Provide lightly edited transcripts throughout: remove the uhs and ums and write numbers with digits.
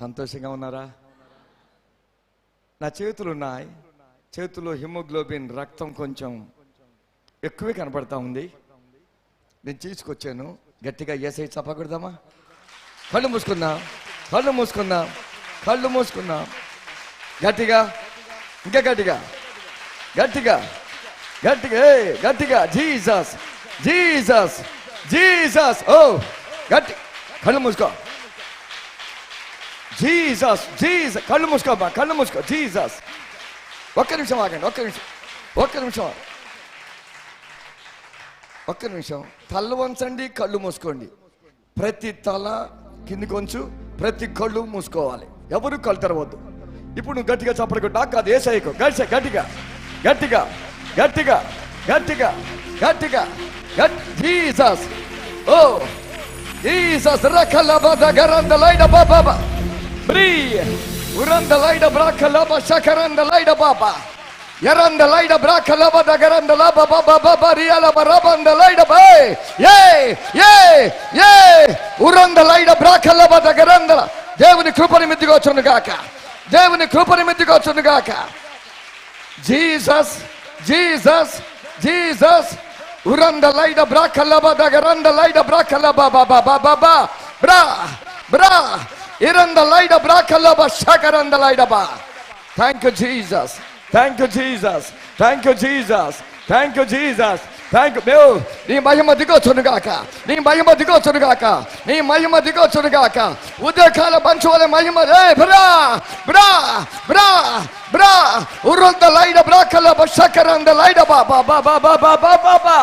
సంతోషంగా ఉన్నారా? నా చేతులు ఉన్నాయి, చేతుల్లో హిమోగ్లోబిన్ రక్తం కొంచెం ఎక్కువే కనపడతా ఉంది. నేను తీసుకొచ్చాను. గట్టిగా ఏసై చెప్పకూడదామా? కళ్ళు మూసుకుందాం, కళ్ళు మూసుకుందాం, కళ్ళు మూసుకుందాం. గట్టిగా, ఇంకా గట్టిగా, గట్టిగా, గట్టిగా, గట్టిగా. Jesus, Jesus, Jesus. ఓ గట్టి, కళ్ళు మూసుకో. Jesus, Jesus. కళ్ళు మూసుకోమ్మా, కళ్ళు మూసుకో. జీసస్. ఒక్క నిమిషం ఆగండి, ఒక్క నిమిషం, ఒక్క నిమిషం, ఒక్క నిమిషం. తల వంచండి, కళ్ళు మూసుకోండి. ప్రతి తల కిందికి వంచు, ప్రతి కళ్ళు మూసుకోవాలి. ఎవరు కళ్ళు తెరవద్దు. ఇప్పుడు నువ్వు గట్టిగా చప్పడు. నాకు కాదు, ఏసైకు గట్టిగా, గట్టిగా, గట్టిగా, గట్టిగా, గట్టిగా, గట్టిగా. జీసస్. Oh Jesus. రకలబద గరంద లైడ బాబా బ్రీ ఉరంద లైడ బ్రాకలబ శకరంద లైడ బాబా ఎరంద లైడ బ్రాకలబద గరంద లబ బాబా బాబా రియల బరబంద లైడ బై ఏ ఏ ఏ ఉరంద లైడ బ్రాకలబద గరంద. దేవుని కృపని మిద్దిగా వచ్చును గాక, దేవుని కృపని మిద్దిగా వచ్చును గాక. Jesus, Jesus, Jesus. ఉరంద లైడ బ్రాకలబద గరంద లైడ బ్రాకలబ బాబా బాబా బ్రా బ్రా ఇరంద లైడ బ్రాకలబ శకరంద లైడ బా. Thank you Jesus, thank you Jesus, thank you Jesus, thank you Jesus, thank you. నీ మహిమ దిగొచ్చును గాక, నీ మహిమ దిగొచ్చును గాక, నీ మహిమ దిగొచ్చును గాక. ఉదయకాల పంచువల మహిమ. బ్రా బ్రా బ్రా బ్రా ఉరంద లైడ బ్రాకలబ శకరంద లైడ బా బాబా బాబా బాబా బాబా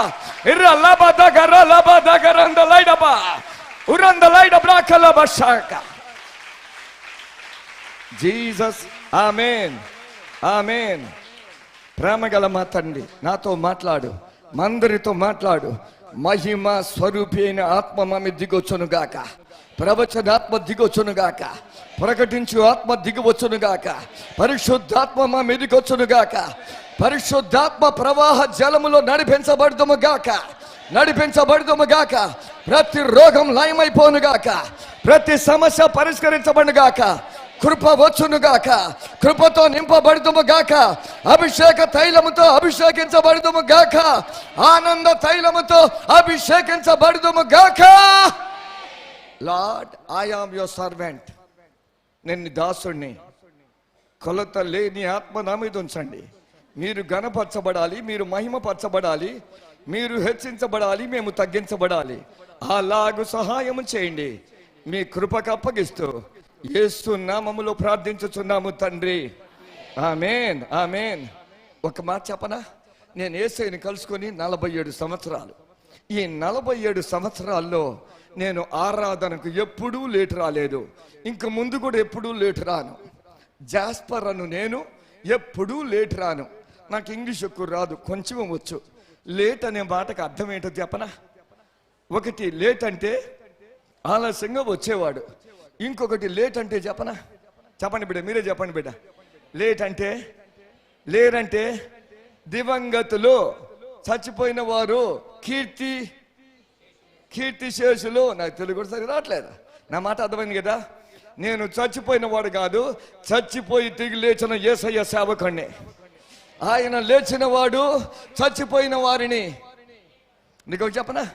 ఇర్ర లబద గర లబద గరంద లైడ బా ఉరంద లైడ బ్రాకలబ శక. జీసస్. ఆమేన్, ఆమేన్. ప్రేమగల మా తండ్రి, నాతో మాట్లాడు, మందరితో మాట్లాడు. మహిమ స్వరూపి అయిన ఆత్మ మామి దిగొచ్చును గాక, ప్రవచనాత్మ దిగొచ్చును గాక, ప్రకటించు ఆత్మ దిగవచ్చును గాక, పరిశుద్ధాత్మ మా మీదికొచ్చును గాక. పరిశుద్ధాత్మ ప్రవాహ జలములో నడిపించబడుదుము గాక, నడిపించబడుదుము గాక. ప్రతి రోగం లయమైపోను గాక, ప్రతి సమస్య పరిష్కరించబడును గాక. కృప వచ్చును గాక, కృపతో నింపబడుదుము గాక. అభిషేక తైలముతో అభిషేకించబడుదుము గాక, ఆనంద తైలముతో అభిషేకించబడుదుము గాక. Lord, I am your servant. నేను దాసుడిని. కొలత లేని ఆత్మ నా మీద ఉంచండి. మీరు ఘనపరచబడాలి, మీరు మహిమపరచబడాలి, మీరు హెచ్చించబడాలి, మేము తగ్గించబడాలి. అలాగు సహాయము చేయండి. మీ కృపకు అప్పగిస్తూ యేసు నామములో ప్రార్థించుచున్నాము తండ్రి. ఆమేన్, ఆమేన్. ఒక మాట చెప్పనా? నేను యేసుని కలుసుకొని 47 సంవత్సరాలు. ఈ 47 సంవత్సరాల్లో నేను ఆరాధనకు ఎప్పుడూ లేటు రాలేదు. ఇంక ముందు కూడా ఎప్పుడూ లేటు రాను. జాస్పర్ అను నేను ఎప్పుడూ లేటు రాను. నాకు ఇంగ్లీష్ ఎక్కువ రాదు, కొంచెం వచ్చు. లేట్ అనే మాటకు అర్థం ఏంటో చెప్పనా? ఒకటి లేట్ అంటే ఆలస్యంగా వచ్చేవాడు. ఇంకొకటి లేట్ అంటే చెప్పనా? చెప్పండి బిడ్డ, మీరే చెప్పండి బిడ్డ. లేట్ అంటే, లేరంటే దివంగతులు, చచ్చిపోయిన వారు, కీర్తిశేషులు. నాకు తెలుగు కూడా సరి రావట్లేదు. నా మాట అర్థమైంది కదా? నేను చచ్చిపోయిన వాడు కాదు, చచ్చిపోయి తిరిగి లేచిన యేసయ్య సేవకుణ్ణి. ఆయన లేచిన వాడు చచ్చిపోయిన వారిని. నీకు చెప్పనా?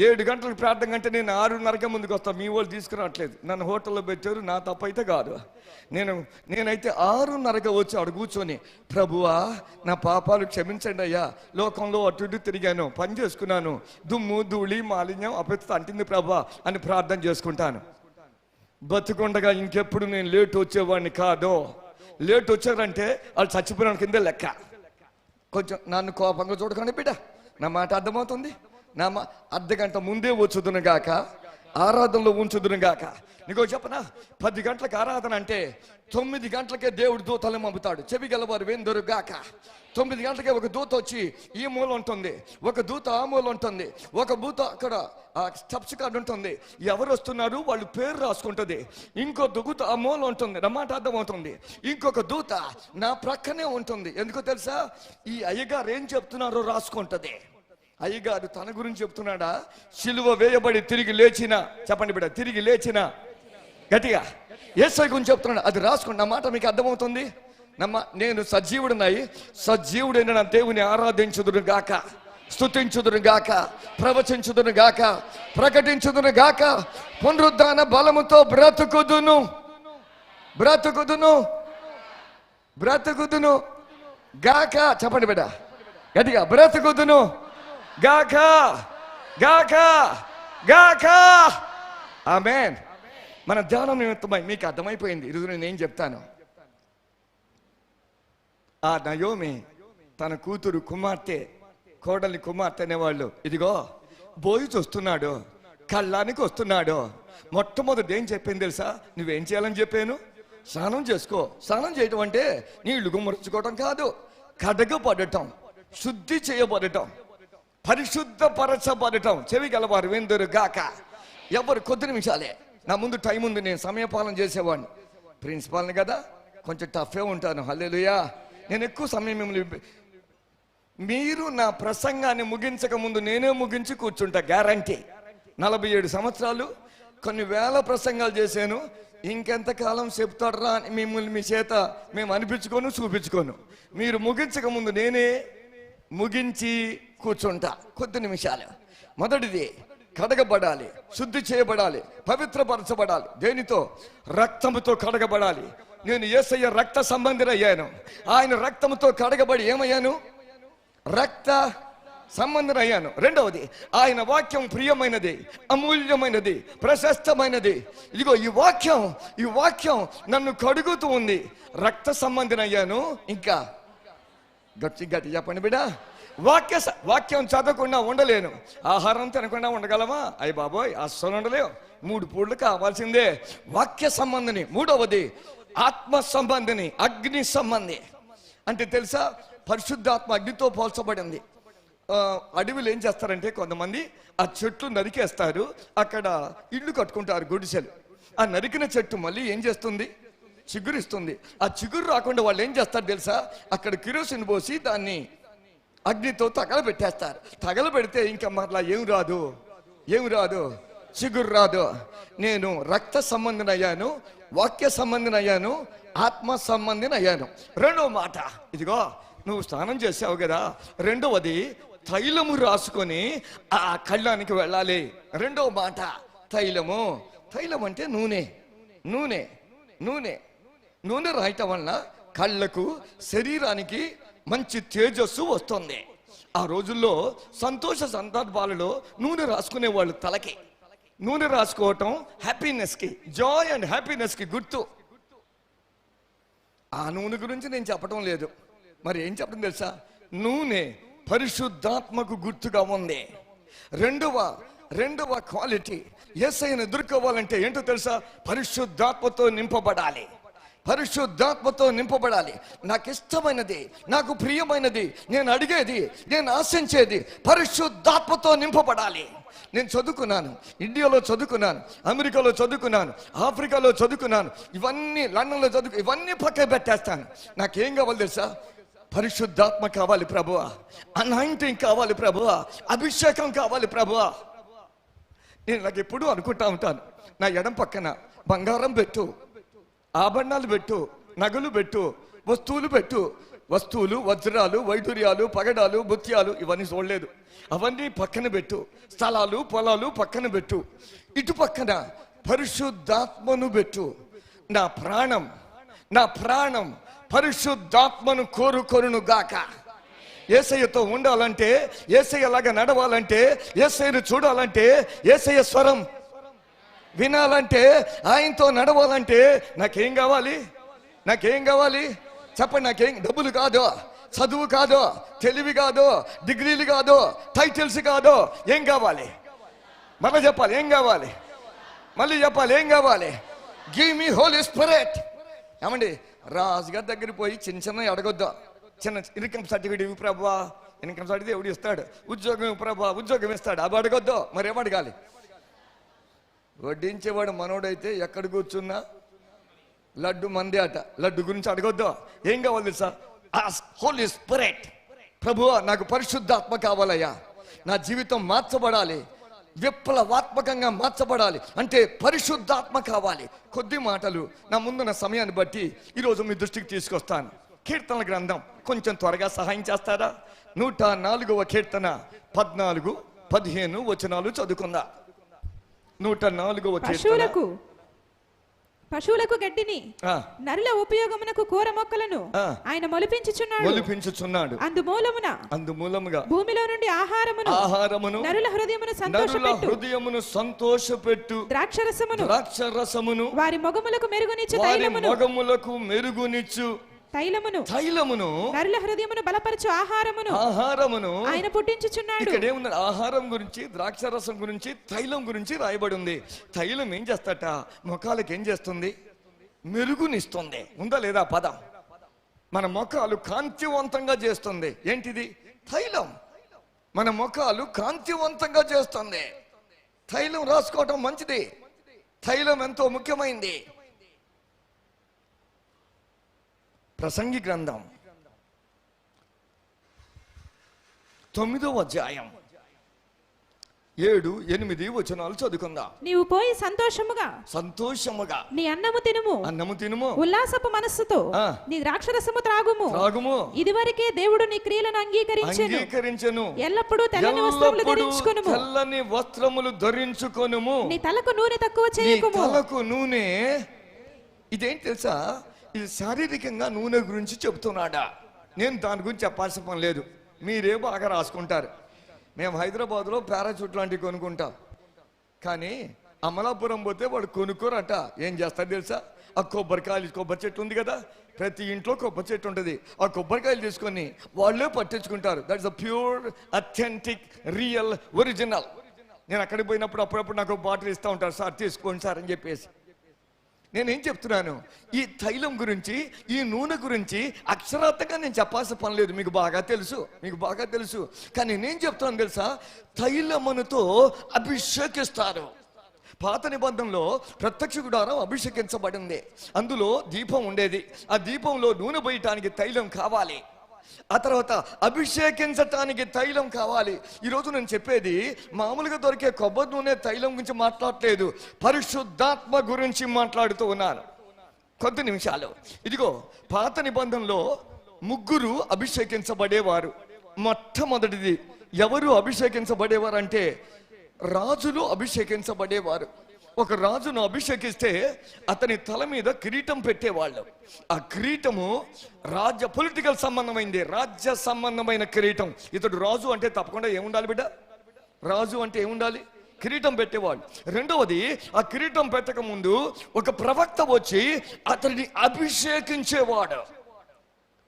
7 గంటలకు ప్రార్థన కంటే నేను 6:30కే ముందుకు వస్తాను. మీ వాళ్ళు తీసుకురావట్లేదు. నన్ను హోటల్లో పెట్టారు, నా తప్పైతే కాదు. నేనైతే 6:30కి వచ్చి అడు కూర్చొని, ప్రభువా నా పాపాలు క్షమించండి అయ్యా, లోకంలో అటు ఇటు తిరిగాను, పని చేసుకున్నాను, దుమ్ము ధూళి మాలిన్యం అపవిత్రత అంటింది ప్రభువా అని ప్రార్థన చేసుకుంటాను. బతుకుండగా ఇంకెప్పుడు నేను లేట్ వచ్చేవాడిని కాదు. లేట్ వచ్చారంటే వాళ్ళు చచ్చిపోయిన కింద లెక్క. కొంచెం నన్ను కోపంగా చూడకండి బిడ్డ, నా మాట అర్థమవుతుంది. నా అర్ధగంట ముందే వచ్చుదును గాక, ఆరాధనలో ఉంచుదును గాక. నీకో చెప్పనా? 10 గంటలకు ఆరాధన అంటే 9 గంటలకే దేవుడు దూతలను పంపుతాడు. చెవి గలవారు వెందరు గాక. 9 గంటలకే ఒక దూత వచ్చి ఈ మూల ఉంటుంది, ఒక దూత ఆ మూల ఉంటుంది, ఒక దూత అక్కడ స్టెప్స్ కార్డు ఉంటుంది. ఎవరు వస్తున్నారు వాళ్ళు పేరు రాసుకుంటుంది. ఇంకో దూత ఆ మూల ఉంటుంది. నా మాట అర్థమవుతుంది. ఇంకొక దూత నా ప్రక్కనే ఉంటుంది. ఎందుకో తెలుసా? ఈ అయ్యగారు ఏం చెప్తున్నారో రాసుకుంటుంది. అయ్యగారు తన గురించి చెప్తున్నాడా? సిలువ వేయబడి తిరిగి లేచిన, చెప్పండి బిడ్డ, తిరిగి లేచిన గట్టిగా యేసయ్య గురించి చెప్తున్నాడు, అది రాసుకోండి. నా మాట మీకు అర్థమవుతుంది? నేను సజీవుడినై సజీవుడైన నా దేవుని ఆరాధించుదును గాక, స్తుతించుదును గాక, ప్రవచించుదును గాక, ప్రకటించుదును గాక, పునరుద్ధాన బలముతో బ్రతుకుదును గాక. చెప్పండి బిడ్డ గట్టిగా, బ్రతుకుదును గాక గాక గాక. ఆమేన్. మన ధ్యానం నిమిత్తమై మీకు అర్థమైపోయింది. ఈరోజు నేనేం చెప్తాను. ఆ నయోమి తన కూతురు కుమార్తె, కోడలి కుమార్తె అనేవాళ్ళు, ఇదిగో బోయి చూస్తున్నాడు, కళ్ళానికి వస్తున్నాడు. మొట్టమొదటి ఏం చెప్పింది తెలుసా? నువ్వేం చేయాలని చెప్పాను? స్నానం చేసుకో. స్నానం చేయటం అంటే నీళ్లు గుమ్మరించుకోవటం కాదు, కడగబడటం, శుద్ధి చేయబడటం, పరిశుద్ధపరచబడటం. చెవి గలవారు విందురు గాక. ఎవరు కొద్ది నిమిషాలే, నా ముందు టైం ఉంది, నేను సమయపాలన చేసేవాడిని, ప్రిన్సిపాల్ని కదా, కొంచెం టఫే ఉంటాను. హల్లెలూయా. నేను ఎక్కువ సమయం మిమ్మల్ని, మీరు నా ప్రసంగాన్ని ముగించక ముందు నేనే ముగించి కూర్చుంటా, గ్యారంటీ. 47 సంవత్సరాలు కొన్ని వేల ప్రసంగాలు చేశాను. ఇంకెంతకాలం చెప్తాడరా అని మిమ్మల్ని మీ చేత మేము అనిపించుకోను, చూపించుకోను. మీరు ముగించక ముందు నేనే ముగించి కూర్చుంటా. కొద్ది నిమిషాలు. మొదటిది, కడగబడాలి, శుద్ధి చేయబడాలి, పవిత్రపరచబడాలి. దేనితో? రక్తముతో కడగబడాలి. నేను యేసయ్య రక్త సంబంధిని అయ్యాను. ఆయన రక్తముతో కడగబడి ఏమయ్యాను? రక్త సంబంధం అయ్యాను. రెండవది, ఆయన వాక్యం ప్రియమైనది, అమూల్యమైనది, ప్రశస్తమైనది. ఇదిగో ఈ వాక్యం నన్ను కడుగుతూ ఉంది. రక్త సంబంధిని అయ్యాను. ఇంకా గట్టి చెప్పండి బిడ్డ. వాక్యం చదవకుండా ఉండలేను. ఆహారం తినకుండా ఉండగలమా? అయ్య బాబోయ్, అస్సలు ఉండలేవు. 3 పూళ్ళు కావాల్సిందే. వాక్య సంబంధిని. మూడవది, ఆత్మ సంబంధిని, అగ్ని సంబంధి. అంటే తెలుసా, పరిశుద్ధాత్మ అగ్నితో పోల్చబడింది. అడవిలో ఏం చేస్తారంటే కొంతమంది ఆ చెట్లు నరికేస్తారు, అక్కడ ఇళ్ళు కట్టుకుంటారు, గుడిసెలు. ఆ నరికిన చెట్టు మళ్ళీ ఏం చేస్తుంది? చిగురిస్తుంది. ఆ చిగురు రాకుండా వాళ్ళు ఏం చేస్తారు తెలుసా? అక్కడ కిరోసిన్ పోసి దాన్ని అగ్నితో తగలబెట్టేస్తారు. తగలబెడితే ఇంకా మరలా ఏం రాదు, చిగురు రాదు. నేను రక్త సంబంధిని అయ్యాను, వాక్య సంబంధిని అయ్యాను, ఆత్మ సంబంధిని అయ్యాను. రెండవ మాట, ఇదిగో నువ్వు స్నానం చేసావు కదా, రెండవది తైలము రాసుకొని ఆ కళ్ళానికి వెళ్ళాలి. రెండవ మాట తైలము. తైలం అంటే నూనె రాయటం వలన కళ్ళకు, శరీరానికి మంచి తేజస్సు వస్తుంది. ఆ రోజుల్లో సంతోష సందర్భాలలో నూనె రాసుకునే వాళ్ళు. తలకి నూనె రాసుకోవటం హ్యాపీనెస్కి, జాయ్ అండ్ హ్యాపీనెస్కి గుర్తు. ఆ నూనె గురించి నేను చెప్పడం లేదు. మరి ఏం చెప్పడం తెలుసా? నూనె పరిశుద్ధాత్మకు గుర్తుగా ఉంది. రెండవ క్వాలిటీ, యేసయ్యను ఎదుర్కోవాలంటే ఏంటో తెలుసా? పరిశుద్ధాత్మతో నింపబడాలి. నాకు ఇష్టమైనది, నాకు ప్రియమైనది, నేను అడిగేది, నేను ఆశించేది పరిశుద్ధాత్మతో నింపబడాలి. నేను చదువుకున్నాను, ఇండియాలో చదువుకున్నాను, అమెరికాలో చదువుకున్నాను, ఆఫ్రికాలో చదువుకున్నాను, ఇవన్నీ లండన్లో ఇవన్నీ పక్కన పెట్టేస్తాను. నాకేం కావాలి తెలుసా? పరిశుద్ధాత్మ కావాలి ప్రభువా, అనాయింటింగ్ కావాలి ప్రభువా, అభిషేకం కావాలి ప్రభువా. నేను నాకు ఎప్పుడూ అనుకుంటా ఉంటాను, నా ఎడం పక్కన బంగారం పెట్టు, ఆభరణాలు పెట్టు, నగలు పెట్టు, వస్తువులు పెట్టు. వస్తువులు, వజ్రాలు, వైడూర్యాలు, పగడాలు, ముత్యాలు ఇవన్నీ చూడలేదు. అవన్నీ పక్కన పెట్టు. స్థలాలు, పొలాలు పక్కన పెట్టు. ఇటు పక్కన పరిశుద్ధాత్మను పెట్టు. నా ప్రాణం పరిశుద్ధాత్మను కోరుకొనును గాక. యేసయ్యతో ఉండాలంటే, యేసయ్యలాగా నడవాలంటే, యేసయ్యను చూడాలంటే, యేసయ్య స్వరం వినాలంటే, ఆయనతో నడవాలంటే నాకేం కావాలి? చెప్పండి. నాకేం? డబ్బులు కాదు, చదువు కాదు, తెలివి కాదు, డిగ్రీలు కాదు, టైటిల్స్ కాదు. ఏం కావాలి? మళ్ళీ చెప్పాలి. ఏం కావాలి? Give me holy spirit. ఏమండి, రాజుగారి దగ్గర పోయి చిన్న అడగొద్దా? చిన్న ఇన్కమ్ సర్టిఫికేట్ ఇవి ప్రభువా, ఇన్కమ్ సర్టిఫికేట్ ఎవడు ఇస్తాడు? ఉద్యోగం ప్రభువా, ఉద్యోగం ఇస్తాడు. అవి అడగొద్దు. మరి ఏమడగాలి? వడ్డించేవాడు మనోడైతే ఎక్కడ కూర్చున్నా లడ్డు మందే అట. లడ్డు గురించి అడగొద్దు. ఏం కావాలి తెలుసా? హోలీ స్పిరిట్. ప్రభువా, నాకు పరిశుద్ధాత్మ కావాలయ్యా, నా జీవితం మార్చబడాలి. విప్లవాత్మకంగా మార్చబడాలి అంటే పరిశుద్ధాత్మ కావాలి. కొద్ది మాటలు నా ముందున్న సమయాన్ని బట్టి ఈరోజు మీ దృష్టికి తీసుకొస్తాను. కీర్తనల గ్రంథం కొంచెం త్వరగా సహాయం చేస్తారా? 104వ కీర్తన 14, 15 వచనాలు చదువుకుందా. 104వ కీర్తన. పశువులకు గడ్డిని, నరుల ఉపయోగమునకు కూర మొక్కలను ఆయన మొలిపించుచున్నాడు. అందుమూలముగా భూమిలో నుండి ఆహారమును నరుల హృదయమును సంతోషపెట్టు ద్రాక్షరసమును వారి మొగములకు మెరుగునిచ్చు తైలమును నరుల హృదయమును బలపరచు ఆహారమును ఆయన పుట్టించుచున్నాడు. ఇక్కడ ఏముంది? ఆహారం గురించి, ద్రాక్షరసం గురించి, తైలం గురించి రాయబడి ఉంది. తైలం ఏం చేస్తట? ముఖాలకు ఏం చేస్తుంది? మెరుగునిస్తుంది. ఉందా లేదా పదం? మన ముఖాలు కాంతివంతంగా చేస్తుంది. ఏంటిది? తైలం. మన ముఖాలు కాంతివంతంగా చేస్తుంది. తైలం రాసుకోవటం మంచిది. తైలం ఎంతో ముఖ్యమైంది. ప్రసంగి గ్రంథం 9వ అధ్యాయం 7, 8 వచనాలు చదువుకుందాం. నీవు పోయి సంతోషముగా నీ అన్నము తినుము, ఉల్లాసపు మనస్సుతో నీ ద్రాక్షరసము త్రాగుము. ఇదివరకే దేవుడు నీ క్రియలను అంగీకరించెను. ఎల్లప్పుడూ తెల్లని వస్త్రములు ధరించుకొనుము. నీ తలకు నూనె తక్కువ చేయకుము. తలకు నూనె ఇదేంటి తెలుసా? ఇది శారీరకంగా నూనె గురించి చెబుతున్నాడా? నేను దాని గురించి చెప్పాల్సిన పని లేదు, మీరే బాగా రాసుకుంటారు. మేము హైదరాబాద్లో పారాచూట్ లాంటివి కొనుక్కుంటాం, కానీ అమలాపురం పోతే వాడు కొనుక్కోరట. ఏం చేస్తారు తెలుసా? ఆ కొబ్బరి చెట్టు ఉంది కదా, ప్రతి ఇంట్లో కొబ్బరి చెట్టు ఉంటుంది. ఆ కొబ్బరికాయలు తీసుకొని వాళ్ళే పట్టించుకుంటారు. That is a pure authentic real original. నేను అక్కడికి పోయినప్పుడు అప్పుడప్పుడు నాకు బాటిల్ ఇస్తూ ఉంటారు, సార్ తీసుకోండి సార్ అని చెప్పేసి. నేనేం చెప్తున్నాను? ఈ తైలం గురించి, ఈ నూనె గురించి అక్షరార్థంగా నేను చెప్పాల్సిన పని లేదు, మీకు బాగా తెలుసు. కానీ నేను చెప్తాను తెలుసా? తైలమునుతో అభిషేకిస్తారు. పాత నిబంధనలో ప్రత్యక్ష గుడారం అభిషేకించబడింది. అందులో దీపం ఉండేది. ఆ దీపంలో నూనె పోయటానికి తైలం కావాలి. ఆ తర్వాత అభిషేకించటానికి తైలం కావాలి. ఈరోజు నేను చెప్పేది మామూలుగా దొరికే కొబ్బరి నూనె, తైలం గురించి మాట్లాడలేదు, పరిశుద్ధాత్మ గురించి మాట్లాడుతూ ఉన్నాను. కొద్ది నిమిషాలు. ఇదిగో పాత నిబంధనలో 3 అభిషేకించబడేవారు. మొట్టమొదటిది ఎవరు అభిషేకించబడేవారు అంటే రాజులు అభిషేకించబడేవారు. ఒక రాజును అభిషేకిస్తే అతని తల మీద కిరీటం పెట్టేవాళ్ళు. ఆ కిరీటము పొలిటికల్ సంబంధమైంది, రాజ్య సంబంధమైన కిరీటం. ఇతడు రాజు అంటే తప్పకుండా ఏముండాలి బిడ్డ? రాజు అంటే ఏముండాలి? కిరీటం పెట్టేవాళ్ళు. రెండవది, ఆ కిరీటం పెట్టక ముందు ఒక ప్రవక్త వచ్చి అతడిని అభిషేకించేవాడు.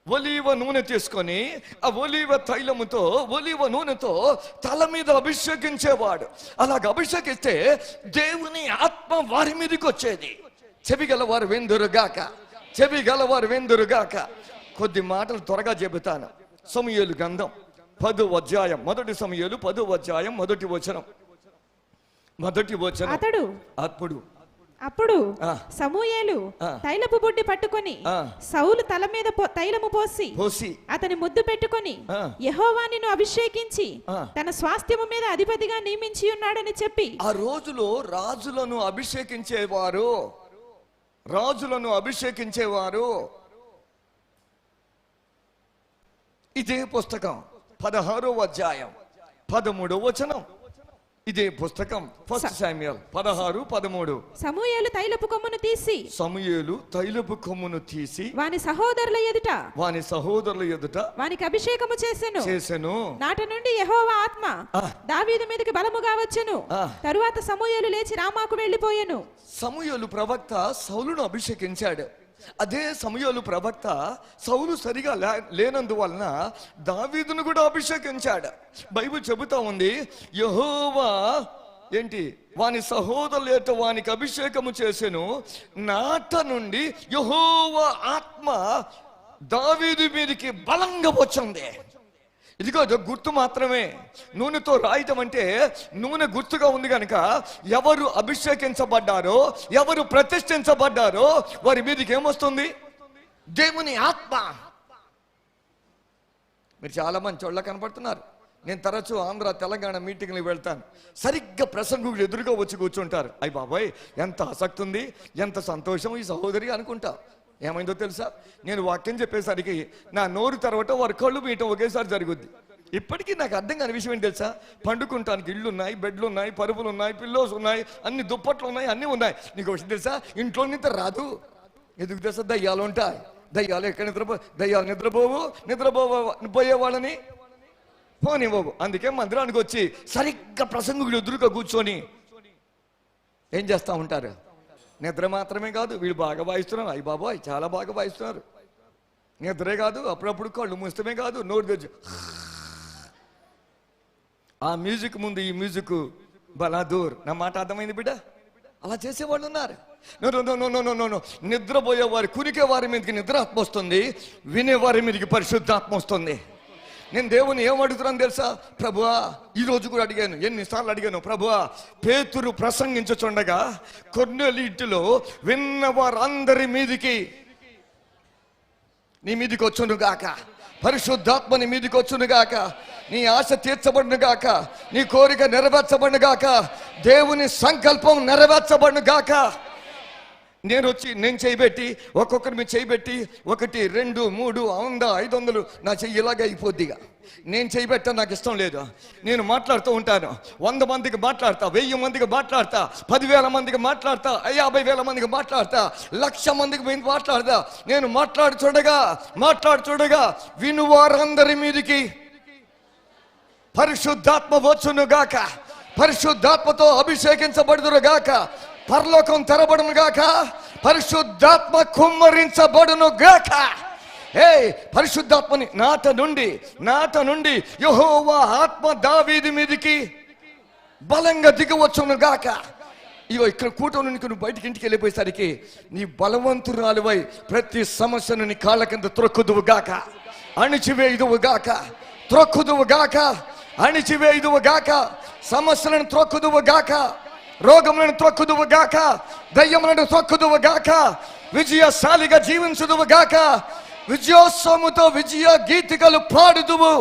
ఒలీవ నూనె తీసుకొని ఆ ఒలీవ తైలముతో, ఒలీవ నూనెతో తల మీద అభిషేకించేవాడు. అలాగ అభిషేకిస్తే దేవుని ఆత్మ వారి మీదకి వచ్చేది. చెవిగలవారు వెందురుగాక. కొద్ది మాటలు త్వరగా చెబుతాను. సమూయేలు గ్రంథం 10వ అధ్యాయం, 1 సమూయేలు 10వ అధ్యాయం 1వ వచనం. అప్పుడు సమూయేలు తైలపు బుడ్డి పట్టుకొని సౌలు తల మీద తైలము పోసి అతని ముద్దు పెట్టుకొని యెహోవా నిన్ను అభిషేకించి తన స్వాస్థ్యము మీద అధిపతిగా నియమించి ఉన్నాడని చెప్పి. ఆ రోజులో రాజులను అభిషేకించేవారు. ఇదే పుస్తకం 16వ అధ్యాయం 13వ వచనం. ఇదే పుస్తకం 1 శామ్యూయల్ 16:13. సమూయేలు తైలపు కొమ్మును తీసి వాని సహోదరుల ఎదుట వానికి అభిషేకము చేసెను. నాటి నుండి యెహోవా ఆత్మ దావీదు మీదకి బలముగా వచ్చెను. తరువాత సమూయేలు లేచి రామాకు వెళ్ళిపోయెను. సమూయేలు ప్రవక్త సౌలును అభిషేకించాడు. అదే సమూయేలు ప్రవక్త సౌలు సరిగా లేనందువలన దావీదును కూడా అభిషేకించాడు. బైబిల్ చెబుతా ఉంది, యెహోవా వాని సహోదరులతో వానికి అభిషేకము చేసెను. నాట నుండి యెహోవా ఆత్మ దావీదు మీదకి బలంగా వచ్చింది. ఇదిగో గుర్తు మాత్రమే. నూనెతో రాయటం అంటే నూనె గుర్తుగా ఉంది కనుక ఎవరు అభిషేకించబడ్డారో, ఎవరు ప్రతిష్ఠించబడ్డారో వారి మీదకి ఏమొస్తుంది? దేవుని ఆత్మ. మీరు చాలా మంచి వాళ్ళ కనపడుతున్నారు. నేను తరచూ ఆంధ్ర తెలంగాణ మీటింగ్లకు వెళ్తాను. సరిగ్గా ప్రసంగుడు ఎదురుగా వచ్చి కూర్చుంటారు. అయ్య బాబాయ్, ఎంత ఆసక్తి ఉంది, ఎంత సంతోషం ఈ సహోదరి అనుకుంటా. ఏమైందో తెలుసా, నేను వాక్యం చెప్పేసరికి నా నోరు తెరవటం, వారి కళ్ళు మీయటం ఒకేసారి జరుగుద్ది. ఇప్పటికీ నాకు అర్థం కాని విషయం ఏంటి తెలుసా, పండుకుంటానికి ఇళ్ళు ఉన్నాయి, బెడ్లు ఉన్నాయి, పరుపులు ఉన్నాయి, పిల్లోస్ ఉన్నాయి, అన్ని దుప్పట్లు ఉన్నాయి, అన్నీ ఉన్నాయి. నీకు విషయం తెలుసా, ఇంట్లో నిద్ర రాదు. ఎందుకు తెలుసా, దయ్యాలు ఉంటాయి. దయ్యాలు ఎక్కడ దయ్యాలు నిద్రపోయే వాళ్ళని పోనివ్వవు. అందుకే మందిరానికి వచ్చి సరిగ్గా ప్రసంగుడు ఎదురుగా కూర్చొని ఏం చేస్తూ ఉంటారు, నిద్ర మాత్రమే కాదు, వీళ్ళు బాగా వాయిస్తున్నారు, అయ్య బాబాయ్ చాలా బాగా వాయిస్తున్నారు. నిద్రే కాదు, అప్పుడప్పుడు కళ్ళు మూస్తమే కాదు, నోరు తెచ్చు. ఆ మ్యూజిక్ ముందు ఈ మ్యూజిక్ బలాదూర్. నా మాట అర్థమైంది బిడ్డ? అలా చేసేవాళ్ళు ఉన్నారు. నిద్రపోయే వారి, కునికే వారి మీదకి నిద్రాత్మ వస్తుంది, వినేవారి మీదకి పరిశుద్ధాత్మ వస్తుంది. నేను దేవుని ఏం అడుగుతున్నాను తెలుసా, ప్రభువా, ఈ రోజు కూడా అడిగాను, ఎన్నిసార్లు అడిగాను, ప్రభువా, పేతురు ప్రసంగించుచుండగా కొర్నేలి ఇంటిలో విన్న వారందరి మీదికి నీ మీదికి వచ్చును గాక, పరిశుద్ధాత్మ నీ మీదికి వచ్చును గాక, నీ ఆశ తీర్చబడును గాక, నీ కోరిక నెరవేర్చబడును గాక, దేవుని సంకల్పం నెరవేర్చబడును గాక. నేను చేయబెట్టి ఒక్కొక్కరి మీద చేయబెట్టి 1 2 3 100 500 నా చెయ్యి ఇలాగే అయిపోద్దిగా. నేను చేయబెట్టా, నాకు ఇష్టం లేదు. నేను మాట్లాడుతూ ఉంటాను, 100 మందికి మాట్లాడతా, 1000 మందికి మాట్లాడతా, 10,000 మందికి మాట్లాడతా, 50,000 మందికి మాట్లాడతా, 1,00,000 మందికి మాట్లాడతా. నేను మాట్లాడుచూడగా వినువారందరి మీదికి పరిశుద్ధాత్మ వచ్చును గాక, పరిశుద్ధాత్మతో అభిషేకించబడుదురు గాక, పరలోకం తెరబడును గాక, పరిశుద్ధాత్మ కుమ్మరించబడును గాక. పరిశుద్ధాత్మని నాట నుండి యెహోవా ఆత్మ దావీదు మీదికి బలంగా దిగవచ్చును గాక. ఇగో ఇక్కడ కూటమి నుండి నువ్వు బయటికి ఇంటికి వెళ్ళిపోయేసరికి నీ బలవంతురాలువై ప్రతి సమస్యను నీ కాళ్ళ కింద త్రొక్కుదువు గాక, అణిచివేయుదువు గాక, త్రొక్కుదువు గాక, అణిచివేయుదువు గాక, సమస్యలను త్రొక్కుదువు గాక, రోగములను త్రొక్కుదువు గాక, దయ్యములను త్రొక్కుదువు గాక, విజయశాలిగా జీవించుదువు గాక, విజయోత్సవముతో విజయ గీతికలు పాడుదువు.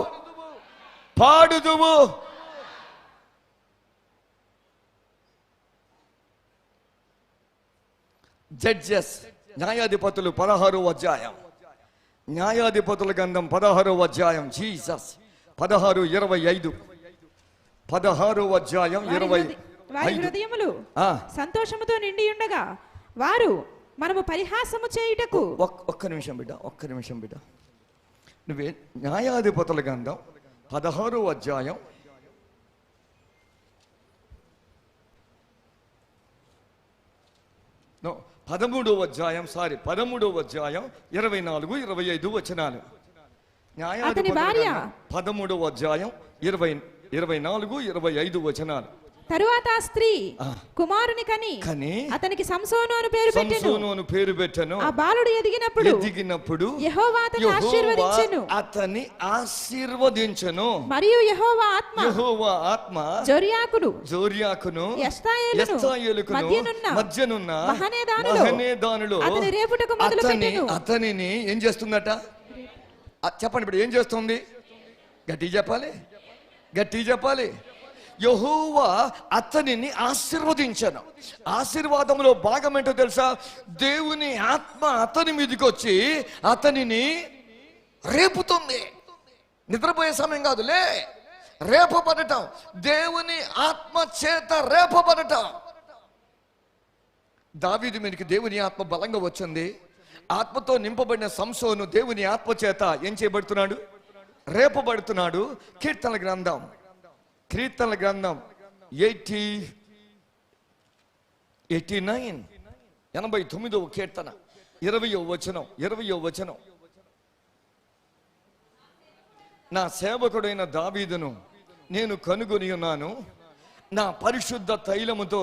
జడ్జెస్, న్యాయాధిపతులు 16వ అధ్యాయం, న్యాయాధిపతుల గ్రంథం 16వ అధ్యాయం, జీసస్ 16:25, 16వ అధ్యాయం 20. వారి హృదయములు సంతోషముతో నిండి ఉండగా వారు మనము పరిహాసము చేయుటకు. ఒక్క నిమిషం బిడ్డ, నువ్వే న్యాయాధిపతుల గ్రంథం 16వ అధ్యాయం 13వ అధ్యాయం 24, 25 వచనాలు. అతని భార్య 13వ అధ్యాయం 24, 25 వచనాలు. తరువాత ఆ స్త్రీ కుమారుని కని అతనికి సంసోను అని పేరు పెట్టెను. ఆ బాలుడు ఎదిగినప్పుడు యెహోవా అతన్ని ఆశీర్వదించెను. మరియు యెహోవా ఆత్మ జొర్యాకును ఎష్తాయేలుకును మధ్యనున్న మహనేదానులో అతని రేపుటకు మొదలుపెట్టెను. అతనిని ఏం చేస్తుందట చెప్పండి ఇప్పుడు, ఏం చేస్తుంది? గట్టి చెప్పాలి. యెహోవా అతనిని ఆశీర్వదించెను. ఆశీర్వాదంలో భాగం ఏంటో తెలుసా? దేవుని ఆత్మ అతని మీదకి వచ్చి అతనిని రేపుతుంది. నిద్రపోయే సమయం కాదు, రేపబడటం, దేవుని ఆత్మ చేత రేపబడటం. దావీదు మీదకి దేవుని ఆత్మ బలంగా వచ్చింది. ఆత్మతో నింపబడిన సంసోను దేవుని ఆత్మ చేత ఏం చేయబడుతున్నాడు? రేపబడుతున్నాడు. కీర్తనల గ్రంథం 89 89వ కీర్తన 20వ వచనం. నా సేవకుడైన దావీదును నేను కనుగొని ఉన్నాను, నా పరిశుద్ధ తైలముతో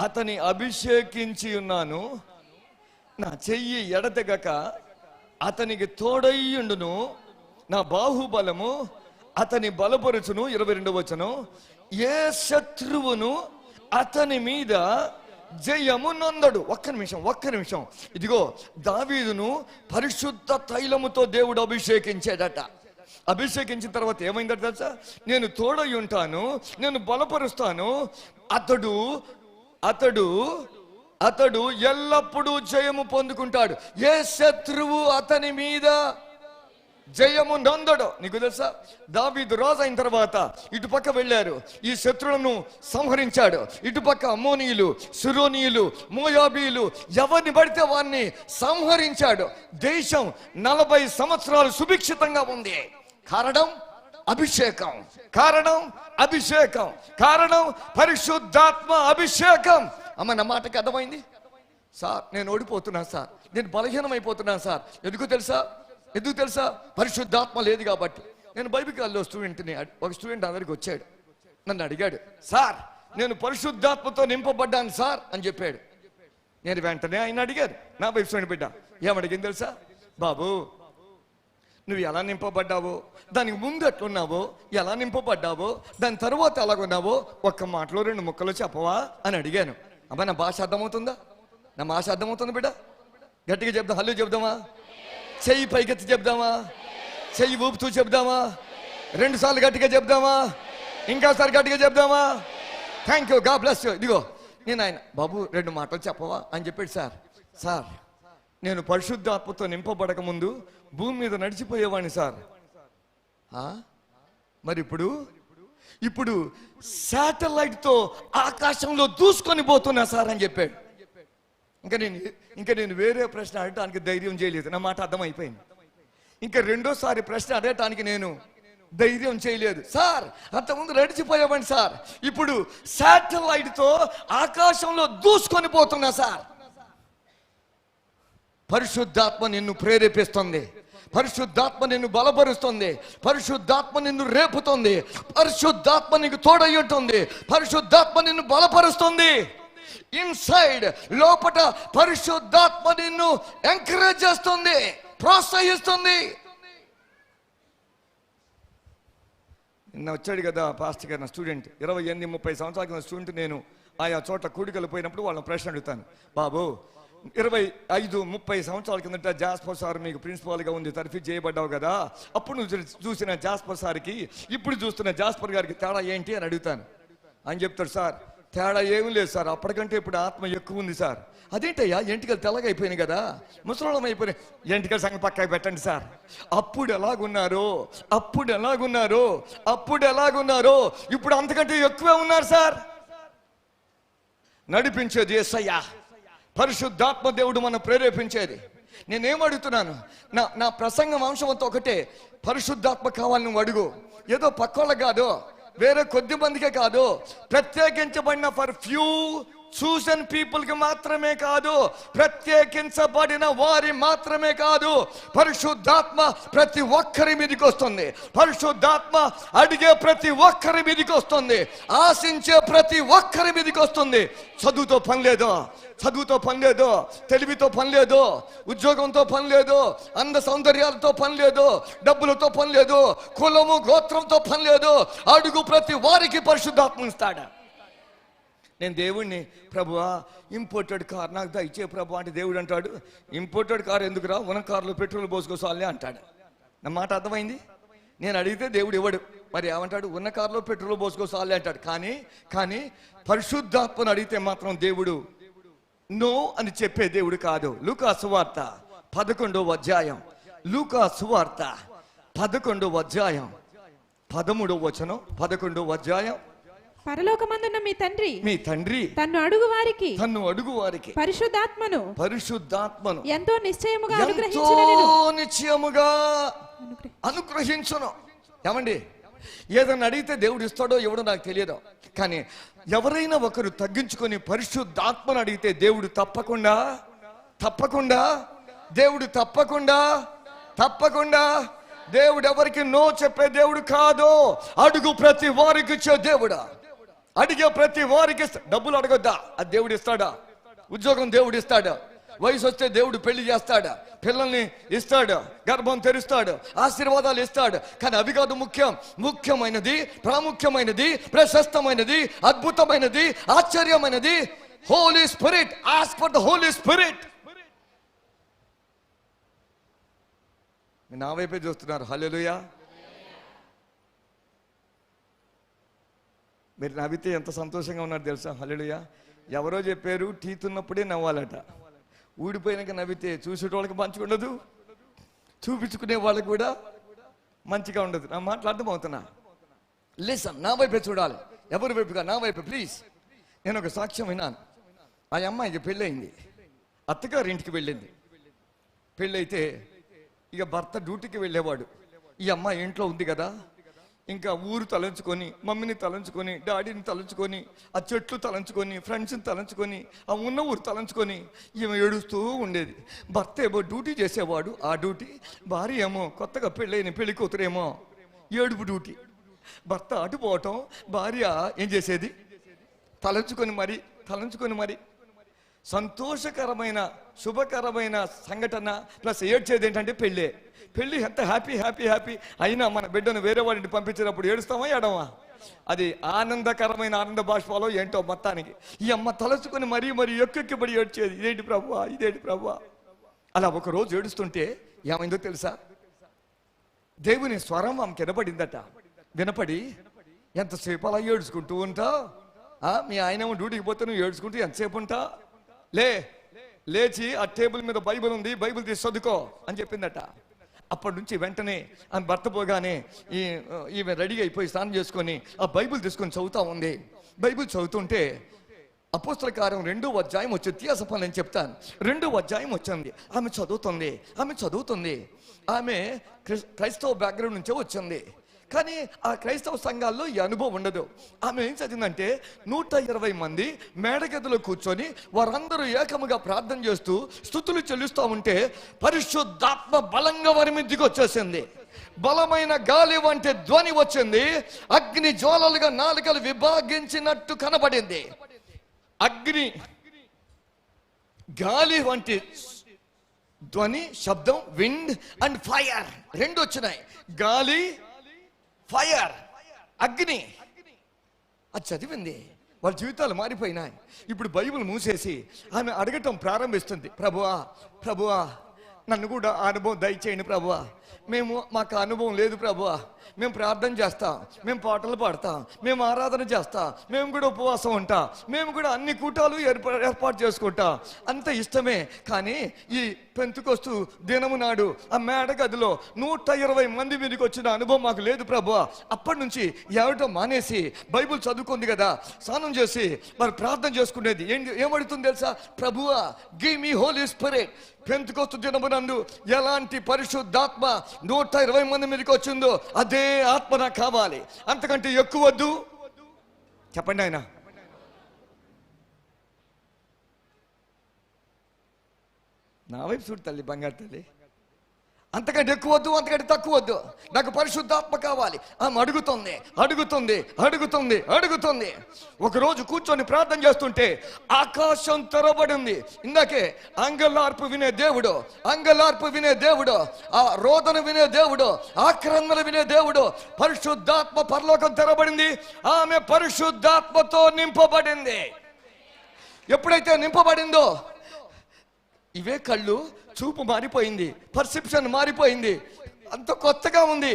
అతని అభిషేకించి ఉన్నాను, నా చెయ్యి ఎడతెగక అతనికి తోడయ్యుండును, నా బాహుబలము అతని బలపరుచును. 22వ వచనం. ఏ శత్రువును అతని మీద జయము నొందడు. ఒక్క నిమిషం. ఇదిగో దావీదును పరిశుద్ధ తైలముతో దేవుడు అభిషేకించాడట. అభిషేకించిన తర్వాత ఏమైందో తెలుసా? నేను తోడై ఉంటాను, నేను బలపరుస్తాను. అతడు అతడు అతడు ఎల్లప్పుడూ జయము పొందుకుంటాడు. ఏ శత్రువు అతని మీద జయము నందడు. నీకు తెలుసా, దావీదు రాజు అయిన తర్వాత ఇటుపక్క వెళ్ళారు, ఈ శత్రువులను సంహరించాడు. ఇటుపక్క అమ్మోనీయులు, సిరోనీయులు, మోయాబీలు, ఎవరిని పడితే వారిని సంహరించాడు. దేశం 40 సంవత్సరాలు సుభిక్షితంగా ఉంది. కారణం అభిషేకం, కారణం అభిషేకం, కారణం పరిశుద్ధాత్మ అభిషేకం. అమ్మ, నా మాటకి అర్థమైంది? సార్, నేను ఓడిపోతున్నా సార్, నేను బలహీనమైపోతున్నాను సార్. ఎందుకు తెలుసా? పరిశుద్ధాత్మ లేదు కాబట్టి. నేను బైబిల్ కాలేజీలో స్టూడెంట్ని, ఒక స్టూడెంట్ అందరికి వచ్చాడు, నన్ను అడిగాడు, సార్ నేను పరిశుద్ధాత్మతో నింపబడ్డాను సార్ అని చెప్పాడు. నేను వెంటనే ఆయన అడిగాను, నా వైఫ్ స్టూడెంట్ బిడ్డ, ఏమడిగింది తెలుసా? బాబు, నువ్వు ఎలా నింపబడ్డావో, దానికి ముందు ఎట్లున్నావో, ఎలా నింపబడ్డావో, దాని తర్వాత ఎలాగున్నావో ఒక్క మాటలో 2 ముక్కలు చెప్పవా అని అడిగాను. అబ్బా, నా భాష అర్థమవుతుందా? నా భాష అర్థమవుతుంది బిడ్డ? గట్టిగా చెప్దాం, హల్లు చెప్దామా? చెయ్యి పైకెత్తి చెప్దామా? చెయ్యి ఊపుతూ చెప్దామా? 2 సార్లు గట్టిగా చెప్దామా? ఇంకాసారి గట్టిగా చెప్దామా? Thank you, God bless you. ఇదిగో నేను ఆయన, బాబు 2 మాటలు చెప్పవా అని చెప్పాడు. సార్ నేను పరిశుద్ధాత్మతో నింపబడక ముందు భూమి మీద నడిచిపోయేవాడిని సార్. మరి ఇప్పుడు శాటిలైట్తో ఆకాశంలో దూసుకొని పోతున్నా సార్ అని చెప్పాడు. ఇంకా నేను వేరే ప్రశ్న అడగటానికి ధైర్యం చేయలేదు. నా మాట అర్థమైపోయింది. ఇంకా 2వ ప్రశ్న అడగటానికి నేను ధైర్యం చేయలేదు. సార్, అంతకుముందు నడిచిపోయామని సార్, ఇప్పుడు శాటిలైట్తో ఆకాశంలో దూసుకొని పోతున్నా సార్. పరిశుద్ధాత్మ నిన్ను ప్రేరేపిస్తుంది, పరిశుద్ధాత్మ నిన్ను బలపరుస్తుంది, పరిశుద్ధాత్మ నిన్ను రేపుతుంది, పరిశుద్ధాత్మ నీకు తోడై ఉంటుంది, పరిశుద్ధాత్మ నిన్ను బలపరుస్తుంది. ఇన్సైడ్, లోపట పరిశుద్ధాత్మ నిన్ను ఎంకరేజ్ చేస్తుంది, ప్రోత్సహిస్తుంది. నిన్న వచ్చాడు కదా పాస్టర్ గారు, నా స్టూడెంట్, 28-30 సంవత్సరాల కింద స్టూడెంట్. నేను ఆయా చోట్ల కూడికలు పోయినప్పుడు వాళ్ళని ప్రశ్న అడుగుతాను, బాబు 25-30 సంవత్సరాల కిందట జాస్పర్ సార్ మీకు ప్రిన్సిపాల్గా ఉంది, తర్ఫీ చేయబడ్డావు కదా, అప్పుడు నువ్వు చూసిన జాస్పర్ సార్కి ఇప్పుడు చూస్తున్న జాస్పర్ గారికి తేడా ఏంటి అని అడుగుతాను. అని చెప్తాడు, సార్ తేడా ఏమీ లేదు సార్, అప్పటికంటే ఇప్పుడు ఆత్మ ఎక్కువ ఉంది సార్. అదేంటయ్యా, ఎంటికలు తెల్లగా అయిపోయినాయి కదా, ముసలోళం అయిపోయినాయి. ఎంటికల సంగతి పక్కకి పెట్టండి సార్. అప్పుడు ఎలాగున్నారో ఇప్పుడు అంతకంటే ఎక్కువే ఉన్నారు సార్. నడిపించేది యేసయ్య, పరిశుద్ధాత్మ దేవుడు మనం ప్రేరేపించేది. నేనేమడుగుతున్నాను, నా ప్రసంగం అంశం అంతా ఒకటే, పరిశుద్ధాత్మ కావాలి నువ్వు అడుగు. ఏదో పక్కోళ్ళకి కాదు, వేరే కొద్ది మందికే కాదు, ప్రత్యేకించబడిన ఫర్ ఫ్యూ చూసన్ పీపుల్ కి మాత్రమే కాదు, ప్రత్యేకించబడిన వారి మాత్రమే కాదు. పరిశుద్ధాత్మ ప్రతి ఒక్కరి మీదకి వస్తుంది, పరిశుద్ధాత్మ అడిగే ప్రతి ఒక్కరి మీదకి వస్తుంది, ఆశించే ప్రతి ఒక్కరి మీదకి వస్తుంది. చదువుతో పని లేదు, తెలివితో పని లేదు, ఉద్యోగంతో పని లేదు, అంద సౌందర్యాలతో పని లేదు, డబ్బులతో పని లేదు, కులము గోత్రంతో పని లేదు. అడుగు ప్రతి వారికి పరిశుద్ధాత్మ ఇస్తాడు. నేను దేవుణ్ణి, ప్రభువా ఇంపోర్టెడ్ కార్ నాకు దయచే ప్రభు అంటే దేవుడు అంటాడు, ఇంపోర్టెడ్ కార్ ఎందుకురా, ఉన్న కార్లో పెట్రోల్ పోసుకోసాలే అంటాడు. నా మాట అర్థమైంది? నేను అడిగితే దేవుడు ఇవ్వడు, మరి ఏమంటాడు, ఉన్న కార్లో పెట్రోల్ పోసుకోసాలే అంటాడు. కానీ పరిశుద్ధాత్మను అడిగితే మాత్రం దేవుడు నో అని చెప్పే దేవుడు కాదు. లూకా సువార్త 11వ అధ్యాయం, లూకా సువార్త 11వ అధ్యాయం 13వ వచనం, 11వ అధ్యాయం. పరలోకమందున్న మీ తండ్రి తన్ను అడుగు వారికి పరిశుద్ధాత్మను ఎంతో నిశ్చయముగా అనుగ్రహించును. ఏమండి, ఏదన్నా అడిగితే దేవుడు ఇస్తాడో ఎవడో నాకు తెలియదు, కానీ ఎవరైనా ఒకరు తగ్గించుకొని పరిశుద్ధాత్మను అడిగితే దేవుడు తప్పకుండా దేవుడు ఎవరికి నో చెప్పే దేవుడు కాదు. అడుగు ప్రతి వారికి ఇచ్చే దేవుడా, అడిగే ప్రతి వారికి. డబ్బులు అడగొద్దా, అది దేవుడు ఇస్తాడా? ఉద్యోగం దేవుడు ఇస్తాడు, వయసు వస్తే దేవుడు పెళ్లి చేస్తాడు, పిల్లల్ని ఇస్తాడు, గర్భం తెరుస్తాడు, ఆశీర్వాదాలు ఇస్తాడు. కానీ అవి కాదు ముఖ్యమైనది, ప్రాముఖ్యమైనది, ప్రశస్తమైనది, అద్భుతమైనది, ఆశ్చర్యమైనది holy spirit. Ask for the holy spirit. నా వైపే చూస్తున్నారు. హల్లెలూయా. మీరు నవ్వితే ఎంత సంతోషంగా ఉన్నారు తెలుసా? హల్లెలూయా. ఎవరో చెప్పారు టీత్ ఉన్నప్పుడే నవ్వాలట, ఊడిపోయినాక నవ్వితే చూసేటోళ్ళకి మంచిగా ఉండదు, చూపించుకునే వాళ్ళకి కూడా మంచిగా ఉండదు. నా మాటలు అర్థమవుతున్నా? లిసన్, నా వైపే చూడాలి, ఎవరి వైపుగా? నా వైపు ప్లీజ్. నేను ఒక సాక్ష్యం విన్నాను. ఆ అమ్మాయికి పెళ్ళయింది, అత్తగారి ఇంటికి వెళ్ళింది. పెళ్ళైతే ఇక భర్త డ్యూటీకి వెళ్ళేవాడు. ఈ అమ్మాయి ఇంట్లో ఉంది కదా, ఇంకా ఊరు తలంచుకొని, మమ్మీని తలంచుకొని, డాడీని తలంచుకొని, ఆ చెట్లు తలంచుకొని, ఫ్రెండ్స్ని తలంచుకొని, ఆ ఉన్న ఊరు తలంచుకొని ఈమె ఏడుస్తూ ఉండేది. భర్త ఏమో డ్యూటీ చేసేవాడు, ఆ డ్యూటీ. భార్య ఏమో కొత్తగా పెళ్ళైన పెళ్లి కూతురేమో ఏడుపు డ్యూటీ. భర్త అటుపోవటం, భార్య ఏం చేసేది? తలంచుకొని మరి సంతోషకరమైన శుభకరమైన సంఘటన ప్లస్ ఏడ్చేది ఏంటంటే పెళ్ళి ఎంత హ్యాపీ అయినా మన బిడ్డను వేరే వాడిని పంపించినప్పుడు ఏడుస్తామా ఏడవా? అది ఆనందకరమైన ఆనంద బాష్పాలో ఏంటో మొత్తానికి. ఈ అమ్మ తలుచుకొని మరీ ఎక్కెక్కిబడి ఏడ్చేది. ఇదేంటి ప్రభువా? అలా ఒక రోజు ఏడుస్తుంటే ఏమైందో తెలుసా? దేవుని స్వరం ఆమెకి వినపడి ఎంతసేపు అలా ఏడుచుకుంటూ ఉంటావు? మీ ఆయన డ్యూటీకి పోతే నువ్వు ఏడుచుకుంటూ ఎంతసేపు ఉంటా? లేచి ఆ టేబుల్ మీద బైబిల్ ఉంది, బైబిల్ తీసి చదువుకో అని చెప్పిందట. అప్పటి నుంచి వెంటనే ఆమె భర్త పోగానే ఈమె రెడీగా అయిపోయి స్నానం చేసుకొని ఆ బైబిల్ తీసుకొని చదువుతా ఉంది. బైబిల్ చదువుతుంటే అపోస్తల కార్యం 2వ అధ్యాయం వచ్చి ఇతిహాస పనులు నేను చెప్తాను. 2వ అధ్యాయం వచ్చింది. ఆమె చదువుతుంది. ఆమె క్రైస్తవ బ్యాక్గ్రౌండ్ నుంచే వచ్చింది. కానీ ఆ క్రైస్తవ సంఘాల్లో ఈ అనుభవం ఉండదు. ఆమె ఏం చదివిందంటే 120 మంది మేడగదిలో కూర్చొని వారందరూ ఏకముగా ప్రార్థన చేస్తూ స్తుతులు చెల్లిస్తూ ఉంటే పరిశుద్ధాత్మ బలంగా వారి మీదకి వచ్చేసింది. బలమైన గాలి వంటి ధ్వని వచ్చింది. అగ్ని జ్వాలలుగా నాలుకలు విభాగించినట్టు కనబడింది. అగ్ని గాలి వంటి ధ్వని, శబ్దం, విండ్ అండ్ ఫైర్ రెండు వచ్చినాయి. గాలి, ఫైర్, అగ్ని. అది చదివింది, వాళ్ళ జీవితాలు మారిపోయినాయి. ఇప్పుడు బైబిల్ మూసేసి ఆమె అడగటం ప్రారంభిస్తుంది. ప్రభువా నన్ను కూడా అనుభవం దయచేయండి ప్రభువా. మాకు అనుభవం లేదు ప్రభువా. మేము ప్రార్థన చేస్తాం, మేము పాటలు పాడతాం, మేము ఆరాధన చేస్తాం, మేము కూడా ఉపవాసం ఉంటాం, మేము కూడా అన్ని కూటాలు ఏర్పాటు చేసుకుంటాం, అంత ఇష్టమే. కానీ ఈ పెంతుకొస్తూ దినము నాడు ఆ మేడ గదిలో 120 మంది మీదకి వచ్చిన అనుభవం మాకు లేదు ప్రభువా. అప్పటి నుంచి ఏమిటో మానేసి బైబిల్ చదువుకుంది కదా, స్నానం చేసి మరి ప్రార్థన చేసుకునేది. ఏమడుతుంది తెలుసా? ప్రభువా గివ్ మీ హోలీ స్పిరిట్. పెంతుకొస్తు దినమునందు ఎలాంటి పరిశుద్ధాత్మ 120 మంది మీదకి వచ్చిందో అదే ఆత్మ నాకు కావాలి, అంతకంటే ఎక్కువ వద్దు. చెప్పండి ఆయన. నా వైపు చూడు తల్లి, బంగారు తల్లి. అంతకంటే ఎక్కువ వద్దు, అంతకంటే తక్కువ వద్దు, నాకు పరిశుద్ధాత్మ కావాలి. ఆమె అడుగుతుంది. ఒకరోజు కూర్చొని ప్రార్థన చేస్తుంటే ఆకాశం తెరబడింది. ఇందాకే అంగలార్పు వినే దేవుడు, ఆ రోదన వినే దేవుడు, ఆక్రందన వినే దేవుడు, పరిశుద్ధాత్మ పరలోకం తెరబడింది. ఆమె పరిశుద్ధాత్మతో నింపబడింది. ఎప్పుడైతే నింపబడిందో ఇవే కళ్ళు, చూపు మారిపోయింది, పర్సెప్షన్ మారిపోయింది. అంత కొత్తగా ఉంది,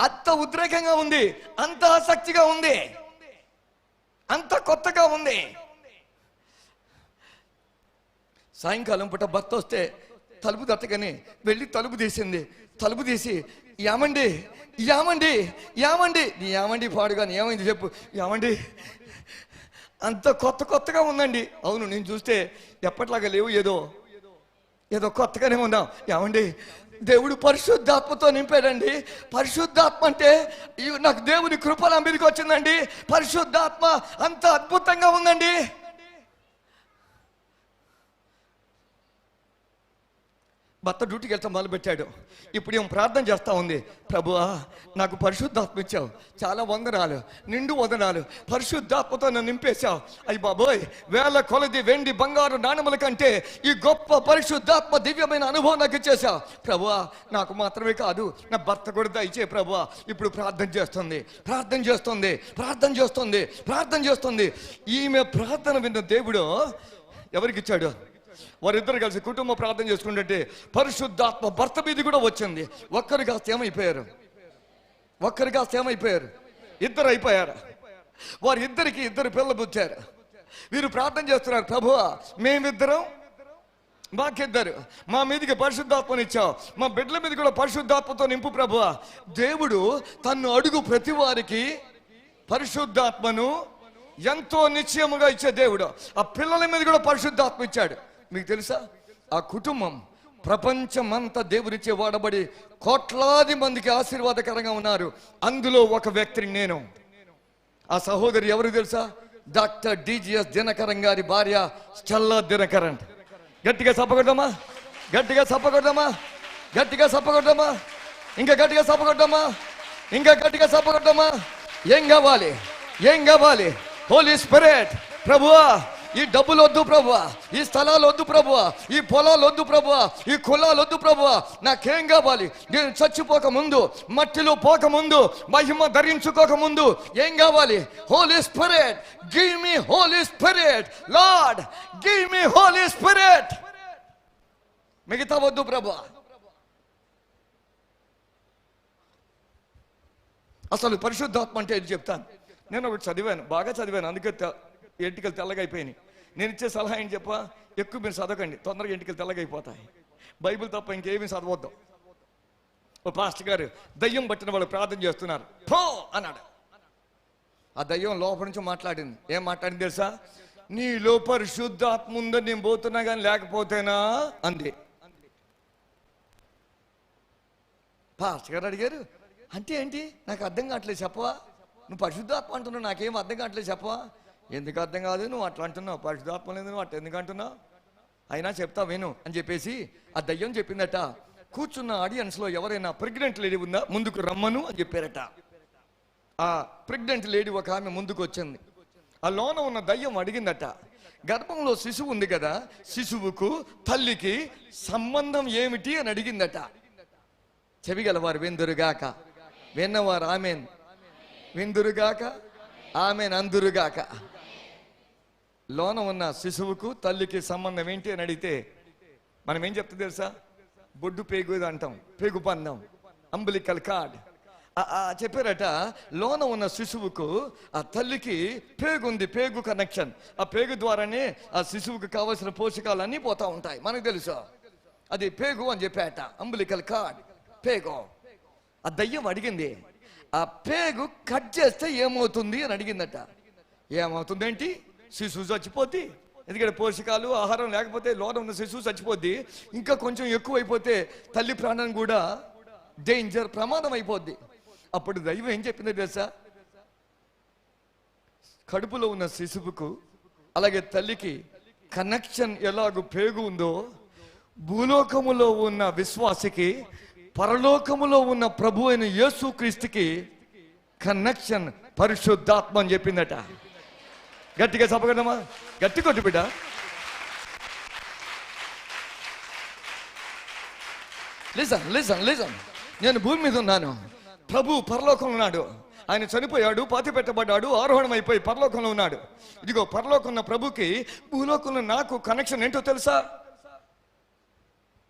అంత ఉద్రేకంగా ఉంది, అంత ఆసక్తిగా ఉంది, అంత కొత్తగా ఉంది. సాయంకాలం పూట భర్త వస్తే తలుపు తట్టగానే వెళ్ళి తలుపు తీసి యామండి పాడుగాని ఏమైంది చెప్పు, యామండి అంత కొత్తగా ఉందండి. అవును, నేను చూస్తే ఎప్పటిలాగా లేవు, ఏదో కొత్తగానే ఉన్నాం. ఏమండి దేవుడు పరిశుద్ధాత్మతో నింపాడండి. పరిశుద్ధాత్మ అంటే నాకు దేవుని కృప నా మీదకి వచ్చిందండి. పరిశుద్ధాత్మ అంత అద్భుతంగా ఉందండి. భర్త డ్యూటీకి వెళ్తాం మొదలుపెట్టాడు. ఇప్పుడు ఏం ప్రార్థన చేస్తూ ఉంది, ప్రభువా నాకు పరిశుద్ధాత్మ ఇచ్చావు, చాలా వందనాలు, నిండు వందనాలు, పరిశుద్ధాత్మతో నన్ను నింపేశావు. అయ్యి బాబోయ్, వేల కొలది వెండి బంగారు నాణముల కంటే ఈ గొప్ప పరిశుద్ధాత్మ దివ్యమైన అనుభవం నాకు ఇచ్చేశావు. ప్రభువా నాకు మాత్రమే కాదు, నా భర్త కూడా దయచే ప్రభువా. ఇప్పుడు ప్రార్థన చేస్తుంది. ఈమె ప్రార్థన విన్న దేవుడు ఎవరికి ఇచ్చాడు? వారిద్దరు కలిసి కుటుంబ ప్రార్థన చేసుకుంటే పరిశుద్ధాత్మ భర్త మీద కూడా వచ్చింది. ఒక్కరు కాస్త ఏమైపోయారు, ఇద్దరు అయిపోయారు. వారిద్దరికి 2 పిల్లలు పుట్టారు. వీరు ప్రార్థన చేస్తున్నారు, ప్రభువా మేమిద్దరం మాకిద్దరు, మా మీదకి పరిశుద్ధాత్మనిచ్చావు, మా బిడ్డల మీద కూడా పరిశుద్ధాత్మతో నింపు ప్రభువా. దేవుడు తన్ను అడుగు ప్రతి వారికి పరిశుద్ధాత్మను ఎంతో నిశ్చయముగా ఇచ్చే దేవుడు. ఆ పిల్లల మీద కూడా పరిశుద్ధాత్మ ఇచ్చాడు. మీకు తెలుసా, ఆ కుటుంబం ప్రపంచమంతా దేవునిచ్చే వాడబడి కోట్లాది మందికి ఆశీర్వాదకరంగా ఉన్నారు. అందులో ఒక వ్యక్తిని నేను. ఆ సహోదరి ఎవరు తెలుసా? డాక్టర్ డిజిఎస్ దినకరన్ గారి భార్య స్టెల్లా దినకరన్. గట్టిగా చెప్పగొడదామా? గట్టిగా చెప్పగొడదామా? గట్టిగా చెప్పగొడదామా? ఇంకా గట్టిగా చెప్పగొడదామా? ఇంకా గట్టిగా చెప్పగొడదామా? ఏం కావాలి? ఏం కావాలి? Holy spirit. ప్రభువా ఈ డబ్బులు వద్దు ప్రభువా, ఈ స్థలాలు వద్దు ప్రభువా, ఈ పొలాలు వద్దు ప్రభువా, ఈ కులాలు వద్దు ప్రభువా. నాకేం కావాలి? నేను చచ్చిపోక ముందు, మట్టిలో పోక ముందు, మహిమ ధరించుకోక ముందు ఏం కావాలి? Holy spirit, give me holy spirit lord, give me holy spirit. మిగతా వద్దు ప్రభువా. అసలు పరిశుద్ధాత్మ అంటే ఏది చెప్తాను. నేను ఒకటి చదివాను, బాగా చదివాను, అందుకే ఎంటికలు తెల్లగా అయిపోయినాయి. నేను ఇచ్చే సలహా ఏంటి చెప్పా? ఎక్కువ మీరు చదవకండి, తొందరగా ఎంటికలు తెల్లగా అయిపోతాయి. బైబిల్ తప్ప ఇంకేమీ చదవద్దాం. ఓ పాస్టర్ గారు దయ్యం పట్టిన వాళ్ళు ప్రార్థన చేస్తున్నారు, పో అన్నాడు. ఆ దయ్యం లోపల నుంచి మాట్లాడింది. ఏం మాట్లాడింది తెలుసా? నీలో పరిశుద్ధాత్మ ఉందని నేను పోతున్నా కానీ లేకపోతేనా అంది. పాస్టర్ గారు అడిగారు, అంటే ఏంటి? నాకు అర్థం కావట్లేదు చెప్పవా? నువ్వు పరిశుద్ధాత్మ అంటున్నావు, నాకేం అర్థం కావట్లేదు చెప్పవా? ఎందుకు అర్థం కాదు? నువ్వు అట్లా అంటున్నావు, పరిశుద్ధాత్మ లేదు, నువ్వు అట్లా ఎందుకు అంటున్నావు? అయినా చెప్తా విను అని చెప్పేసి ఆ దయ్యం చెప్పిందట, కూర్చున్న ఆడియన్స్లో ఎవరైనా ప్రెగ్నెంట్ లేడీ ఉందా ముందుకు రమ్మను అని చెప్పారట. ఆ ప్రెగ్నెంట్ లేడీ ఒక ఆమె ముందుకు వచ్చింది. ఆ లోన ఉన్న దయ్యం అడిగిందట, గర్భంలో శిశువు ఉంది కదా, శిశువుకు తల్లికి సంబంధం ఏమిటి అని అడిగిందట. చెవిగలవారు విందురుగాక, విన్నవారు ఆమెన్ విందురుగాక, ఆమెన్ అందురుగాక. లోన ఉన్న శిశువుకు తల్లికి సంబంధం ఏంటి అని అడిగితే మనం ఏం చెప్తా తెలుసా? బొడ్డు పేగు అంటాం, పేగు పందం, అంబలికల్ కార్డ్ చెప్పారట. లోన ఉన్న శిశువుకు ఆ తల్లికి పేగు ఉంది, పేగు కనెక్షన్. ఆ పేగు ద్వారానే ఆ శిశువుకు కావలసిన పోషకాలన్నీ పోతా ఉంటాయి, మనకు తెలుసు. అది పేగు అని చెప్పాట, అంబలికల్ కార్డ్, పేగు. ఆ దయ్యం అడిగింది, ఆ పేగు కట్ చేస్తే ఏమవుతుంది అని అడిగిందట. ఏమవుతుంది ఏంటి? శిశువు చచ్చిపోద్ది, ఎందుకంటే పోషకాలు ఆహారం లేకపోతే లోన ఉన్న శిశువు చచ్చిపోద్ది. ఇంకా కొంచెం ఎక్కువైపోతే తల్లి ప్రాణం కూడా డేంజర్, ప్రమాదం అయిపోద్ది. అప్పుడు దైవం ఏం చెప్పిందో తెలుసా? కడుపులో ఉన్న శిశువుకు అలాగే తల్లికి కనెక్షన్ ఎలాగూ పేగు ఉందో, భూలోకములో ఉన్న విశ్వాసికి పరలోకములో ఉన్న ప్రభు అయిన యేసుక్రీస్తుకి కనెక్షన్ పరిశుద్ధాత్మ అని చెప్పిందట. గట్టిగా చెప్పగలమా? గట్టి కొట్టు బిడ్డ. Listen listen listen. నేను భూమి మీద ఉన్నాను, ప్రభు పరలోకంలో ఉన్నాడు. ఆయన చనిపోయాడు, పాతి పెట్టబడ్డాడు, ఆరోహణం అయిపోయి పరలోకంలో ఉన్నాడు. ఇదిగో పరలోకం ఉన్న ప్రభుకి భూలోకంలో నాకు కనెక్షన్ ఏంటో తెలుసా?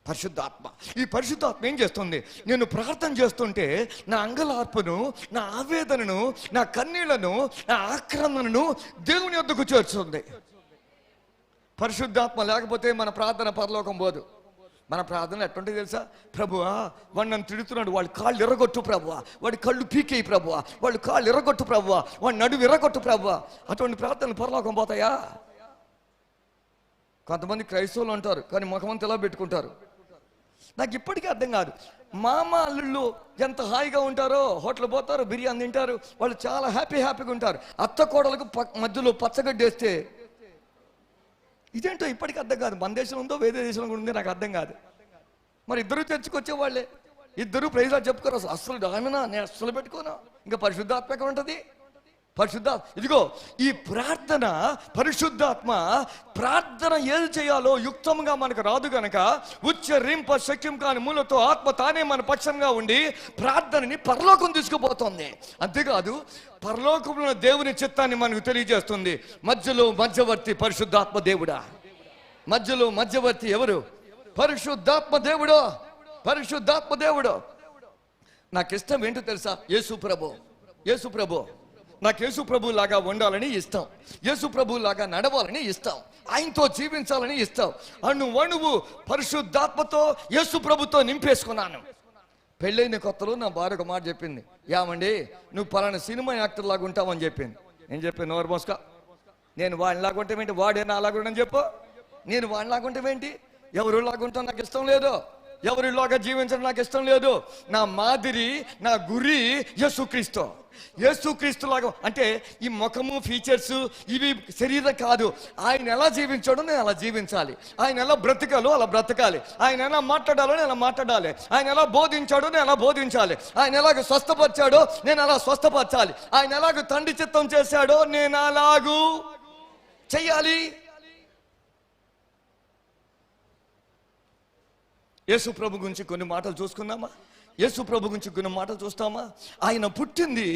పరిశుద్ధాత్మ. ఈ పరిశుద్ధాత్మ ఏం చేస్తుంది? నేను ప్రార్థన చేస్తుంటే నా అంగలార్పును, నా ఆవేదనను, నా కన్నీళ్లను, నా ఆక్రమణను దేవుని వద్దకు చేర్చుతుంది. పరిశుద్ధాత్మ లేకపోతే మన ప్రార్థన పరలోకం పోదు. మన ప్రార్థన ఎట్లుంటే తెలుసా? ప్రభువా వాడు నన్ను తిడుతున్నాడు, వాడి కాళ్ళు ఎర్రగొట్టు ప్రభువా, వాడి కళ్ళు పీకేయి ప్రభువా, వాడి కాళ్ళు ఎర్రగొట్టు ప్రభువా, వాడి నడువు ఎర్రగొట్టు ప్రభువా. అటువంటి ప్రార్థనలు పరలోకం పోతాయా? కొంతమంది క్రైస్తవులు అంటారు కానీ ముఖమంతా ఎలా పెట్టుకుంటారు. నాకు ఇప్పటికీ అర్థం కాదు. మామ అల్లుళ్ళు ఎంత హాయిగా ఉంటారో, హోటల్ పోతారు, బిర్యానీ తింటారు, వాళ్ళు చాలా హ్యాపీగా ఉంటారు. అత్త కోడలకు మధ్యలో పచ్చగడ్డి వేస్తే ఇదేంటో ఇప్పటికీ అర్థం కాదు. మన దేశంలో ఉందో వేరే దేశంలో కూడా ఉందో నాకు అర్థం కాదు. మరి ఇద్దరు చర్చకొచ్చే వాళ్ళే, ఇద్దరు ప్రైజ్లా చెప్పుకోరు. అసలు ఆమెనా, నేను అస్సలు పెట్టుకోను. ఇంకా పరిశుద్ధాత్మ ఎక్కడ ఉంటుంది? ఇదిగో ఈ ప్రార్థన, పరిశుద్ధాత్మ ప్రార్థన ఏది చేయాలో యుక్తంగా మనకు రాదు గనక ఉచ్చరింప శక్యం కాని మూలతో ఆత్మ తానే మన పక్షంగా ఉండి ప్రార్థనని పరలోకం తీసుకుపోతుంది. అంతేకాదు పరలోకంలో దేవుని చిత్తాన్ని మనకు తెలియజేస్తుంది. మధ్యలో మధ్యవర్తి పరిశుద్ధాత్మ దేవుడా. మధ్యలో మధ్యవర్తి ఎవరు? పరిశుద్ధాత్మ దేవుడు. పరిశుద్ధాత్మ దేవుడు. నాకు ఇష్టం ఏంటో తెలుసా? యేసు ప్రభు. యేసు ప్రభు నాకు యేసు ప్రభు లాగా ఉండాలని ఇష్టం, యేసు ప్రభు లాగా నడవాలని ఇష్టం, ఆయనతో జీవించాలని ఇష్టం. అణువణువు పరిశుద్ధాత్మతో యేసు ప్రభుతో నింపేసుకున్నాను. పెళ్ళైన కొత్తలో నా భార్య ఒక మాట చెప్పింది, ఏమండి నువ్వు పలానా సినిమా యాక్టర్ లాగా ఉంటావని చెప్పింది. నేను చెప్పాను, నోరు మోసుకా, నేను వాడిలాగా ఉంటామేంటి, వాడే నా లాగా ఉండని చెప్పు. నేను వాడిలాగా ఉంటామేంటి, ఎవరు లాగా ఉంటాం నాకు ఇష్టం లేదు, ఎవరిలాగా జీవించడం నాకు ఇష్టం లేదు. నా మాదిరి, నా గురి యేసుక్రీస్తు. యేసుక్రీస్తు లాగా అంటే ఈ ముఖము ఫీచర్స్ ఇవి శరీరం కాదు. ఆయన ఎలా జీవించాడో నేను అలా జీవించాలి, ఆయన ఎలా బ్రతకాలో అలా బ్రతకాలి, ఆయన ఎలా మాట్లాడాలో నేను అలా మాట్లాడాలి, ఆయన ఎలా బోధించాడో నేను అలా బోధించాలి, ఆయన ఎలాగ స్వస్థపరిచాడో నేను అలా స్వస్థపరచాలి, ఆయన ఎలాగ తండ్రి చిత్తం చేశాడో నేను అలాగూ చెయ్యాలి. యేసు ప్రభు గురించి కొన్ని మాటలు చూసుకున్నామా? యేసు ప్రభు గురించి కొన్ని మాటలు చూస్తామా? ఆయన పుట్టింది,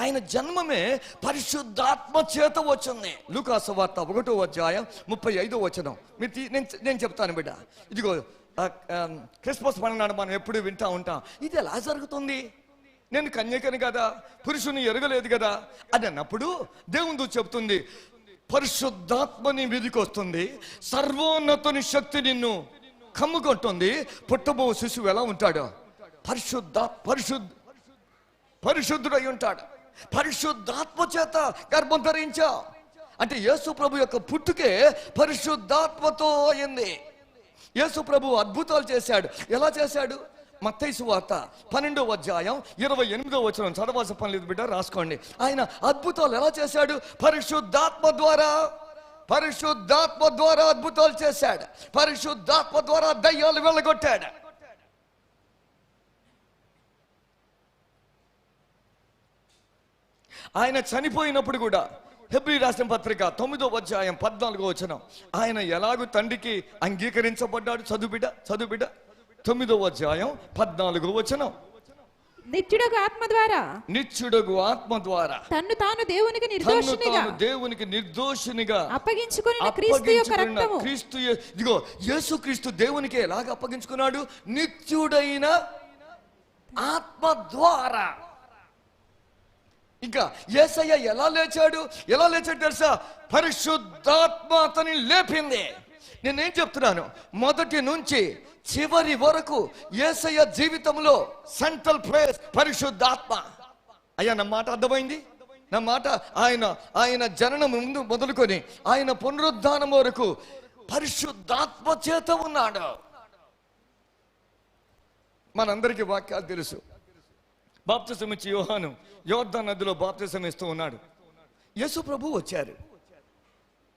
ఆయన జన్మమే పరిశుద్ధాత్మ చేత వచ్చింది. లూకాసు వార్త 1వ అధ్యాయం 35వ వచనం. నేను చెప్తాను బిడ్డ. ఇదిగో క్రిస్మస్ పండుగ నాడు మనం ఎప్పుడు వింటా ఉంటాం, ఇది ఎలా జరుగుతుంది, నేను కన్యకని కదా, పురుషుని ఎరగలేదు కదా అని అన్నప్పుడు దేవుని దూత చెప్తుంది, పరిశుద్ధాత్మని మీదికి వస్తుంది, సర్వోన్నతుని శక్తి నిన్ను కమ్ముకుంటుంది, పుట్టబో శిశువు ఎలా ఉంటాడో పరిశుద్ధుడై ఉంటాడు. పరిశుద్ధాత్మ చేత గర్భం ధరించా అంటే యేసు ప్రభు యొక్క పుట్టుకే పరిశుద్ధాత్మతో అయింది. యేసు ప్రభు అద్భుతాలు చేశాడు. ఎలా చేశాడు? మత్తయి సువార్త 12వ అధ్యాయం 28వ వచనం చదవాల్సిన పని లేదు బిడ్డ, రాసుకోండి. ఆయన అద్భుతాలు ఎలా చేశాడు? పరిశుద్ధాత్మ ద్వారా అద్భుతాలు చేశాడు. పరిశుద్ధాత్మ ద్వారా దయ్యాలు వెళ్ళగొట్టాడు. ఆయన చనిపోయినప్పుడు కూడా హెబ్రీ రాసిన పత్రిక 9వ అధ్యాయం 14వ వచనం, ఆయన ఎలాగూ తండ్రికి అంగీకరించబడ్డాడు. చదువుబిడ్డ 9వ అధ్యాయం 14వ వచనం, నిత్యుడగు ఆత్మ ద్వారా తన్ను తాను దేవునికి నిర్దోషినిగా అప్పగించుకున్న క్రీస్తు. ఇదిగో యేసుక్రీస్తు దేవునికి ఎలాగ అప్పగించుకున్నాడు? నిత్యుడైన ఆత్మ ద్వారా. ఇంకా యేసయ్య ఎలా లేచాడు తెలుసా? పరిశుద్ధాత్మ అతని లేపింది. నేనేం చెప్తున్నాను, మొదటి నుంచి చివరి వరకు యేసయ్య జీవితంలో సెంట్రల్ ప్లేస్ పరిశుద్ధాత్మ. అయ్యా నా మాట అర్థమైంది? నా మాట ఆయన జననం ముందు మొదలుకొని ఆయన పునరుద్ధానం వరకు పరిశుద్ధాత్మ చేత ఉన్నాడు. మనందరికీ వాక్యాలు తెలుసు. బాప్తిసం ఇచ్చి యోహాను యోర్దాను నదిలో బాప్తిసం ఇస్తూ ఉన్నాడు. యేసు ప్రభు వచ్చారు.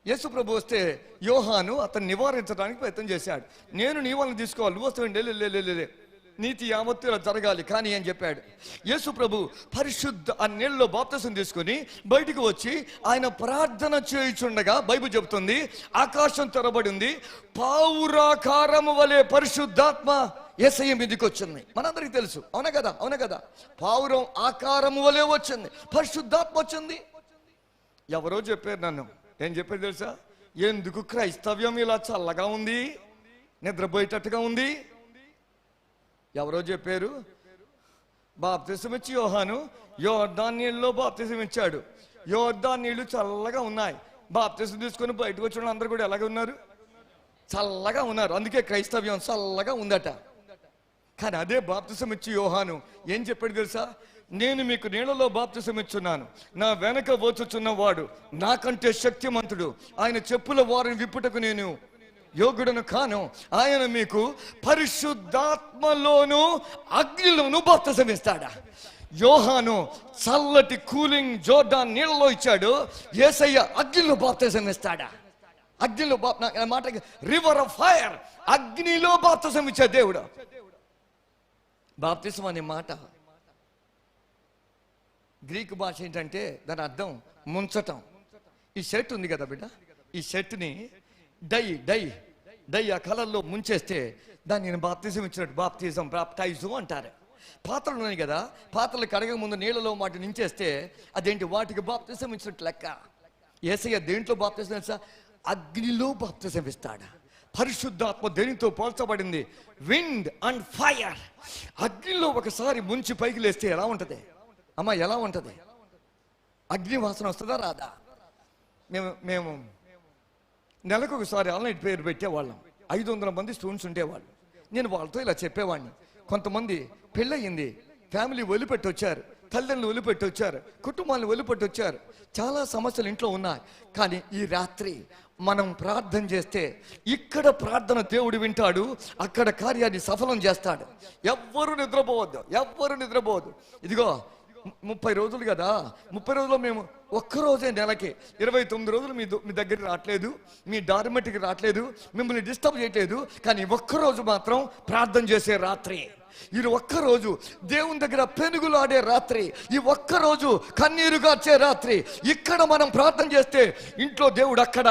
యేసు ప్రభు వస్తే యోహాను అతన్ని నివారించడానికి ప్రయత్నం చేశాడు. నేను నీ వాళ్ళని తీసుకోవాలి, నువ్వు వస్తావు, నీతి యావత్తు ఇలా జరగాలి కానీ అని చెప్పాడు. యేసు ప్రభు పరిశుద్ధ ఆ నీళ్ళలో బాప్తిసం తీసుకుని బయటికి వచ్చి ఆయన ప్రార్థన చేయుచుండగా బైబిల్ చెబుతుంది, ఆకాశం తెరబడింది, పావురాకారము వలె పరిశుద్ధాత్మ యేసయ్య మీదకి వచ్చింది. మనందరికీ తెలుసు, అవునా కదా? పావురం ఆకారము వలె వచ్చింది, పరిశుద్ధాత్మ వచ్చింది. ఎవరో చెప్పారు నన్ను, ఏం చెప్పారు తెలుసా? ఎందుకు క్రైస్తవ్యం ఇలా చల్లగా ఉంది, నిద్రపోయేటట్టుగా ఉంది? ఎవరో చెప్పారు, బాప్తిసం ఇచ్చి యోహాను యోర్దాను నీళ్ళలో బాప్తిసం ఇచ్చాడు, యోర్దాను నీళ్లు చల్లగా ఉన్నాయి, బాప్తిసం తీసుకొని బయటకు వచ్చిన అందరూ కూడా ఎలాగ ఉన్నారు? చల్లగా ఉన్నారు. అందుకే క్రైస్తవ్యం చల్లగా ఉందట. కానీ అదే బాప్తిసం ఇచ్చి యోహాను ఏం చెప్పాడు తెలుసా? నేను మీకు నీళ్ళలో బాప్తిసం ఇచ్చున్నాను, నా వెనక వచ్చుచున్న వాడు నాకంటే శక్తిమంతుడు, ఆయన చెప్పుల వారిని విప్పుటకు నేను యోగుడను కాను, ఆయన మీకు పరిశుద్ధాత్మలోను అగ్నిలోను బాప్తిసం ఇస్తాడా. యోహాను చల్లటి కూలింగ్ జోర్డాన్ నీళ్ళలో ఇచ్చాడు, యేసయ్య అగ్నిలో బాప్తిసం ఇస్తాడా? అగ్నిలో మాట రివర్ ఆఫ్ ఫైర్, అగ్నిలో బాప్తిసం ఇచ్చే దేవుడు. బాప్తిసం అనే మాట గ్రీకు భాష ఏంటంటే దాని అర్థం ముంచటం. ఈ షర్ట్ ఉంది కదా బిడ్డ, ఈ షర్ట్ని డై ఆ కలర్లో ముంచేస్తే దాన్ని బాప్తిజం ఇచ్చినట్టు బాప్టైజు అంటారు. పాత్రలు ఉన్నాయి కదా, పాత్రలు కడగ ముందు నీళ్ళలో వాటిని నించేస్తే అదేంటి, వాటికి బాప్తిజం ఇచ్చినట్టు లెక్క. యేసయ్య దేంట్లో బాప్తిజం ఇస్తా? అగ్నిలో బాప్తిజం ఇస్తాడా. పరిశుద్ధాత్మ దేనితో పోల్చబడింది? Wind and fire. అగ్నిలో ఒకసారి ముంచి పైకి లేస్తే ఎలా ఉంటది అమ్మా? ఎలా ఉంటది? అగ్ని వాసన వస్తుందా రాదా? మేము నెలకు ఒకసారి ఆన్లైన్ పేరు పెట్టేవాళ్ళం. 500 మంది స్టూడెంట్స్ ఉండేవాళ్ళు. నేను వాళ్ళతో ఇలా చెప్పేవాడిని. కొంతమంది పెళ్ళయింది, ఫ్యామిలీ వదిలిపెట్టి వచ్చారు, తల్లిదండ్రులు వదిలిపెట్టి వచ్చారు, కుటుంబాలను వదిలిపెట్టి వచ్చారు, చాలా సమస్యలు ఇంట్లో ఉన్నాయి. కానీ ఈ రాత్రి మనం ప్రార్థన చేస్తే ఇక్కడ ప్రార్థన దేవుడు వింటాడు, అక్కడ కార్యాన్ని సఫలం చేస్తాడు. ఎవ్వరు నిద్రపోవద్దు. ఇదిగో 30 రోజులు కదా, 30 రోజుల్లో మేము ఒక్కరోజే నెలకి 29 రోజులు మీ దగ్గరికి రావట్లేదు, మీ డార్మెట్కి రావట్లేదు, మిమ్మల్ని డిస్టర్బ్ చేయట్లేదు. కానీ ఒక్కరోజు మాత్రం ప్రార్థన చేసే రాత్రి, ఈ ఒక్కరోజు దేవుని దగ్గర పెనుగులాడే రాత్రి, ఈ ఒక్కరోజు కన్నీరు గార్చే రాత్రి, ఇక్కడ మనం ప్రార్థన చేస్తే ఇంట్లో దేవుడు అక్కడ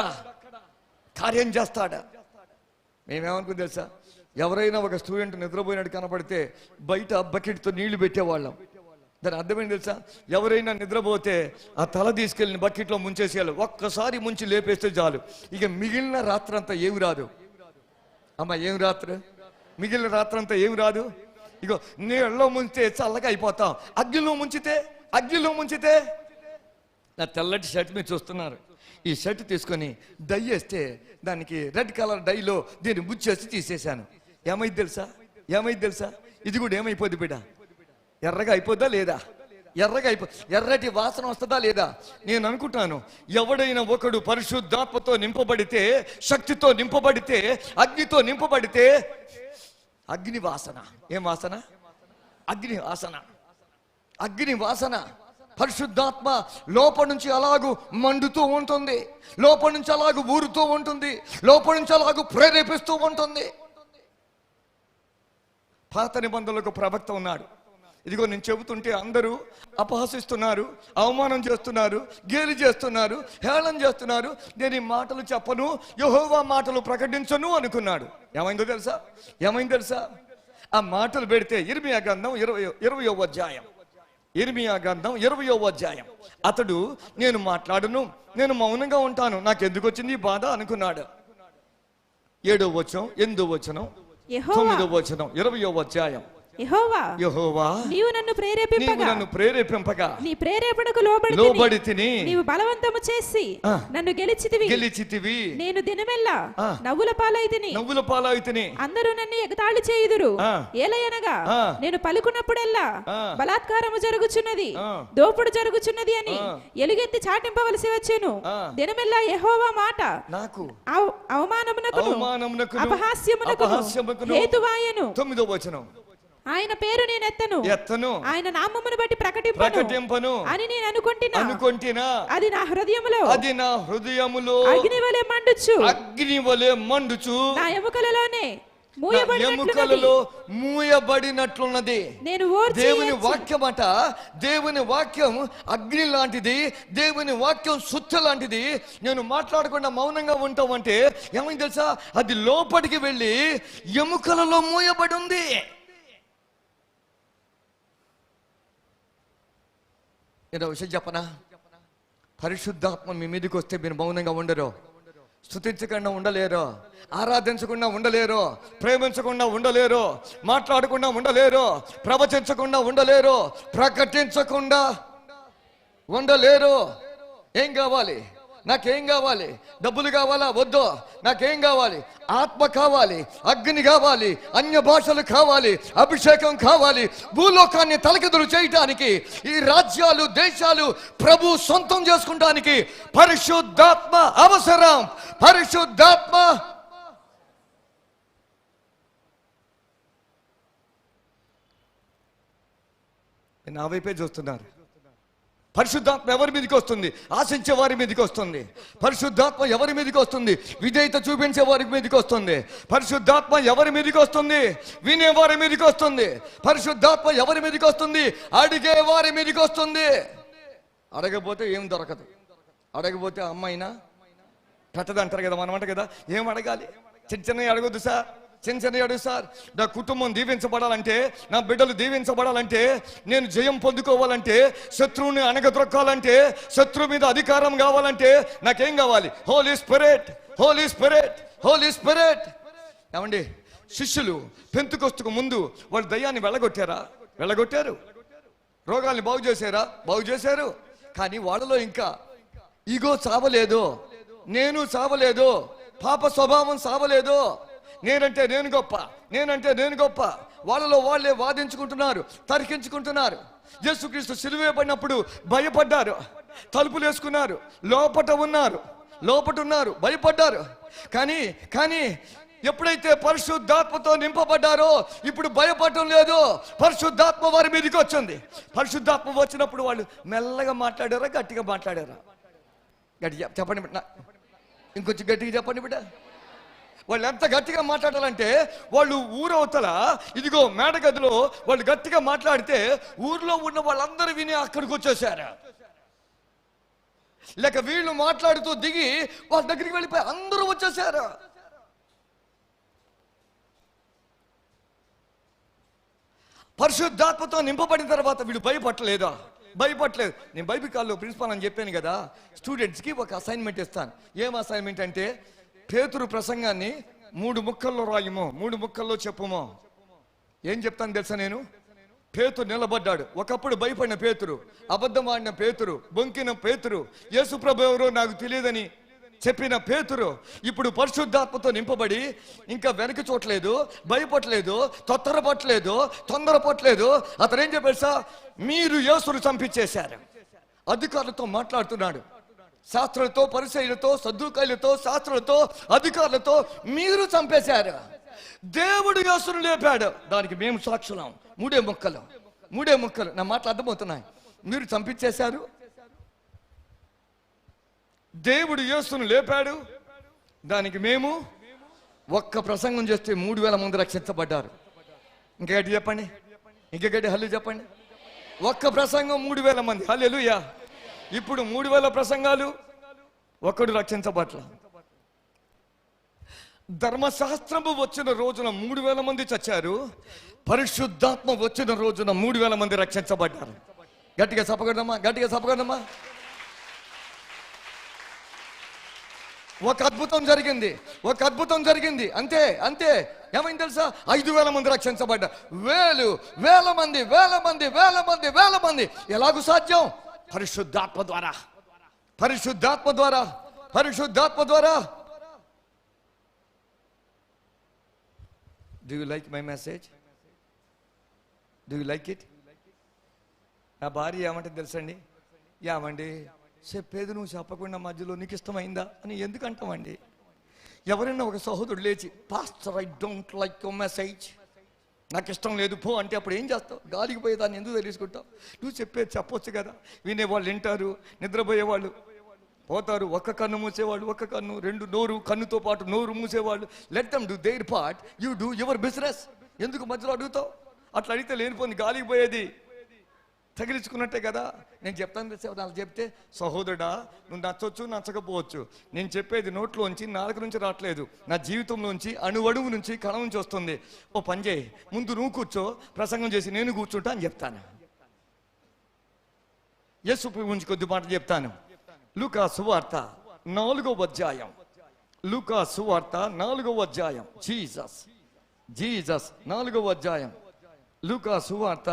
కార్యం చేస్తాడా? మేమేమనుకుంది తెలుసా? ఎవరైనా ఒక స్టూడెంట్ నిద్రపోయినట్టు కనపడితే బయట బకెట్తో నీళ్లు పెట్టేవాళ్ళం. దాని అర్థమైంది తెలుసా? ఎవరైనా నిద్రపోతే ఆ తల తీసుకెళ్ళిన బకెట్లో ముంచేసేయాలి. ఒక్కసారి ముంచి లేపేస్తే చాలు, ఇక మిగిలిన రాత్రంతా ఏమి రాదు. ఏమి రాత్రి మిగిలిన రాత్రంతా ఏమి రాదు. ఇగో నీళ్ళలో ముంచితే చల్లగా అయిపోతాం, అగ్నిలో ముంచితే నా తెల్లటి షర్ట్ మీరు చూస్తున్నారు. ఈ షర్ట్ తీసుకొని డై వేస్తే దానికి రెడ్ కలర్ డైలో దీన్ని ముచ్చేసి తీసేశాను. ఏమైంది తెలుసా? ఇది కూడా ఏమైపోద్ది బిడ్డ? ఎర్రగా అయిపోద్దా లేదా? ఎర్రటి వాసన వస్తుందా లేదా? నేను అనుకుంటాను, ఎవడైనా ఒకడు పరిశుద్ధాత్మతో నింపబడితే, శక్తితో నింపబడితే, అగ్నితో నింపబడితే, అగ్ని వాసన, ఏం వాసన? అగ్ని వాసన. పరిశుద్ధాత్మ లోపల నుంచి అలాగూ మండుతూ ఉంటుంది, లోపల నుంచి అలాగూ ఊరుతూ ఉంటుంది, లోపల నుంచి అలాగూ ప్రేరేపిస్తూ ఉంటుంది. పాత నిబంధనలకు ప్రవక్త ఉన్నాడు. ఇదిగో నేను చెబుతుంటే అందరూ అపహసిస్తున్నారు, అవమానం చేస్తున్నారు, గేలి చేస్తున్నారు, హేళన చేస్తున్నారు. నేను ఈ మాటలు చెప్పను, యెహోవా మాటలు ప్రకటించను అనుకున్నాడు. ఏమైందో తెలుసా? ఆ మాటలు పెడితే ఇర్మియా గ్రంథం 20వ అధ్యాయం. అతడు నేను మాట్లాడను, నేను మౌనంగా ఉంటాను, నాకెందుకు వచ్చింది ఈ బాధ అనుకున్నాడు. 7వ వచనం, 8వ వచనం, 9వ వచనం, 20వ అధ్యాయం. యెహోవా నీవు నన్ను ప్రేరేపింపగా నీ ప్రేరేపణకు లోబడితిని. నీవు బలవంతము చేసి నన్ను గెలిచితివి. నేను దినమెల్లా నవ్వుల పాలైతిని. అందరూ నన్ను ఎగతాళి చేయుదురు. ఏలయనగా నేను పలుకున్నప్పుడెల్లా బలాత్కారము జరుగుచున్నది, దోపుడు జరుగుచున్నది అని ఎలుగెత్తి చాటింపవలసి వచ్చెను. దినమెల్లా యెహోవా మాట నాకు అవమానమునకును అపహాస్యమునకును హేతువాయెను. 9వ వచనం. ఆయన పేరు నేను ఎత్తను, ఆయన నామమును బట్టి ప్రకటింపను అని నేను అనుకొంటినా. అది నా హృదయములో అగ్ని వలె మండుచు నా ఎముకలలో మూయబడినట్లున్నది. దేవుని వాక్యం అగ్ని లాంటిది, దేవుని వాక్యం సుత్త లాంటిది. నేను మాట్లాడకుండా మౌనంగా ఉంటామంటే ఏమైంది తెలుసా? అది లోపలికి వెళ్ళి ఎముకలలో మూయబడి ఉంది. నేను విషయం చెప్పనా? పరిశుద్ధాత్మ మీ మీదకి వస్తే మీరు మౌనంగా ఉండరు, స్తుతించకుండా ఉండలేరు, ఆరాధించకుండా ఉండలేరు, ప్రేమించకుండా ఉండలేరు, మాట్లాడకుండా ఉండలేరు, ప్రవచించకుండా ఉండలేరు, ప్రకటించకుండా ఉండలేరు. ఏం కావాలి? నాకేం కావాలి? డబ్బులు కావాలా? వద్దు. నాకేం కావాలి? ఆత్మ కావాలి, అగ్ని కావాలి, అన్య భాషలు కావాలి, అభిషేకం కావాలి. భూలోకాన్ని తలకిదులు చేయటానికి, ఈ రాజ్యాలు దేశాలు ప్రభు సొంతం చేసుకుంటానికి పరిశుద్ధాత్మ అవసరం. పరిశుద్ధాత్మ నా వైపే చూస్తున్నారు. పరిశుద్ధాత్మ ఎవరి మీదకి వస్తుంది? ఆశించే వారి మీదకి వస్తుంది. పరిశుద్ధాత్మ ఎవరి మీదకి వస్తుంది? విధేయత చూపించే వారి మీదకి వస్తుంది. పరిశుద్ధాత్మ ఎవరి మీదకి వస్తుంది? వినే వారి మీదకి వస్తుంది. పరిశుద్ధాత్మ ఎవరి మీదకి వస్తుంది? అడిగే వారి మీదకి వస్తుంది. అడగపోతే ఏం దొరకదు. అడగపోతే అమ్మాయినా పెట్టదంటారు కదా, మనం అంట కదా. ఏం అడగాలి? చిన్న అడగొద్దు సార్, చిన్న అడుగు సార్. నా కుటుంబం దీవించబడాలంటే, నా బిడ్డలు దీవించబడాలంటే, నేను జయం పొందుకోవాలంటే, శత్రువుని అణగద్రొక్కాలంటే, శత్రువు మీద అధికారం కావాలంటే నాకేం కావాలి? Holy spirit, holy spirit, holy spirit. ఏమండి, శిష్యులు పెంతెకొస్తకు ముందు వాళ్ళు దయ్యాన్ని వెళ్ళగొట్టారు. రోగాల్ని బాగు చేశారు. కానీ వాళ్ళలో ఇంకా ఈగో చావలేదు, నేను చావలేదు, పాప స్వభావం చావలేదు. నేనంటే నేను గొప్ప, నేనంటే నేను గొప్ప. వాళ్ళలో వాళ్ళే వాదించుకుంటున్నారు, తర్కించుకుంటున్నారు. యేసుక్రీస్తు సిలువ పడినప్పుడు భయపడ్డారు, తలుపులు వేసుకున్నారు, లోపట ఉన్నారు, భయపడ్డారు. కానీ ఎప్పుడైతే పరిశుద్ధాత్మతో నింపబడ్డారో ఇప్పుడు భయపడటం లేదు. పరిశుద్ధాత్మ వారి మీదకి వచ్చింది. పరిశుద్ధాత్మ వచ్చినప్పుడు వాళ్ళు మెల్లగా మాట్లాడారా, గట్టిగా మాట్లాడారా? గట్టిగా చెప్పండి బిడ్డ, ఇంకొంచెం గట్టిగా చెప్పండి బిడ్డ. వాళ్ళు ఎంత గట్టిగా మాట్లాడాలంటే, వాళ్ళు ఊరవతల ఇదిగో మేడగదిలో వాళ్ళు గట్టిగా మాట్లాడితే ఊర్లో ఉన్న వాళ్ళందరూ విని అక్కడికి వచ్చేసారు. లేక వీళ్ళు మాట్లాడుతూ దిగి వాళ్ళ దగ్గరికి వెళ్ళిపోయి అందరూ వచ్చేసారు. పరిశుద్ధాత్మతో నింపబడిన తర్వాత వీళ్ళు భయపడలేదా? భయపడలేదు. నేను బైబిల్ కాల్లో ప్రిన్సిపాల్ అని చెప్పాను కదా, స్టూడెంట్స్కి ఒక అసైన్మెంట్ ఇస్తాను. ఏం అసైన్మెంట్ అంటే, పేతురు ప్రసంగాన్ని 3 ముక్కల్లో రాయము, 3 ముక్కల్లో చెప్పుము. ఏం చెప్తాను తెలుసా? నేను పేతురు నిలబడ్డాడు. ఒకప్పుడు భయపడిన పేతురు, అబద్ధం ఆడిన పేతురు, బొంకిన పేతురు, యేసు ప్రభు ఎవరో నాకు తెలియదని చెప్పిన పేతురు ఇప్పుడు పరిశుద్ధాత్మతో నింపబడి ఇంకా వెనక్కి చూడలేదు, భయపడలేదు, తొందరపడలేదు. అతను ఏం చెప్పాడు? మీరు యేసును చంపించేశారు. అధికారులతో మాట్లాడుతున్నాడు. శాస్త్రులతో, పరిసయ్యులతో, సద్దూకాయులతో, శాస్త్రులతో, అధికారులతో మీరు చంపేశారు. దేవుడు యేసును లేపాడు, దానికి మేము సాక్షులం. 3 ముక్కలు. నా మాటలు అర్థమవుతున్నాయి. మీరు చంపించేశారు, దేవుడు యేసును లేపాడు, దానికి మేము ఒక్క ప్రసంగం చేస్తే 3000 మంది రక్షించబడ్డారు. ఇంకా గట్టి చెప్పండి, ఇంకా గట్టి హల్లు చెప్పండి. ఒక్క ప్రసంగం 3000 మంది. హల్లెలూయా. ఇప్పుడు 3000 ప్రసంగాలు, ఒక్కడు రక్షించబట్ల. ధర్మశాస్త్రము వచ్చిన రోజున 3000 మంది చచ్చారు, పరిశుద్ధాత్మ వచ్చిన రోజున 3000 మంది రక్షించబడ్డారు. గట్టిగా చెప్పగలమా? ఒక అద్భుతం జరిగింది. అంతే. ఏమైంది తెలుసా? 5000 మంది రక్షించబడ్డారు. వేల మంది. ఎలాగూ సాధ్యం? పరిశుద్ధాత్మ ద్వారా. Do you like my message? Do you like it? నా భార్య ఏమంటే తెలుసండి, ఏమండి చెప్పేది నువ్వు చెప్పకుండా మధ్యలో నీకు ఇష్టమైందా అని ఎందుకంటామండి? ఎవరైనా ఒక సహోదరుడు లేచి, pastor I don't like your message, నాకు ఇష్టం లేదు పో అంటే అప్పుడు ఏం చేస్తావు? గాలికి పోయేదాన్ని ఎందుకు తెలుసుకుంటావు? నువ్వు చెప్పేది చెప్పొచ్చు కదా. వినేవాళ్ళు వింటారు, నిద్రపోయేవాళ్ళు పోతారు. ఒక్క కన్ను మూసేవాళ్ళు, ఒక్క కన్ను, 2 కన్నుతో పాటు నోరు మూసేవాళ్ళు. Let them do their part, you do your business. ఎందుకు మధ్యలో అడుగుతావు? అట్లా అడిగితే లేనిపోయింది, గాలికి పోయేది తగిలించుకున్నట్టే కదా. నేను చెప్తాను వాళ్ళు చెప్తే, సహోదరుడా నువ్వు నచ్చొచ్చు నచ్చకపోవచ్చు, నేను చెప్పేది నోట్లోంచి నాలుగు నుంచి రావట్లేదు, నా జీవితంలోంచి అణువడుగు నుంచి కణం నుంచి వస్తుంది. ఓ పని చేయి, ముందు నువ్వు కూర్చో, ప్రసంగం చేసి నేను కూర్చుంటా అని చెప్తాను. యేసు గురించి కొద్ది మాట చెప్తాను. లూకా సువార్త 4వ అధ్యాయం. లూకా సువార్త 4వ అధ్యాయం. జీసస్ 4వ అధ్యాయం. లూకా సువార్త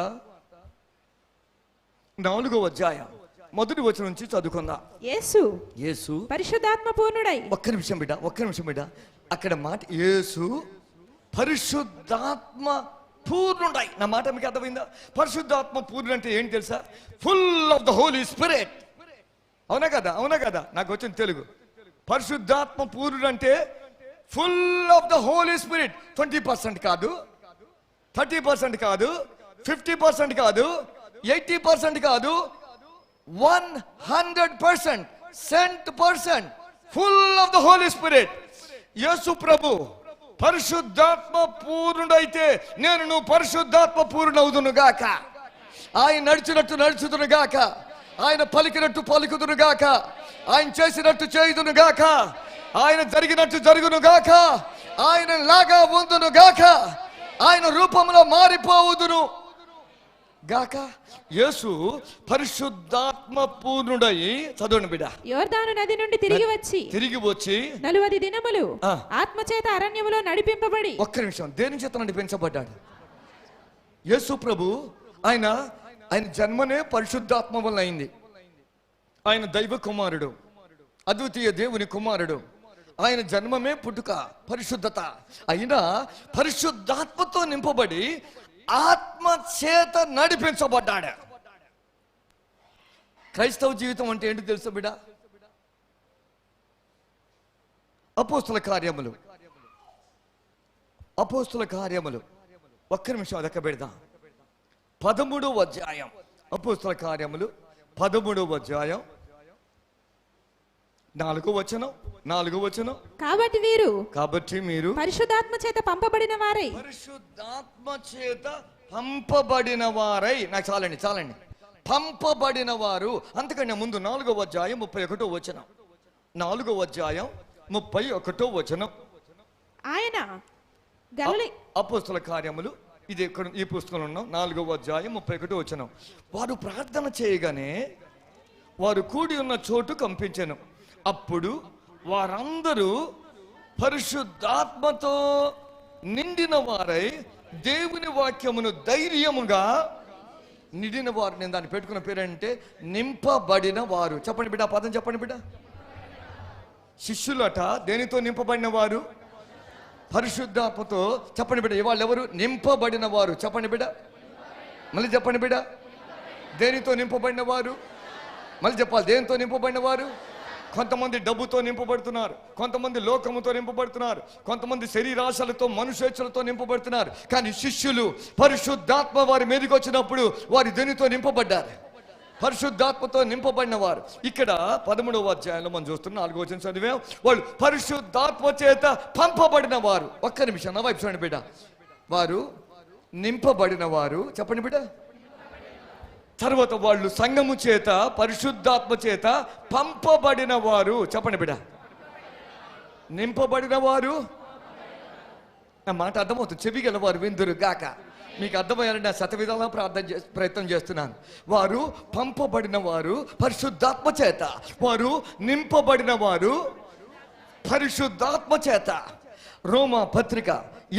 4వ అధ్యాయం మొదటి వచనం నుంచి చదువుకుందాం. యేసు పరిశుద్ధాత్మ పూర్ణుడై. ఒక్క నిమిషం బిడ్డ. అక్కడ మాట యేసు పరిశుద్ధాత్మ పూర్ణుడై. నా మాట మీకు అర్థమైందా? పరిశుద్ధాత్మ పూర్ణుడు అంటే ఏంటి తెలుసా? Full of the holy spirit. అవునా కదా? నాకు వచ్చిన తెలుగు. పరిశుద్ధాత్మ పూర్ణుడు అంటే full of the holy spirit. 20% కాదు, 30% కాదు, 50% కాదు, 80% కాదు, 100% cent person full of the holy spirit. యేసు ప్రభు పరిశుద్ధాత్మ పూర్ణుడైతే నువ్వు పరిశుద్ధాత్మ పూర్ణవుదును గాక. ఆయన నడిచినట్టు నడుచుదును గాక, ఆయన పలికినట్టు పలుకుదును గాక, ఆయన చేసినట్టు చేయుదును గాక, ఆయన జరిగినట్టు జరుగును గాక, ఆయన లాగా ఉందును గాక, ఆయన రూపంలో మారిపోవుదును గాక. యేసు పరిశుద్ధాత్మ పూర్ణుడై, చదవండి బిడ్డ, యోర్దాను నది నుండి తిరిగి వచ్చి 40 దినములు ఆత్మచేత అరణ్యములో నడిపింపబడి. ఒక్క నిమిషం, దేని చేత నడిపించబడ్డాడు? యేసు ప్రభు ఆయన జన్మనే పరిశుద్ధాత్మ వల్ల అయింది. ఆయన దైవ కుమారుడు, అద్వితీయ దేవుని కుమారుడు. ఆయన జన్మమే పుట్టుక, పరిశుద్ధత. అయినా పరిశుద్ధాత్మతో నింపబడి ఆత్మ చేత నడిపించబడ్డాడు. క్రైస్తవ జీవితం అంటే ఏంటి తెలుసా బిడ్డ? అపోస్తుల కార్యములు, అపోస్తుల కార్యములు, ఒక్క నిమిషం అదక్క పెడదాం. 13వ అధ్యాయం, అపోస్తుల కార్యములు 13వ అధ్యాయం 4వ వచనం. కాబట్టి మీరు పరిశుద్ధాత్మ చేత పంపబడిన వారై, పరిశుద్ధాత్మ చేత పంపబడిన వారై. నాకు చాలండి. పంపబడిన వారు. అంతకంటే ముందు 4వ అధ్యాయం 31వ వచనం. 4వ అధ్యాయం 31వ వచనం. ఆయన అపోస్తుల కార్యములు, ఇది ఇక్కడ ఈ పుస్తకంలో ఉన్నాం. 4వ అధ్యాయం 31వ వచనం. వారు ప్రార్థన చేయగానే వారు కూడి ఉన్న చోటు కంపించెను. అప్పుడు వారందరూ పరిశుద్ధాత్మతో నిండిన వారై దేవుని వాక్యమును ధైర్యముగా నిండిన వారు. నేను దాన్ని పెట్టుకున్న పేరంటే నింపబడిన వారు. చెప్పండి బిడ్డ, పదం చెప్పండి బిడ్డ. శిష్యులట దేనితో నింపబడిన వారు? పరిశుద్ధాత్మతో. చెప్పండి బిడ్డ, ఇవాళ ఎవరు నింపబడిన వారు? చెప్పండి బిడ్డ, మళ్ళీ చెప్పండి బిడ్డ. దేనితో నింపబడిన వారు? మళ్ళీ చెప్పాలి. దేనితో నింపబడిన వారు? కొంతమంది డబ్బుతో నింపబడుతున్నారు, కొంతమంది లోకముతో నింపబడుతున్నారు, కొంతమంది శరీరాశలతో మనుషేచ్ఛలతో నింపబడుతున్నారు. కానీ శిష్యులు పరిశుద్ధాత్మ వారి మీదకి వచ్చినప్పుడు వారి దేనితో నింపబడ్డారు? పరిశుద్ధాత్మతో నింపబడిన వారు. ఇక్కడ 13వ అధ్యాయంలో మనం చూస్తున్నాం, 4వ వచనం చదివాం. వాళ్ళు పరిశుద్ధాత్మ చేత పంపబడిన వారు. ఒక్క నిమిషం నా వైపు చూడండి బిడ్డ. వారు నింపబడిన వారు. చెప్పండి బిడ్డ. తర్వాత వాళ్ళు సంఘము చేత, పరిశుద్ధాత్మ చేత పంపబడిన వారు. చెప్పండి బిడ్డ. నింపబడిన వారు. నా మాట అర్థమవుతుంది. చెవి గలవారు విందురు గాక. మీకు అర్థమయ్యాలని నా శతవిధాలా ప్రయత్నం చేస్తున్నాను. వారు పంపబడిన వారు పరిశుద్ధాత్మ చేత, వారు నింపబడిన వారు పరిశుద్ధాత్మ చేత. రోమా పత్రిక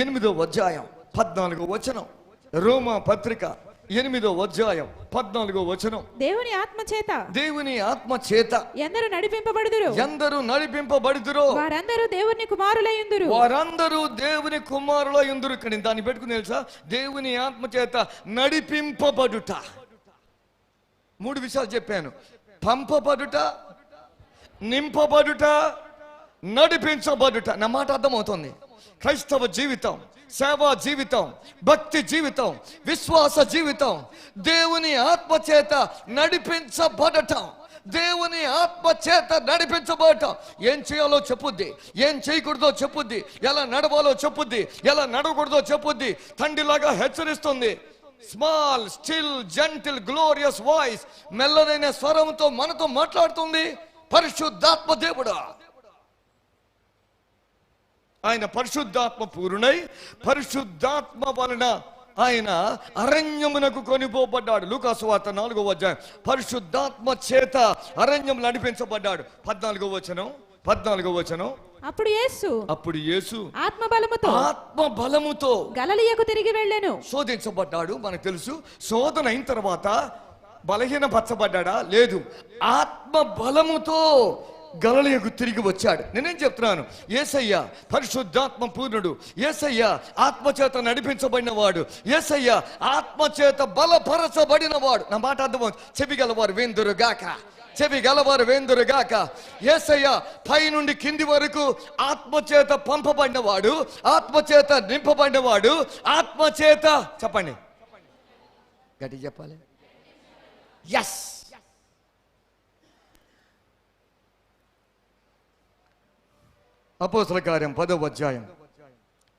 8వ అధ్యాయం 14వ వచనం. రోమా పత్రిక 8వ అధ్యాయం 14వ వచనం. దేవుని ఆత్మ చేత ఎందరూ నడిపింపబడుదురో వారందరూ దేవుని కుమారులయ్యుందురు. ఇక్కడ దాన్ని పెట్టుకుని తెలుసా? దేవుని ఆత్మ చేత నడిపింపబడుట. 3 విషయాలు చెప్పాను. పంపబడుట, నింపబడుట, నడిపించబడుట. నా మాట అర్థమవుతుంది. క్రైస్తవ జీవితం, సేవా జీవితం, భక్తి జీవితం, విశ్వాస జీవితం దేవుని ఆత్మ చేత నడిపించబడటం. దేవుని ఆత్మ చేత నడిపించబడటం. ఏం చేయాలో చెప్పుద్ది, ఏం చేయకూడదో చెప్పుద్ది, ఎలా నడవాలో చెప్పుద్ది, ఎలా నడవకూడదో చెప్పుద్ది. తండ్రిలాగా హెచ్చరిస్తుంది. Small, still, gentle, glorious voice, మెల్లనైన స్వరంతో మనతో మాట్లాడుతుంది పరిశుద్ధాత్మ దేవుడు. ఆయన పరిశుద్ధాత్మ పూర్ణై పరిశుద్ధాత్మ వలన ఆయన అరణ్యమునకు కొనిపోబడ్డాడు. లూకాసు వార్త 4వ అధ్యాయం. పరిశుద్ధాత్మ చేత అరణ్యం నడిపించబడ్డాడు. 14వ వచనం. అప్పుడు యేసు ఆత్మ బలముతో గలిలయకు తిరిగి వెళ్ళెను. శోధించబడ్డాడు. మనకు తెలుసు. శోధన అయిన తర్వాత బలహీనపరచబడ్డా? లేదు. ఆత్మ బలముతో గలిలయకు తిరిగి వచ్చాడు. నేనేం చెప్తున్నాను? యేసయ్య పరిశుద్ధాత్మ పూర్ణుడు, యేసయ్య ఆత్మచేత నడిపించబడిన వాడు, యేసయ్య ఆత్మచేత బలపరచబడిన వాడు. నా మాట అర్థమవుతుంది. చెవి గలవారు వేందురుగాక. యేసయ్య పై నుండి కింది వరకు ఆత్మచేత పంపబడిన వాడు, ఆత్మచేత నింపబడిన వాడు, ఆత్మచేత. చెప్పండి, గట్టి చెప్పాలి. ఎస్. అపోస్తల కార్యం 10వ అధ్యాయం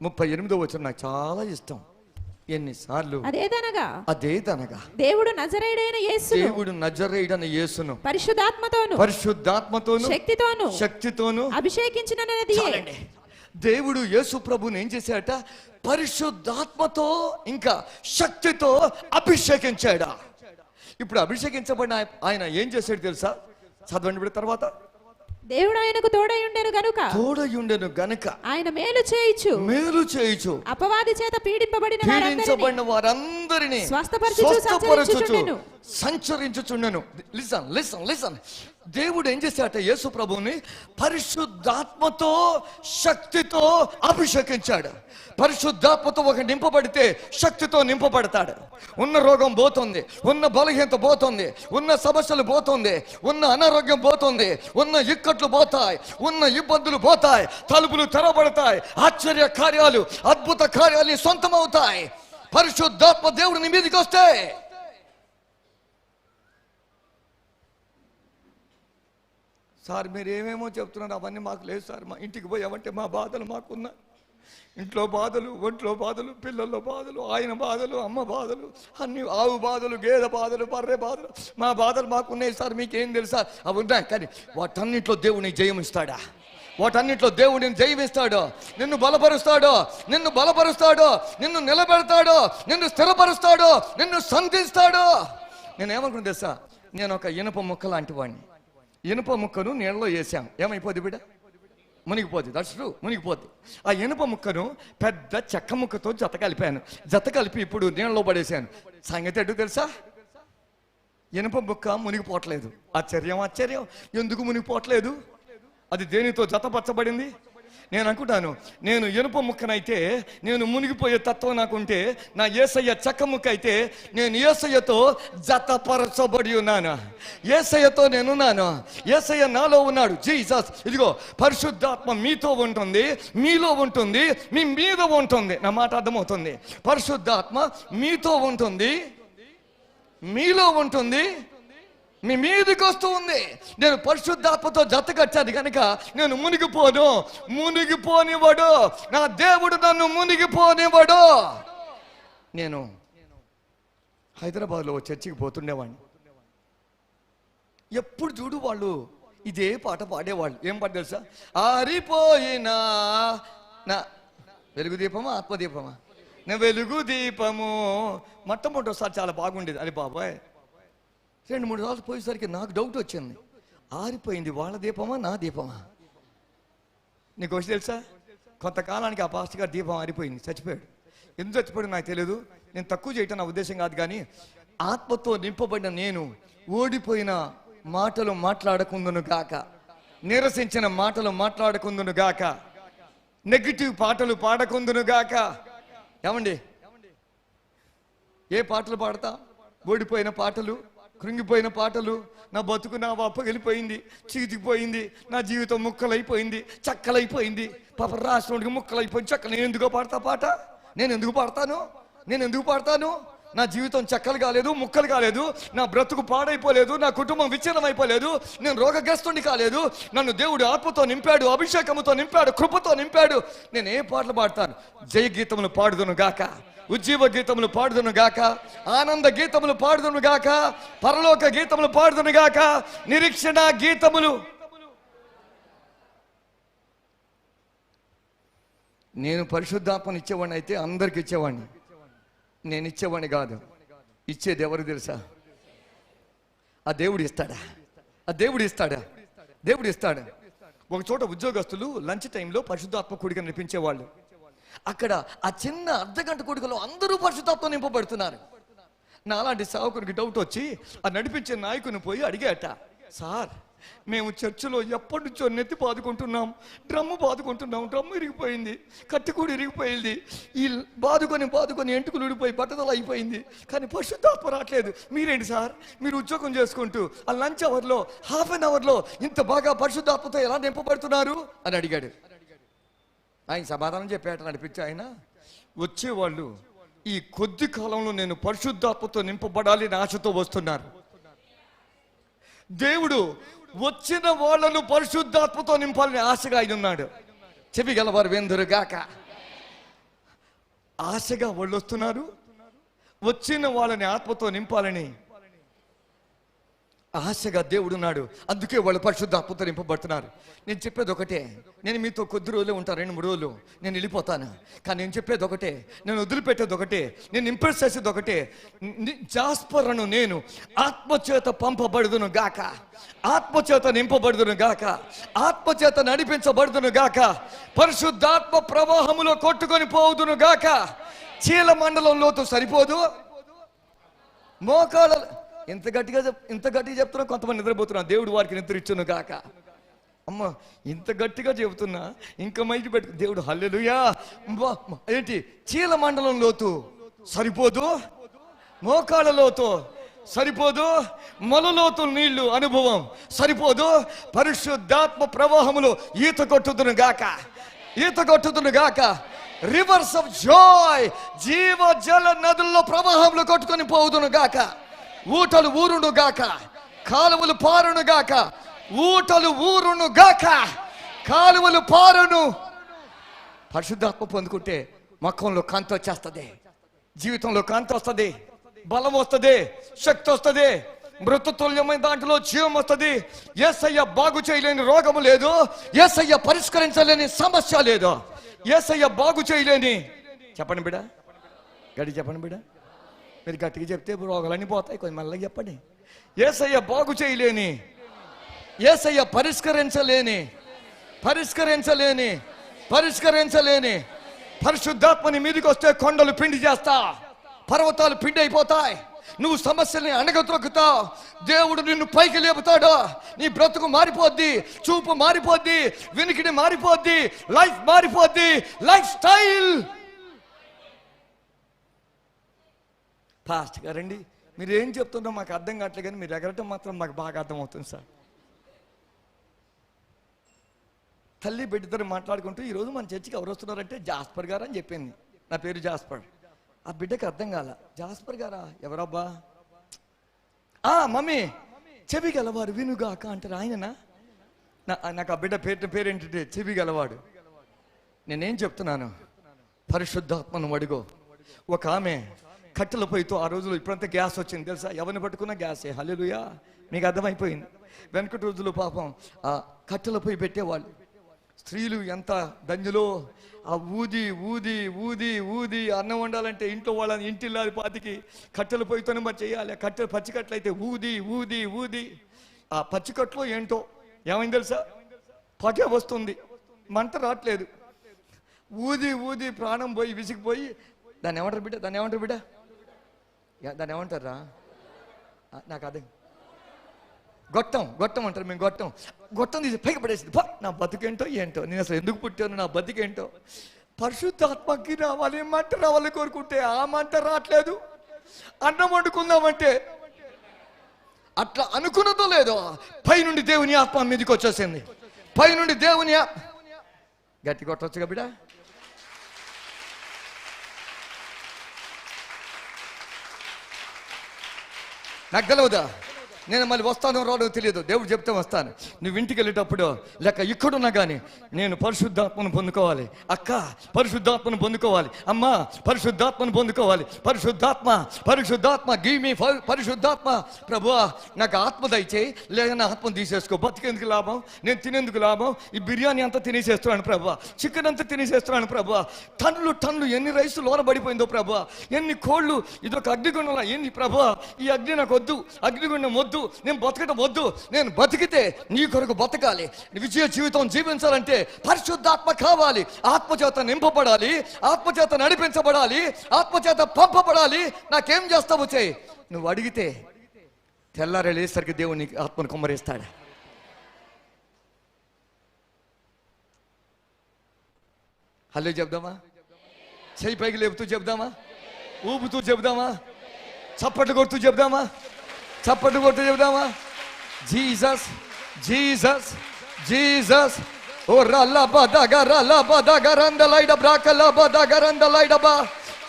38వ వచనం నాకు చాలా ఇష్టం. ఎన్నిసార్లు అదేదనగా దేవుడు నజరేయుడైన యేసును పరిశుద్ధాత్మతోను శక్తితోను అభిషేకించినది. దేవుడు యేసు ప్రభుని ఏం చేశాడట? పరిశుద్ధాత్మతో ఇంకా శక్తితో అభిషేకించాడా. ఇప్పుడు అభిషేకించబడిన ఆయన ఏం చేశాడు తెలుసా? చదవండి తర్వాత. దేవుడు ఆయనకు తోడయుండెను గనుక ఆయన మేలు చేయుచు అపవాది చేత పీడింపబడిన వారందరినీ అందరినీ స్వస్థపరచుచు సంచరించుచుండెను. సంచరించుచుండెను. Listen listen listen. దేవుడు ఏం చేశాట? యేసు ప్రభువుని పరిశుద్ధాత్మతో శక్తితో అభిషేకించాడు. పరిశుద్ధాత్మతో ఒక నింపబడితే శక్తితో నింపబడతాడు. ఉన్న రోగం పోతుంది, ఉన్న బలహీనత పోతుంది, ఉన్న సమస్యలు పోతుంది, ఉన్న అనారోగ్యం పోతుంది, ఉన్న ఇక్కట్లు పోతాయి, ఉన్న ఇబ్బందులు పోతాయి, తలుపులు తెరవబడతాయి, ఆశ్చర్య కార్యాలు అద్భుత కార్యాలు సొంతమవుతాయి. పరిశుద్ధాత్మ దేవుడు నీ మీదకి వస్తే. సార్ మీరు ఏమేమో చెప్తున్నారు, అవన్నీ మాకు లేదు సార్. మా ఇంటికి పోయామంటే మా బాధలు మాకున్నాయి. ఇంట్లో బాధలు, ఒంట్లో బాధలు, పిల్లల్లో బాధలు, ఆయన బాధలు, అమ్మ బాధలు, అన్ని ఆవు బాధలు, గేదె బాధలు, బర్రె బాధలు, మా బాధలు మాకున్నాయి సార్. మీకేం తెలుసా? అవి ఉన్నాయి. కానీ వాటన్నింటిలో దేవుడిని జయమిస్తాడా? వాటన్నింటిలో దేవుడిని జయమిస్తాడో, నిన్ను బలపరుస్తాడో, నిన్ను బలపరుస్తాడో, నిన్ను నిలబెడతాడో, నిన్ను స్థిరపరుస్తాడో, నిన్ను సంధిస్తాడో. నేనేమనుకున్నా తెలుసా? నేను ఒక ఇనుప ముక్క లాంటి వాడిని. ఇనుప ముక్కను నీళ్ళలో వేసాం, ఏమైపోద్ది బిడ్డ? మునిగిపోద్ది. దట్స్ ట్రూ, మునిగిపోద్ది. ఆ ఇనుప ముక్కను పెద్ద చెక్క ముక్కతో జత కలిపాను. జత కలిపి ఇప్పుడు నీళ్ళలో పడేసాను. సంగతి ఎటు తెలుసా? ఇనుప ముక్క మునిగిపోవట్లేదు. ఆశ్చర్యం ఆశ్చర్యం. ఎందుకు మునిగిపోవట్లేదు? అది దేనితో జతపరచబడింది? నేను అనుకుంటాను, నేను ఇనుప ముక్కనైతే నేను మునిగిపోయే తత్వం నాకుంటే, నా యేసయ్య చెక్క ముక్క అయితే నేను యేసయ్యతో జతపరచబడి ఉన్నాను. యేసయ్యతో నేనున్నాను. యేసయ్య నాలో ఉన్నాడు. జీసస్. ఇదిగో పరిశుద్ధాత్మ మీతో ఉంటుంది, మీలో ఉంటుంది, మీ మీద ఉంటుంది. నా మాట అర్థమవుతుంది? పరిశుద్ధాత్మ మీతో ఉంటుంది, మీలో ఉంటుంది, మీ మీదకి వస్తూ ఉంది. నేను పరిశుద్ధాత్మతో జత కట్టాను కనుక నేను మునిగిపోను. మునిగిపోనివాడు నా దేవుడు, నన్ను మునిగిపోనివాడు. నేను హైదరాబాద్లో చర్చికి పోతుండేవాడిని. ఎప్పుడు చూడు వాళ్ళు ఇదే పాట పాడేవాళ్ళు. ఏం పాట తెలుసా? ఆరిపోయినా నా వెలుగు దీపమా ఆత్మదీపమా? నా వెలుగు దీపము. మొట్టమొదటిసారి చాలా బాగుండేది. అది బాబాయ్ 2-3 రోజులు పోయేసరికి నాకు డౌట్ వచ్చింది. ఆరిపోయింది, వాళ్ళ దీపమా నా దీపమా? నీకు వచ్చి తెలుసా? కొంతకాలానికి ఆ పాస్టర్ గారి దీపం ఆరిపోయింది, చచ్చిపోయాడు. ఎందుకు చచ్చిపోయాడు నాకు తెలియదు. నేను తక్కువ చేయటం నా ఉద్దేశం కాదు. కానీ ఆత్మతో నింపబడిన నేను ఓడిపోయిన మాటలు మాట్లాడకుందును గాక, నిరసించిన మాటలు మాట్లాడకుందును గాక, నెగిటివ్ పాటలు పాడకుందును గాక. ఏమండి, ఏ పాటలు పాడతా? ఓడిపోయిన పాటలు, కృంగిపోయిన పాటలు. నా బతుకు నా అప్పగిలిపోయింది, చీతికిపోయింది, నా జీవితం ముక్కలైపోయింది, చక్కలైపోయింది. పాప రాష్ట్రానికి ముక్కలైపోయింది, చక్క. నేను ఎందుకో పాడతా పాట? నేను ఎందుకు పాడతాను? నేను ఎందుకు పాడతాను? నా జీవితం చక్కలు కాలేదు, ముక్కలు కాలేదు, నా బ్రతుకు పాడైపోలేదు, నా కుటుంబం విచ్ఛిన్నం అయిపోలేదు, నేను రోగగ్రస్తుని కాలేదు. నన్ను దేవుడు ఆత్మతో నింపాడు, అభిషేకముతో నింపాడు, కృపతో నింపాడు. నేను ఏ పాటలు పాడతాను? జయ గీతములు పాడుదును గాక, ఉజ్జీవ గీతములు పాడుదును గాక, ఆనంద గీతములు పాడుదును గాక, పరలోక గీతములు పాడుదును గాక, నిరీక్షణ గీతములు. నేను పరిశుద్ధాత్మను ఇచ్చేవాడిని అయితే అందరికి ఇచ్చేవాడిని. నేను ఇచ్చేవాడిని కాదు. ఇచ్చేది ఎవరు తెలుసా? ఆ దేవుడు ఇస్తాడా? ఆ దేవుడు ఇస్తాడా? దేవుడు ఇస్తాడు. ఒక చోట ఉద్యోగస్తులు లంచ్ టైంలో పరిశుద్ధాత్మ కూడిక నడిపించేవాళ్ళు. అక్కడ ఆ చిన్న అర్ధగంట కూడికలో అందరూ పరిశుద్ధాత్మ నింపబడుతున్నారు. నా అలాంటి సేవకుడికి డౌట్ వచ్చి ఆ నడిపించే నాయకుని పోయి అడిగాట, సార్ మేము చర్చిలో ఎప్పటి నుంచో నెత్తి బాదుకుంటున్నాం, డ్రమ్ము బాదుకుంటున్నాం, డ్రమ్ము ఇరిగిపోయింది, కత్తి కూడా ఇరిగిపోయింది, ఈ బాదుకొని ఎంటుకులు ఊడిపోయి బట్టదల అయిపోయింది, కానీ పరిశుద్ధాత్మ రావట్లేదు. మీరేంటి సార్, మీరు ఉద్యోగం చేసుకుంటూ ఆ లంచ్ అవర్లో ½ an hourలో ఇంత బాగా పరిశుద్ధాత్మతో ఎలా నింపబడుతున్నారు అని అడిగాడు. ఆయన సమాధానం చెప్పాట నడిపించి, ఆయన వచ్చేవాళ్ళు ఈ కొద్ది కాలంలో నేను పరిశుద్ధాత్మతో నింపబడాలి అని ఆశతో వస్తున్నారు. దేవుడు వచ్చిన వాళ్ళను పరిశుద్ధాత్మతో నింపాలని ఆశగా ఆయన ఉన్నాడు. చెవిగలవారు వెందురుగాక. ఆశగా వాళ్ళు వస్తున్నారు. వచ్చిన వాళ్ళని ఆత్మతో నింపాలని ఆశగా దేవుడు ఉన్నాడు. అందుకే వాళ్ళు పరిశుద్ధాత్మతో నింపబడుతున్నారు. నేను చెప్పేది ఒకటే, నేను మీతో కొద్ది రోజులే ఉంటాను, 2-3 రోజులు నేను వెళ్ళిపోతాను. కానీ నేను చెప్పేది ఒకటే, నేను వదిలిపెట్టేది ఒకటే, నేను ఇంప్రెస్ చేసేది ఒకటే. జాస్పర్ను నేను ఆత్మచేత పంపబడుదును గాక, ఆత్మచేత నింపబడుదును గాక, ఆత్మచేత నడిపించబడుదును గాక, పరిశుద్ధాత్మ ప్రవాహములో కొట్టుకొని పోవుదును గాక. చీల మండలం లోతు సరిపోదు, మోకాళ్ళ ఇంత గట్టిగా చెప్తున్నా, కొంతమంది నిద్రపోతున్నా. దేవుడు వారికి నిద్ర ఇచ్చును గాక. అమ్మ ఇంత గట్టిగా చెబుతున్నా, ఇంకా మైకి పెట్టు. దేవుడు హల్లెలూయా. ఏంటి చీల మండలం లోతు సరిపోదు, మోకాళ్ళ లోతు సరిపోదు, మొలలోతు నీళ్లు అనుభవం సరిపోదు, పరిశుద్ధాత్మ ప్రవాహములో ఈత కొట్టుదును గాక, ఈత కొట్టుదును గాక. రివర్స్ ఆఫ్ జాయ్, జీవ జల నదుల్లో ప్రవాహంలో కొట్టుకొని పోవుదును గాక. ఊటలు ఊరును గాక, కాలువలు పారును గాక. ఊటలు ఊరును గాక, కాలువలు పారును. పరిశుద్ధాత్మ పొందుకుంటే ముఖంలో కాంతి వచ్చేస్తుంది, జీవితంలో కాంతి వస్తుంది, బలం వస్తుంది, శక్తి వస్తుంది, మృతతుల్యమైన దాంట్లో జీవం వస్తుంది. యేసయ్య బాగు చేయలేని రోగము లేదు, యేసయ్య పరిష్కరించలేని సమస్య లేదు, యేసయ్య బాగు చేయలేని. చెప్పండి బిడ్డ, గడి చెప్పండి బిడ్డ. మీరు గట్టిగా చెప్తే రోగాలన్నీ పోతాయి, కొంచెం మెల్లగా చెప్పండి. యేసయ్య బాగు చేయలేని, యేసయ్య పరిష్కరించలేని పరిశుద్ధాత్మని మీదకి వస్తే కొండలు పిండి చేస్తా, పర్వతాలు పిండి అయిపోతాయి. నువ్వు సమస్యల్ని అణగద్రొక్కుతావు, దేవుడు నిన్ను పైకి లేపుతాడు. నీ బ్రతుకు మారిపోద్ది, చూపు మారిపోద్ది, వినికిడి మారిపోద్ది, లైఫ్ మారిపోద్ది, లైఫ్ స్టైల్. ఫాస్ట్ గారండి, మీరు ఏం చెప్తుందో మాకు అర్థం కావట్లేదు, కానీ మీరు ఎగరటం మాత్రం మాకు బాగా అర్థమవుతుంది సార్. తల్లి బిడ్డతో మాట్లాడుకుంటూ, ఈరోజు మన చర్చికి ఎవరు వస్తున్నారంటే జాస్పర్ గారు అని చెప్పింది. నా పేరు జాస్పర్. ఆ బిడ్డకి అర్థం కాల, జాస్పర్ గారా ఎవరబ్బా? మమ్మీ చెవి గలవాడు వినుగాక అంటారు ఆయననా? నాకు ఆ బిడ్డ పేరేంటంటే చెవి గలవాడు. నేనేం చెప్తున్నాను, పరిశుద్ధాత్మను అడుగో. ఒక ఆమె కట్టెల పొయ్యితో, ఆ రోజుల్లో ఇప్పుడంతా గ్యాస్ వచ్చింది తెలుసా, ఎవరిని పట్టుకున్నా గ్యాసే. హల్లెలూయా, మీకు అర్థమైపోయింది. వెనకటి రోజులు పాపం ఆ కట్టెల పొయ్యి పెట్టేవాళ్ళు. స్త్రీలు ఎంత ధన్యులో, ఆ ఊది ఊది ఊది ఊది అన్నం వండాలంటే ఇంట్లో వాళ్ళని ఇంటిల్లాది పాతికి కట్టెల పొయ్యితోనే మరి చేయాలి. కట్టెలు పచ్చికట్లు అయితే ఊది ఊది ఊది, ఆ పచ్చికట్లో ఏంటో ఏమైంది తెలుసా, పొగ వస్తుంది, మంట రావట్లేదు. ఊది ఊది ప్రాణం పోయి విసిగిపోయి, దాన్ని ఏమంటారు బిడ్డ, దాన్ని ఏమంటారా? నాకు అదే గొట్టం అంటారు. మేము గొట్టం తీసి పైకి పడేసింది. నా బతుకేంటో ఏంటో, నేను అసలు ఎందుకు పుట్టాను, నా బతుకేంటో. పరిశుద్ధాత్మకి రావాలి, మంట రావాలి కోరుకుంటే ఆ మంట రావట్లేదు. అన్నం వండుకుందామంటే అట్లా అనుకున్నదో లేదో పైనుండి దేవుని ఆత్మ మీదకి వచ్చేసింది. పైనుండి దేవుని గట్టి కొట్టొచ్చుగా బిడ్డ. నాకు తెలవదా, నేను మళ్ళీ వస్తానో రాడో తెలియదు, దేవుడు చెప్తే వస్తాను. నువ్వు ఇంటికి వెళ్ళేటప్పుడు లేక ఇక్కడున్నా కానీ నేను పరిశుద్ధాత్మను పొందుకోవాలి. అక్క పరిశుద్ధాత్మను పొందుకోవాలి, అమ్మ పరిశుద్ధాత్మను పొందుకోవాలి. పరిశుద్ధాత్మ గివ్ మీ పరిశుద్ధాత్మ. ప్రభువా నాకు ఆత్మ దయచేయి, లేదా నా ఆత్మను తీసేసుకో. బతికేందుకు లాభం, నేను తినేందుకు లాభం? ఈ బిర్యానీ అంతా తినేసేస్తున్నాను ప్రభువా, చికెన్ అంతా తినేసేస్తున్నాను ప్రభువా, టన్నులు ఎన్ని రైస్ లోన పడిపోయిందో ప్రభువా, ఎన్ని కోళ్ళు, ఇదొక అగ్నిగుండంలా ఎన్ని ప్రభువా. ఈ అగ్ని నాకు వద్దు, అగ్నిగుండం వద్దు, నేను బతకటం వద్దు. నేను బతికితే నీ కొరకు బతకాలి, విజయ జీవితం జీవించాలంటే పరిశుద్ధాత్మ కావాలి. ఆత్మచేత నింపబడాలి, ఆత్మచేత నడిపించబడాలి, ఆత్మచేత పంపబడాలి. నాకేం చేస్తావు చేయి, నువ్వు అడిగితే తెల్లారే లేసరికి దేవుని ఆత్మను కుమ్మరిస్తాడు. హలో చెప్దామా? చెయ్యి పైకి లేపుతూ చెప్దామా? ఊపుతూ చెప్దామా? చప్పట్లు కొడుతూ చెప్దామా? చప్పట్లు కొడుతూ చెప్దామా? Jesus Jesus Jesus. ఓ రల్లబదగరందలైడ బ్రాకలబదగరందలైడబా.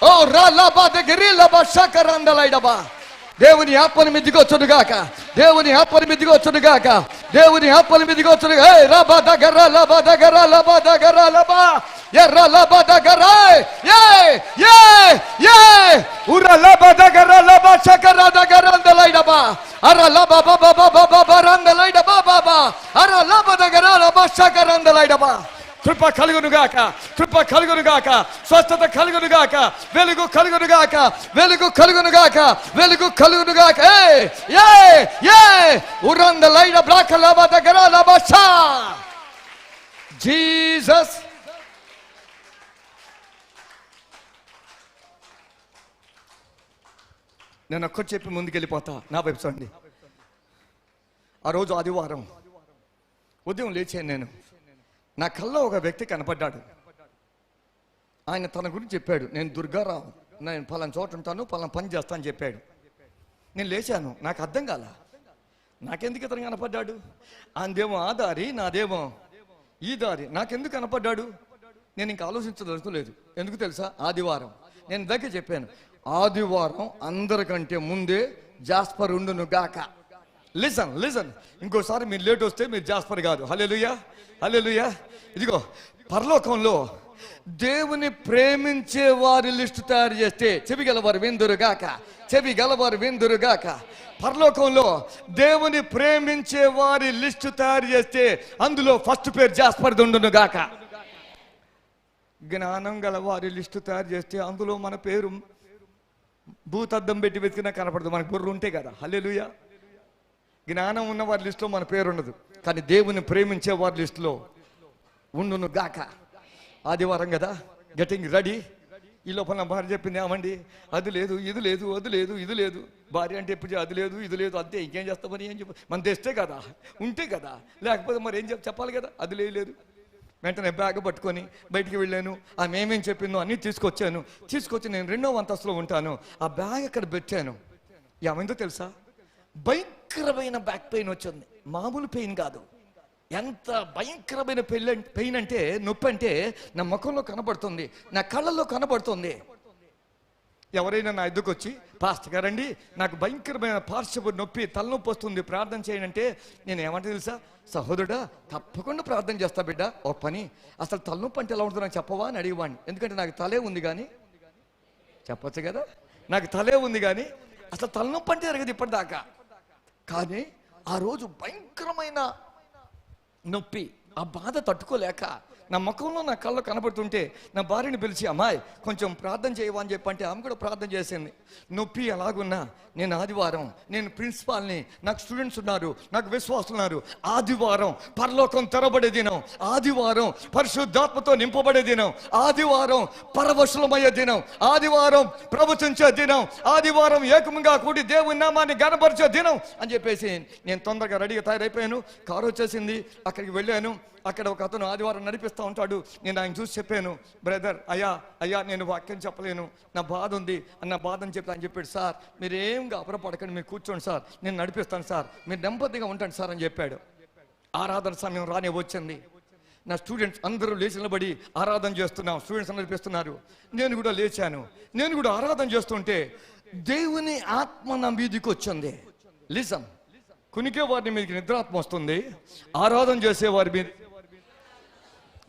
ఓ రల్లబదగిరిలబషకరందలైడబా. దేవుని ఆత్మను మిదిగొచ్చునుగాక, దేవుని ఆత్మను మిదిగొచ్చునుగాక, దేవుని ఆత్మను మిదిగొచ్చునుగా. ఏ రబదగరలబదగరలబదగరలబా ఎర్రలబదగరాయ్ ఏ ఏ ఏ ఉరలబదగరలబషకరదగరందలైడబా. అరలబబబబబబరందలైడబా. అరలబదగరలబషకరందలైడబా. కృప కలుగునుగాక, కృప కలుగునుగాక, స్వస్థత కలుగునుగాక, వెలుగు కలుగునుగాక, వెలుగు కలుగునుగాక, వెలుగు కలుగునుగాక. ఏ ఏ ఉరందలైడ బ్రాకలబదగరలబషా. జీసస్. నేను ఒక్కటి చెప్పి ముందుకెళ్ళిపోతా. నా వైపు చూడండి. ఆ రోజు ఆదివారం ఉదయం లేచాను. నా కల్లో ఒక వ్యక్తి కనపడ్డాడు. ఆయన తన గురించి చెప్పాడు. నేను దుర్గారావు, నేను పలానా చోట ఉంటాను, పలానా పని చేస్తాను అని చెప్పాడు. నేను లేచాను. నాకు అర్థం కాల, నాకెందుకు ఇతను కనపడ్డాడు? ఆయనదేమో ఆ దారి, నాదేమో ఈ దారి. నాకెందుకు కనపడ్డాడు? నేను ఇంకా ఆలోచించదలుచుకోలేదు. ఎందుకు తెలుసా? ఆదివారం. నేను దగ్గర చెప్పాను, ఆదివారం అందరికంటే ముందే జాస్పర్ ఉండును గాక. లిసన్. ఇంకోసారి మీరు లేట్ వస్తే మీరు జాస్పర్ కాదు. హల్లెలూయా, హల్లెలూయా. ఇదిగో పరలోకంలో దేవుని ప్రేమించే వారి లిస్టు తయారు చేస్తే చెవిగలవారు విందురుగాక, చెవిగలవారు విందురుగాక. పరలోకంలో దేవుని ప్రేమించే వారి లిస్టు తయారు చేస్తే అందులో ఫస్ట్ పేరు జాస్పర్ ఉండును గాక. జ్ఞానం గల వారి లిస్టు తయారు చేస్తే అందులో మన పేరు భూతద్దం పెట్టి వెతికినా కనపడదు. మనకు బుర్ర ఉంటే కదా. హల్లెలూయా. జ్ఞానం ఉన్న వారి లిస్టులో మన పేరు ఉండదు, కానీ దేవుని ప్రేమించే వారి లిస్టులో ఉండును గాక. ఆదివారం కదా, గెటింగ్ రెడీ. ఈ లోపల నా భార్య చెప్పింది, ఏమండి అది లేదు, ఇది లేదు, అది లేదు, ఇది లేదు. భార్య అంటే ఎప్పుడు అది లేదు, ఇది లేదు, అంతే. ఇంకేం చేస్తామని ఏం చెప్ప, మన తెస్తే కదా, ఉంటే కదా, లేకపోతే మరి ఏం చెప్పాలి కదా. అది లేదు. వెంటనే బ్యాగ్ పట్టుకొని బయటికి వెళ్ళాను. ఆమె ఏమేం చెప్పిందో అన్నీ తీసుకొచ్చి నేను 2వ అంతస్తులో ఉంటాను. ఆ బ్యాగ్ అక్కడ పెట్టాను. ఏమైందో తెలుసా? భయంకరమైన బ్యాక్ పెయిన్ వచ్చింది. మామూలు పెయిన్ కాదు. ఎంత భయంకరమైన పెయిన్ అంటే, నొప్పి అంటే నా ముఖంలో కనబడుతుంది, నా కళ్ళల్లో కనబడుతుంది. ఎవరైనా నా ఎద్దుకు వచ్చి, పాస్టర్ గారండి నాకు భయంకరమైన పార్శ్వ నొప్పి, తలనొప్పి వస్తుంది, ప్రార్థన చేయండి, నేను ఏమంటే తెలుసా? సహోదరుడా, తప్పకుండా ప్రార్థన చేస్తా బిడ్డ. ఓ పని, అసలు తలనొప్పి అంటే ఎలా ఉంటుందో నాకు చెప్పవా అని అడిగేవాడిని. ఎందుకంటే నాకు తలే ఉంది కానీ, చెప్పచ్చు కదా, నాకు తలే ఉంది కానీ అసలు తలనొప్పి అంటే జరగదు ఇప్పటిదాకా. కానీ ఆ రోజు భయంకరమైన నొప్పి, ఆ బాధ తట్టుకోలేక నా ముఖంలో నా కళ్ళు కనబడుతుంటే నా భార్యని పిలిచి, అమ్మాయి కొంచెం ప్రార్థన చేయవా అని చెప్పంటే ఆమె కూడా ప్రార్థన చేసింది. నొప్పి ఎలాగున్నా నేను ఆదివారం, నేను ప్రిన్సిపాల్ని, నాకు స్టూడెంట్స్ ఉన్నారు, నాకు విశ్వాసులు ఉన్నారు. ఆదివారం పరలోకం తెరబడే దినం, ఆదివారం పరిశుద్ధాత్మతో నింపబడే దినం, ఆదివారం పరవశులమయ్యే దినం, ఆదివారం ప్రవచించే దినం, ఆదివారం ఏకముగా కూడి దేవుని నామాన్ని గణపరిచే దినం అని చెప్పేసి నేను తొందరగా రెడీగా తయారైపోయాను. కారు వచ్చేసింది, అక్కడికి వెళ్ళాను. అక్కడ ఒక అతను ఆదివారం నడిపిస్తూ ఉంటాడు. నేను ఆయన చూసి చెప్పాను, బ్రదర్ అయ్యా నేను వాక్యం చెప్పలేను, నా బాధ ఉంది అన్న బాధ అని చెప్పి ఆయన చెప్పాడు. సార్ మీరేం గాబరపడకండి, మీరు కూర్చోండి సార్, నేను నడిపిస్తాను సార్, మీరు నెమ్మదిగా ఉండండి సార్ అని చెప్పాడు. ఆరాధన సమయం రానే వచ్చింది. నా స్టూడెంట్స్ అందరూ లేచి నిలబడి ఆరాధన చేస్తున్నాం, స్టూడెంట్స్ నడిపిస్తున్నారు. నేను కూడా లేచాను. నేను కూడా ఆరాధన చేస్తుంటే దేవుని ఆత్మ నా మీదికి వచ్చింది. లిసన్, కునికే వారిని మీదకి నిద్రాత్మ వస్తుంది, ఆరాధన చేసే వారి మీద,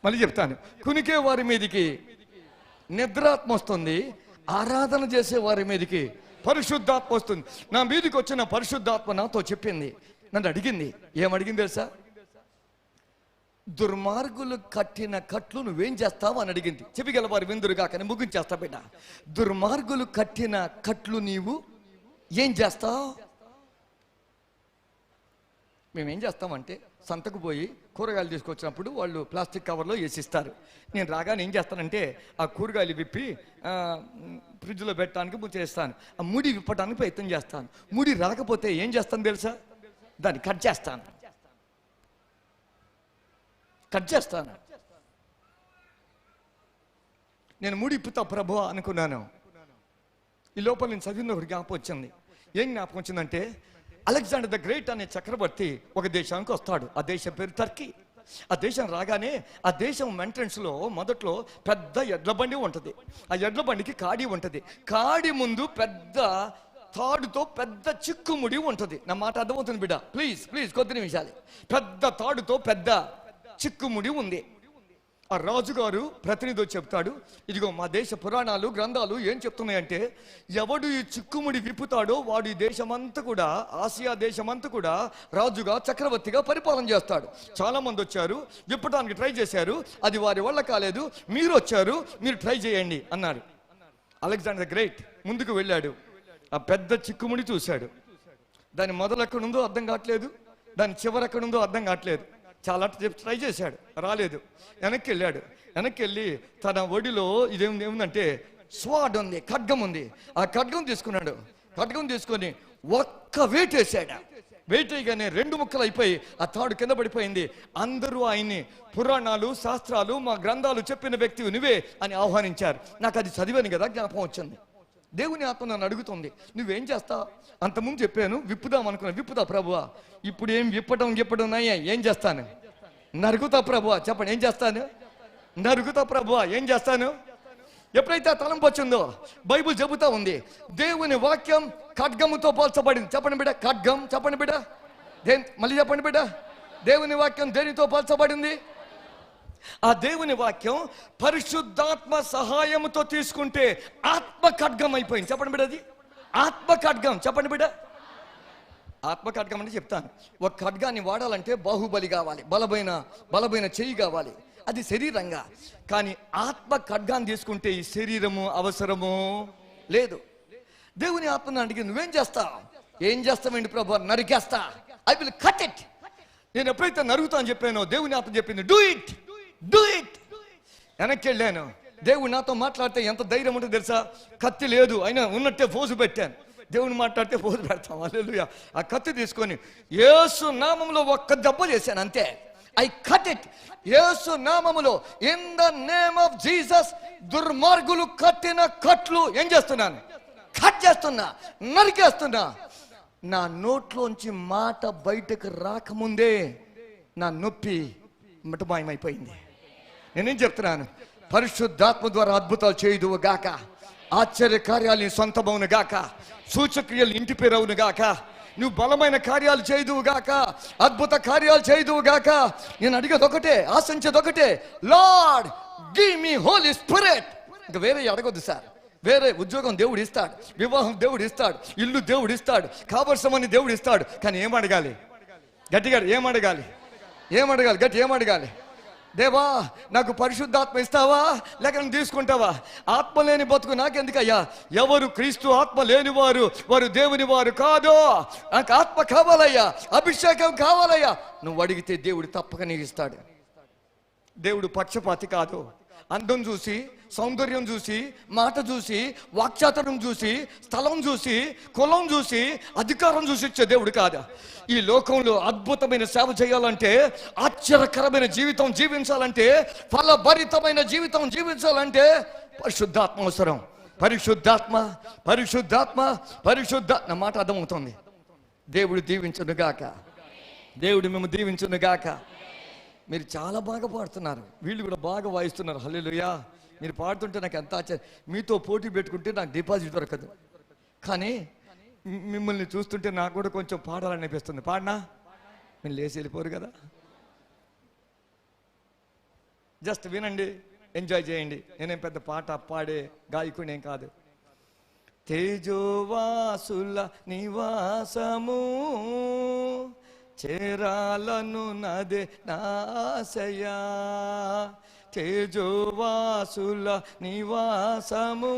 మళ్ళీ చెప్తాను, కునికే వారి మీదకి నిద్రాత్మ వస్తుంది, ఆరాధన చేసే వారి మీదకి పరిశుద్ధాత్మ వస్తుంది. నా మీదకి వచ్చిన పరిశుద్ధాత్మ నాతో చెప్పింది, నన్ను అడిగింది. ఏమడిగింది తెలుసా? దుర్మార్గులు కట్టిన కట్లు నువ్వేం చేస్తావు అని అడిగింది. చెప్పగలవారు విందురుగా, కానీ ముగించేస్తా బిడ్డ. దుర్మార్గులు కట్టిన కట్లు నీవు ఏం చేస్తావు? మేమేం చేస్తామంటే సంతకు పోయి కూరగాయలు తీసుకొచ్చినప్పుడు వాళ్ళు ప్లాస్టిక్ కవర్లో వేసిస్తారు. నేను రాగానే ఏం చేస్తానంటే ఆ కూరగాయలు విప్పి ఫ్రిడ్జ్లో పెట్టడానికి చేస్తాను. ఆ ముడి విప్పడానికి ప్రయత్నం చేస్తాను. ముడి రాకపోతే ఏం చేస్తాను తెలుసా? దాన్ని కట్ చేస్తాను. నేను ముడి ఇప్పుతా ప్రభువా అనుకున్నాను. ఈ లోపల నేను చదివిన ఒక జ్ఞాపకం వచ్చింది. ఏం జ్ఞాపకం వచ్చిందంటే, అలెగ్జాండర్ ద గ్రేట్ అనే చక్రవర్తి ఒక దేశానికి వస్తాడు. ఆ దేశం పేరు టర్కీ. ఆ దేశం రాగానే ఆ దేశం ఎంట్రన్స్లో మొదట్లో పెద్ద ఎడ్ల బండి ఉంటుంది. ఆ ఎడ్ల బండికి కాడి ఉంటుంది. కాడి ముందు పెద్ద తాడుతో పెద్ద చిక్కుముడి ఉంటుంది. నా మాట అర్థమవుతుంది బిడ్డ? ప్లీజ్ కొద్ది నిమిషాలు. పెద్ద తాడుతో పెద్ద చిక్కుముడి ఉంది. ఆ రాజుగారు ప్రతినిధి చెప్తాడు, ఇదిగో మా దేశ పురాణాలు గ్రంథాలు ఏం చెప్తున్నాయంటే, ఎవడు ఈ చిక్కుముడి విప్పుతాడో వాడు ఈ దేశమంతా కూడా, ఆసియా దేశమంతా కూడా రాజుగా చక్రవర్తిగా పరిపాలన చేస్తాడు. చాలా మంది వచ్చారు, విప్పడానికి ట్రై చేశారు, అది వారి వల్ల కాలేదు, మీరు వచ్చారు, మీరు ట్రై చేయండి అన్నారు. అలెగ్జాండర్ ద గ్రేట్ ముందుకు వెళ్ళాడు. ఆ పెద్ద చిక్కుముడి చూశాడు. దాని మొదలు ఎక్కడుందో అర్థం కావట్లేదు, దాని చివరి ఎక్కడుందో అర్థం కావట్లేదు. చాలా ట్రై చేశాడు, రాలేదు. వెనక్కి వెళ్ళి తన ఒడిలో ఏముందంటే స్వాడ్ ఉంది, ఖడ్గం ఉంది. ఆ ఖడ్గం తీసుకున్నాడు. ఖడ్గం తీసుకొని ఒక్క వేటేశాడు. వేటేయగానే 2 ముక్కలు అయిపోయి ఆ తాడు కింద పడిపోయింది. అందరూ ఆయన్ని పురాణాలు, శాస్త్రాలు, మా గ్రంథాలు చెప్పిన వ్యక్తివి నువ్వే అని ఆహ్వానించారు. నాకు అది చదివాను కదా, జ్ఞాపకం వచ్చింది. దేవుని ఆత్మ నన్ను అడుగుతుంది, నువ్వేం చేస్తావు? అంతకుముందు చెప్పాను విప్పుదాం అనుకున్నా. విప్పుదా ప్రభువా? ఇప్పుడు ఏం విప్పడం ఏం చేస్తాను? నరుగుతా ప్రభువా. చెప్పండి, ఏం చేస్తాను? నరుగుతా ప్రభువా. ఏం చేస్తాను? ఎప్పుడైతే ఆ తలంపు వచ్చిందో బైబుల్ చెబుతా ఉంది, దేవుని వాక్యం ఖడ్గముతో పోల్చబడింది. చెప్పండి బిడ్డ, ఖడ్గం. చెప్పండి బిడ్డ, మళ్ళీ చెప్పండి బిడ్డ, దేవుని వాక్యం దేనితో పోల్చబడింది? ఆ దేవుని వాక్యం పరిశుద్ధాత్మ సహాయంతో తీసుకుంటే ఆత్మ ఖడ్గం అయిపోయింది. చెప్పండి బిడ్డ, అది ఆత్మ ఖడ్గం. చెప్పండి బిడ్డ, ఆత్మ ఖడ్గం అంటే చెప్తాను. ఒక ఖడ్గాన్ని వాడాలంటే బాహుబలి కావాలి, బలమైన చెయ్యి కావాలి, అది శరీరంగా. కానీ ఆత్మ ఖడ్గాన్ని తీసుకుంటే ఈ శరీరము అవసరము లేదు. దేవుని ఆత్మను అడిగి నువ్వేం చేస్తావు? ఏం చేస్తావేంటి ప్రభు? నరికేస్తా. I will cut it. నేను ఎప్పుడైతే నరుగుతా అని చెప్పానో దేవుని ఆత్మ చెప్పింది, డూ ఇట్. వెనక్కి వెళ్ళాను. దేవుడు నాతో మాట్లాడితే ఎంత ధైర్యం ఉంటుందో తెలుసా? కత్తి లేదు, అయినా ఉన్నట్టే ఫోజు పెట్టాను. దేవుని మాట్లాడితే ఫోజు పెడతాం. హల్లెలూయా. ఆ కత్తి తీసుకొని యేసు నామములో ఒక్క దెబ్బ చేశాను, అంతే. I cut it. యేసు నామములో, in the name of Jesus. దుర్మార్గులు కట్టిన కట్లు ఏం చేస్తున్నాను? కట్ చేస్తున్నా, నరికేస్తున్నా. నా నోట్లోంచి మాట బయటకు రాకముందే నా నొప్పి మటమాయమైపోయింది. నేనేం చెప్తున్నాను? పరిశుద్ధాత్మ ద్వారా అద్భుతాలు చేయుదువు గాక, ఆశ్చర్య కార్యాలు సొంతమవును గాక, సూచక్రియలు ఇంటి పేరవును గాక, నువ్వు బలమైన కార్యాలు చేయుదువు గాక, అద్భుత కార్యాలు చేయుదువు గాక. నేను అడిగేది ఒకటే, ఆశించేది ఒకటే, lord give me holy spirit. ఇంకా వేరే అడగొద్దు సార్. వేరే ఉద్యోగం దేవుడు ఇస్తాడు, వివాహం దేవుడు ఇస్తాడు, ఇల్లు దేవుడు ఇస్తాడు, కావలసినవన్నీ దేవుడు ఇస్తాడు. కానీ ఏం అడగాలి? గట్టిగా ఏం అడగాలి? గట్టి ఏం అడగాలి? దేవా నాకు పరిశుద్ధాత్మ ఇస్తావా లేక నువ్వు తీసుకుంటావా? ఆత్మ లేని బతుకు నాకెందుకయ్యా? ఎవరు క్రీస్తు ఆత్మ లేని వారు దేవుని వారు కాదు. నాకు ఆత్మ కావాలయ్యా, అభిషేకం కావాలయ్యా. నువ్వు అడిగితే దేవుడు తప్పక నీకు ఇస్తాడు. దేవుడు పక్షపాతి కాదు. అందం చూసి, సౌందర్యం చూసి, మాట చూసి, వాక్చాతుర్యం చూసి, స్థలం చూసి, కులం చూసి, అధికారం చూసి ఇచ్చే దేవుడు కాదు. ఈ లోకంలో అద్భుతమైన సేవ చేయాలంటే, ఆశ్చర్యకరమైన జీవితం జీవించాలంటే, ఫలభరితమైన జీవితం జీవించాలంటే పరిశుద్ధాత్మ అవసరం. పరిశుద్ధాత్మ నా మాట అర్థమవుతుంది. దేవుడు దీవించునుగాక. దేవుడు మేము దీవించునుగాక. మీరు చాలా బాగా పాడుతున్నారు, వీళ్ళు కూడా బాగా వాయిస్తున్నారు. హల్లెలూయా. మీరు పాడుతుంటే నాకు ఎంత ఆశ్చర్యం. మీతో పోటీ పెట్టుకుంటే నాకు డిపాజిట్ దొరకదు, కానీ మిమ్మల్ని చూస్తుంటే నాకు కూడా కొంచెం పాడాలనిపిస్తుంది. పాడినా మీరు లేచి వెళ్ళిపోరు కదా. జస్ట్ వినండి, ఎంజాయ్ చేయండి. నేనేం పెద్ద పాట పాడే గాయకుని ఏం కాదు. తేజోవాసుల నివాసము చేరాలను నదే నాశయా. తేజోవాసుల నివాసము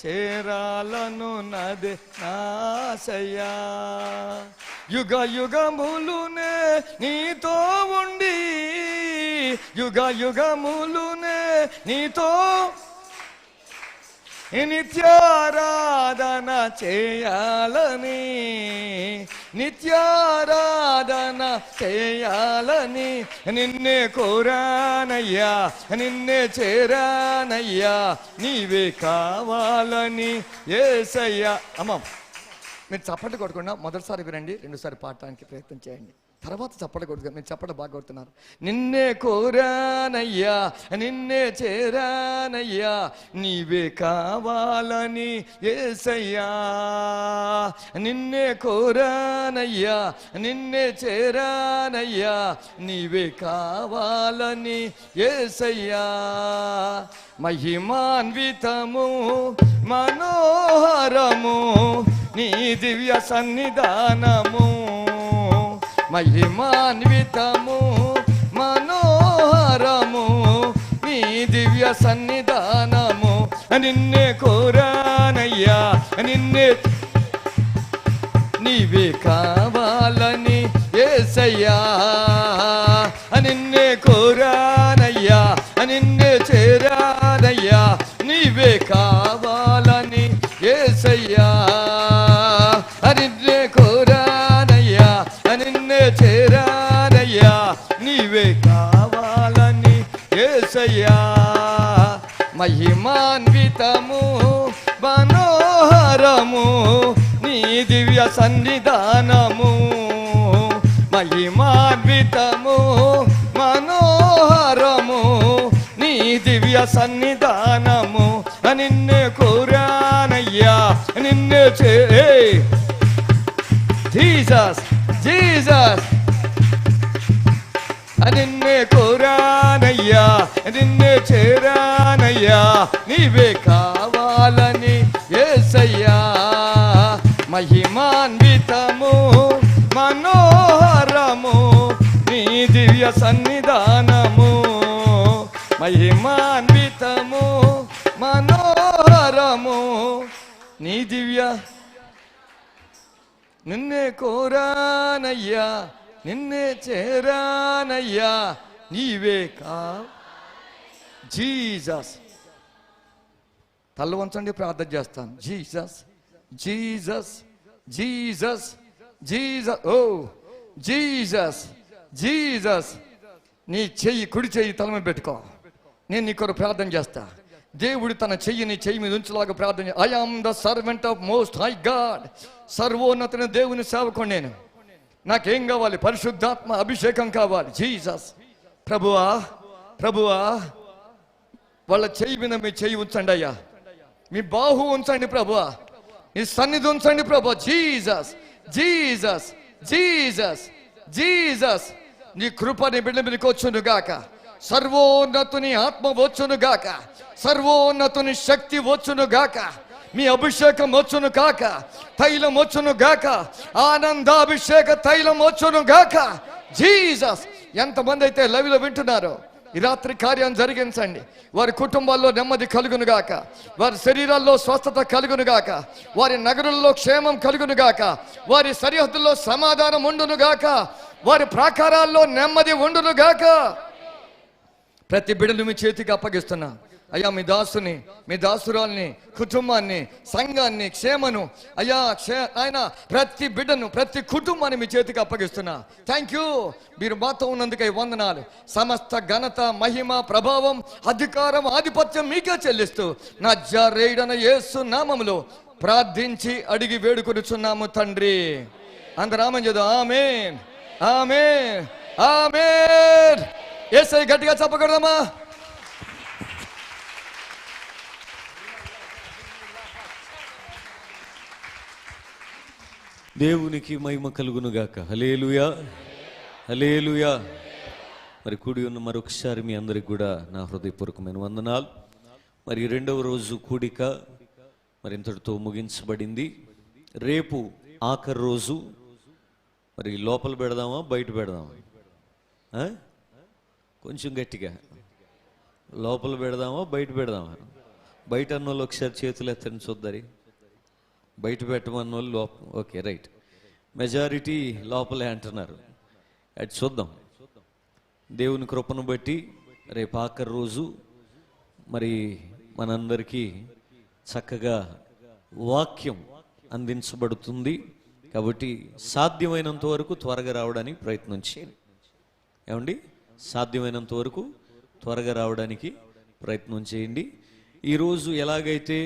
చేరాలను నదే నాశయా. యుగ యుగములునే నీతో ఉండి, యుగ యుగములునే నీతో నిత్యారాధన చేయాలని, నిత్యారాధన చేయాలని నిన్నే కోరానయ్యా, నిన్నే చేరానయ్యా, నీవే కావాలని యేసయ్యా. అమ్మ మీరు చప్పట్లు కొట్టకుండా మొదటిసారి వినండి, రెండోసారి పాడటానికి ప్రయత్నం చేయండి, తర్వాత చప్పట్లు కొడుతుంది. మీరు చప్పట్లు బాగా కొడుతున్నారు. నిన్నే కోరానయ్యా, నిన్నే చేరానయ్యా, నీవే కావాలని యేసయ్యా. నిన్నే కోరానయ్యా, నిన్నే చేరానయ్యా, నీవే కావాలని యేసయ్యా. మహిమాన్వితము మనోహరము నీ దివ్య సన్నిధానము, మహిమాన్వితము మనోహరము నీ దివ్య సన్నిధానము. నిన్నే కోరానయ్యా, నిన్నే నీవే కావాలని యేసయ్యా. నిన్నే కోరానయ్యా, నిన్నే చేరానయ్యా, నీవే కావాలని యేసయ్యా. మహిమాన్వితము మనోహరము నీ దివ్య సన్నిధానము. మహిమాన్వితము మనోహరము నీ దివ్య సన్నిధానము. నిన్నే కోరానయ్యా నిన్నే జీసస్ జీసస్ నిన్నే కోరానయ్యా నిన్నే చేరానయ్యా నీవే కావాలని యేసయ్యా. మహిమాన్వితము మనోహరము నీ దివ్య సన్నిధానము. మహిమాన్వితము మనోహరము నీ దివ్య. నిన్నే కోరానయ్యా నిన్నే చేరానయ్యా నీవే జీసస్. తల వంచండి, ప్రార్థన చేస్తాను. Jesus Jesus Jesus Jesus oh Jesus Jesus. నీ చెయ్యి కుడి చెయ్యి తల మీద పెట్టుకో. నేను నీ కొరకు ప్రార్థన చేస్తా. దేవుడు తన చెయ్యి నీ చెయ్యి మీద ఉంచులాగా ప్రార్థన. I am the servant of most high God. సర్వోన్నతుని దేవుని సేవకుడు నేను. నాకేం కావాలి? పరిశుద్ధాత్మ అభిషేకం కావాలి. జీసస్. ప్రభువా ప్రభువా వాళ్ళ చెయ్యి మీద మీ చెయ్యి ఉంచండి అయ్యా. మీ బాహు ఉంచండి ప్రభువా. నీ సన్నిధి ఉంచండి ప్రభువా. Jesus Jesus Jesus Jesus. నీ కృప నీ బిడ్డ మీదకి వచ్చును గాక. సర్వోన్నతుని ఆత్మ వచ్చును గాక. సర్వోన్నతుని శక్తి వచ్చును గాక. మీ అభిషేకం వచ్చును గాక. తైలం వచ్చును గాక. ఆనందాభిషేక తైలం వచ్చును గాక. జీసస్. ఎంతమంది అయితే లైవ్లో వింటున్నారో ఈ రాత్రి కార్యం జరిగించండి. వారి కుటుంబాల్లో నెమ్మది కలుగును గాక. వారి శరీరాల్లో స్వస్థత కలుగును గాక. వారి నగరుల్లో క్షేమం కలుగును గాక. వారి సరిహద్దుల్లో సమాధానం ఉండును గాక. వారి ప్రాకారాల్లో నెమ్మది ఉండును గాక. ప్రతి బిడ్డను మీ చేతికి అప్పగిస్తున్నా అయ్యా. మీ దాసుని మీ దాసురాల్ని కుటుంబాన్ని సంఘాన్ని క్షేమను అయ్యా ఆయన ప్రతి బిడ్డను ప్రతి కుటుంబాన్ని మీ చేతికి అప్పగిస్తున్నా. Thank you. మీరు మాతో ఉన్నందుకై వందనాలు. సమస్త ఘనత మహిమ ప్రభావం అధికారం ఆధిపత్యం మీకే చెల్లిస్తూ నజరేయుడైన యేసు నామములో ప్రార్థించి అడిగి వేడుకొనుచున్నాము తండ్రి. అందరూ ఆమేన్ చేద్దాం. ఆమేన్ ఆమేన్ ఆమేన్. యేసయ్య గట్టిగా చెప్పకూడదమ్మా. దేవునికి మహిమ కలుగునుగాక. హల్లెలూయా హల్లెలూయా. మరి కూడి ఉన్న మరొకసారి మీ అందరికి కూడా నా హృదయపూర్వకమైన వందనాలు. మరి రెండవ రోజు కూడిక మరి ఇంతటితో ముగించబడింది. రేపు ఆఖరి రోజు. మరి లోపల పెడదామా బయట పెడదామా? కొంచెం గట్టిగా లోపల పెడదామా బయట పెడదామా? బయట అన్న వాళ్ళు ఒకసారి చేతులు ఎత్తని చూద్దరి. బయట పెట్టమన్న వాళ్ళు లోపల. Okay right. మెజారిటీ లోపలే అంటున్నారు. అది చూద్దాం. దేవుని కృపను బట్టి రేపు ఆఖరి రోజు మరి మనందరికీ చక్కగా వాక్యం అందించబడుతుంది. కాబట్టి సాధ్యమైనంత వరకు త్వరగా రావడానికి ప్రయత్నం చేయండి. ఏమండి? సాధ్యమైనంత వరకు త్వరగా రావడానికి ప్రయత్నం చేయండి. ఈరోజు ఎలాగైతే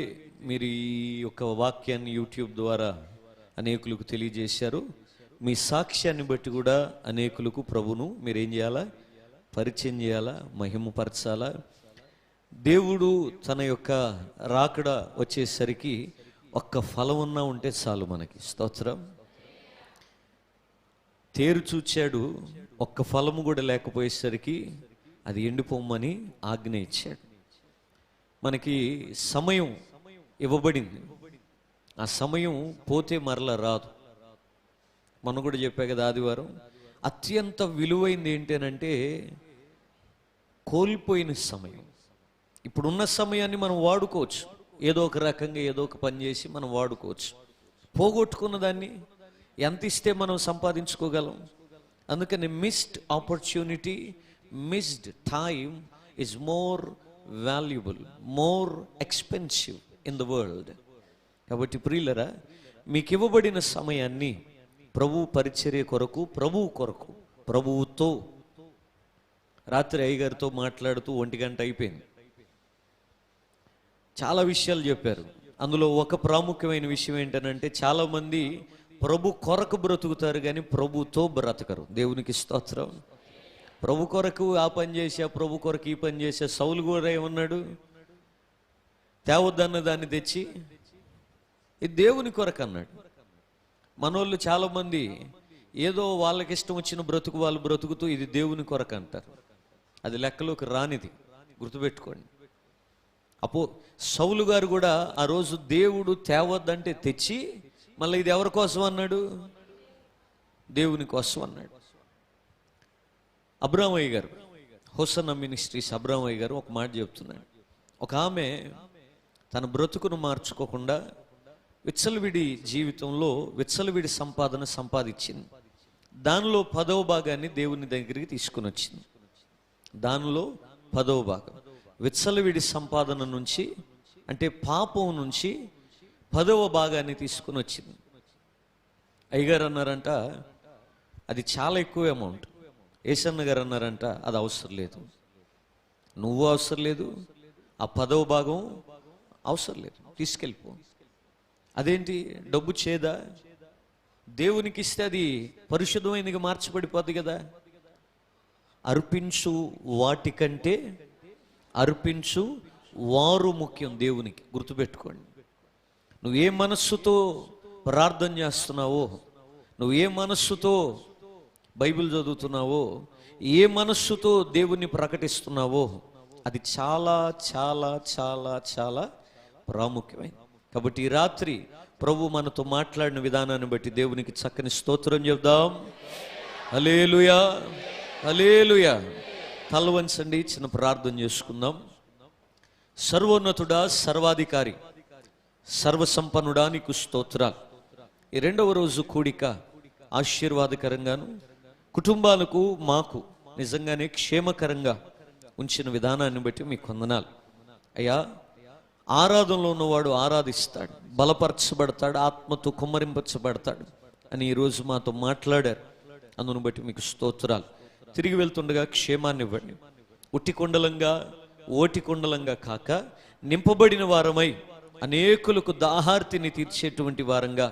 మీరు ఈ యొక్క వాక్యాన్ని యూట్యూబ్ ద్వారా అనేకులకు తెలియజేశారు, మీ సాక్ష్యాన్ని బట్టి కూడా అనేకులకు ప్రభును మీరు ఏం చేయాలా? పరిచయం చేయాలా, మహిమపరచాలా. దేవుడు తన యొక్క రాకడ వచ్చేసరికి ఒక్క ఫలం ఉన్నా ఉంటే చాలు మనకి. స్తోత్రం. తేరు చూచాడు, ఒక్క ఫలము కూడా లేకపోయేసరికి అది ఎండిపోమ్మని ఆజ్ఞ ఇచ్చాడు. మనకి సమయం ఇవ్వబడింది. ఆ సమయం పోతే మరలా రాదు. మనం కూడా చెప్పా కదా ఆదివారం, అత్యంత విలువైంది ఏంటంటే కోల్పోయిన సమయం. ఇప్పుడున్న సమయాన్ని మనం వాడుకోవచ్చు, ఏదో ఒక రకంగా ఏదో ఒక పని చేసి మనం వాడుకోవచ్చు. పోగొట్టుకున్న దాన్ని ఎంత ఇస్తే మనం సంపాదించుకోగలం? అందుకని missed opportunity, missed time is more valuable, more expensive in the world. కాబట్టి ప్రియులరా, మీకు ఇవ్వబడిన సమయాన్ని ప్రభు పరిచర్య కొరకు, ప్రభువు కొరకు, ప్రభువుతో. రాత్రి అయ్యగారితో మాట్లాడుతూ 1 గంట అయిపోయింది. చాలా విషయాలు చెప్పారు. అందులో ఒక ప్రాముఖ్యమైన విషయం ఏంటనంటే, చాలామంది ప్రభు కొరకు బ్రతుకుతారు కానీ ప్రభుతో బ్రతకరు. దేవునికి స్తోత్రం. ప్రభు కొరకు ఆ పని చేసా, ప్రభు కొరకు ఈ పని చేసా. సౌలు కూడా ఏమన్నాడు? తేవద్దన్న దాన్ని తెచ్చి ఇది దేవుని కొరకు అన్నాడు. మనోళ్ళు చాలామంది ఏదో వాళ్ళకి ఇష్టం వచ్చిన బ్రతుకు వాళ్ళు బ్రతుకుతూ ఇది దేవుని కొరకు అంటారు. అది లెక్కలోకి రానిది, గుర్తుపెట్టుకోండి. సౌలు గారు కూడా ఆ రోజు దేవుడు తేవద్దంటే తెచ్చి మళ్ళీ ఇది ఎవరి కోసం అన్నాడు? దేవుని కోసం అన్నాడు. అబ్రామయ్య గారు, హోసన్న మినిస్ట్రీస్ అబ్రామయ్య గారు ఒక మాట చెప్తున్నాడు. ఒక ఆమె తన బ్రతుకును మార్చుకోకుండా విచ్చలవిడి జీవితంలో విచ్చలవిడి సంపాదన సంపాదించింది. దానిలో 10వ భాగాన్ని దేవుని దగ్గరికి తీసుకుని వచ్చింది. దానిలో 10వ భాగం విచ్చలవిడి సంపాదన నుంచి, అంటే పాపం నుంచి 10వ భాగాన్ని తీసుకుని వచ్చింది. అయ్యగారు అన్నారంట అది చాలా ఎక్కువ అమౌంట్. ఏసన్న గారు అన్నారంట అది అవసరం లేదు, నువ్వు అవసరం లేదు, ఆ 10వ భాగం అవసరం లేదు, తీసుకెళ్ళిపో. అదేంటి, డబ్బు చేదా? దేవునికి ఇస్తే అది పరిశుద్ధమైనదిగా మార్చబడిపోద్ది కదా. అర్పించు వాటికంటే అర్పించు వారు ముఖ్యం దేవునికి. గుర్తుపెట్టుకోండి. నువ్వు ఏ మనస్సుతో ప్రార్థన చేస్తున్నావో, నువ్వు ఏ మనస్సుతో బైబిల్ చదువుతున్నావో, ఏ మనస్సుతో దేవుణ్ణి ప్రకటిస్తున్నావో అది చాలా చాలా చాలా చాలా ప్రాముఖ్యమైనది. కాబట్టి ఈ రాత్రి ప్రభు మనతో మాట్లాడిన విధానాన్ని బట్టి దేవునికి చక్కని స్తోత్రం చెప్దాం. హల్లెలూయా, హల్లెలూయా. తల వంచండి, చిన్న ప్రార్థన చేసుకుందాం. సర్వోన్నతుడా, సర్వాధికారి, సర్వసంపన్నుడా నీకు స్తోత్రాలు. ఈ 2వ రోజు కూడిక ఆశీర్వాదకరంగాను కుటుంబాలకు మాకు నిజంగానే క్షేమకరంగా ఉంచిన విధానాన్ని బట్టి మీకు వందనాలు అయ్యా. ఆరాధనలో ఉన్నవాడు ఆరాధిస్తాడు, బలపరచబడతాడు, ఆత్మతో కుమ్మరింపరచబడతాడు అని ఈరోజు మాతో మాట్లాడారు. అందును బట్టి మీకు స్తోత్రాలు. తిరిగి వెళ్తుండగా క్షేమాన్ని ఇవ్వండి. ఉట్టి కొండలంగా ఓటి కొండలంగా కాక నింపబడిన వారమై అనేకులకు దాహార్తిని తీర్చేటువంటి వారంగా,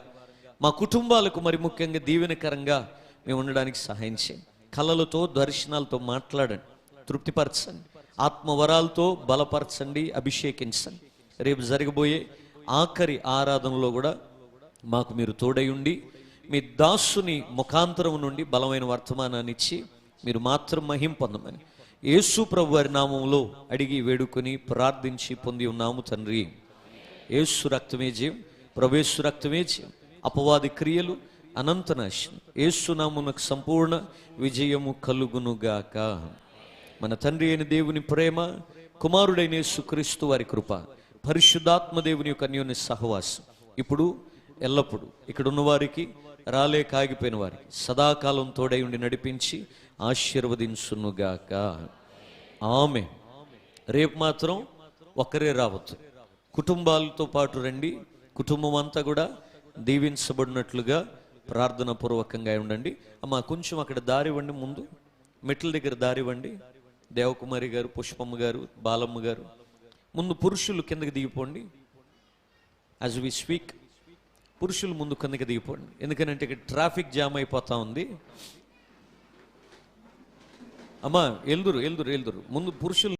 మా కుటుంబాలకు మరి ముఖ్యంగా దీవెనకరంగా మేము ఉండడానికి సహాయం చేయండి. కళలతో దర్శనాలతో మాట్లాడండి, తృప్తిపరచండి, ఆత్మవరాలతో బలపరచండి, అభిషేకించండి. రేపు జరగబోయే ఆఖరి ఆరాధనలో కూడా మాకు మీరు తోడై ఉండి మీ దాసుని ముఖాంతరం నుండి బలమైన వర్తమానాన్ని ఇచ్చి మీరు మాత్రం మహిమ పొందమని యేసు ప్రభు వారి నామంలో అడిగి వేడుకొని ప్రార్థించి పొంది ఉన్నాము తండ్రి. యేసు రక్తమే జయం, ప్రభుయేసు రక్తమే జయం. అపవాది క్రియలు అనంత నాశనం. యేసు నామమునకు సంపూర్ణ విజయము కలుగునుగాక. మన తండ్రి అయిన దేవుని ప్రేమ, కుమారుడైన యేసుక్రీస్తు వారి కృప, పరిశుద్ధాత్మ దేవుని యొక్క అన్యోన్య సహవాసం ఇప్పుడు ఎల్లప్పుడు ఇక్కడ ఉన్న వారికి, రాలేక ఆగిపోయిన వారికి సదాకాలం తోడై ఉండి నడిపించి ఆశీర్వదించునుగాక. ఆమేన్. రేపు మాత్రం ఒక్కరే రావద్దు, కుటుంబాలతో పాటు రండి. కుటుంబం అంతా కూడా దీవించబడినట్లుగా ప్రార్థన పూర్వకంగా ఉండండి. అమ్మా కొంచెం అక్కడ దారి ఇవ్వండి, ముందు మెట్ల దగ్గర దారి ఇవ్వండి. దేవకుమారి గారు, పుష్పమ్మ గారు, బాలమ్మ గారు, ముందు పురుషులు కిందకి దిగిపోండి. యాజ్ వి స్పీక్ పురుషులు ముందు కిందకి దిగిపోండి, ఎందుకంటే ఇక్కడ ట్రాఫిక్ జామ్ అయిపోతా ఉంది. అమ్మా ఎల్దురు ముందు పురుషులు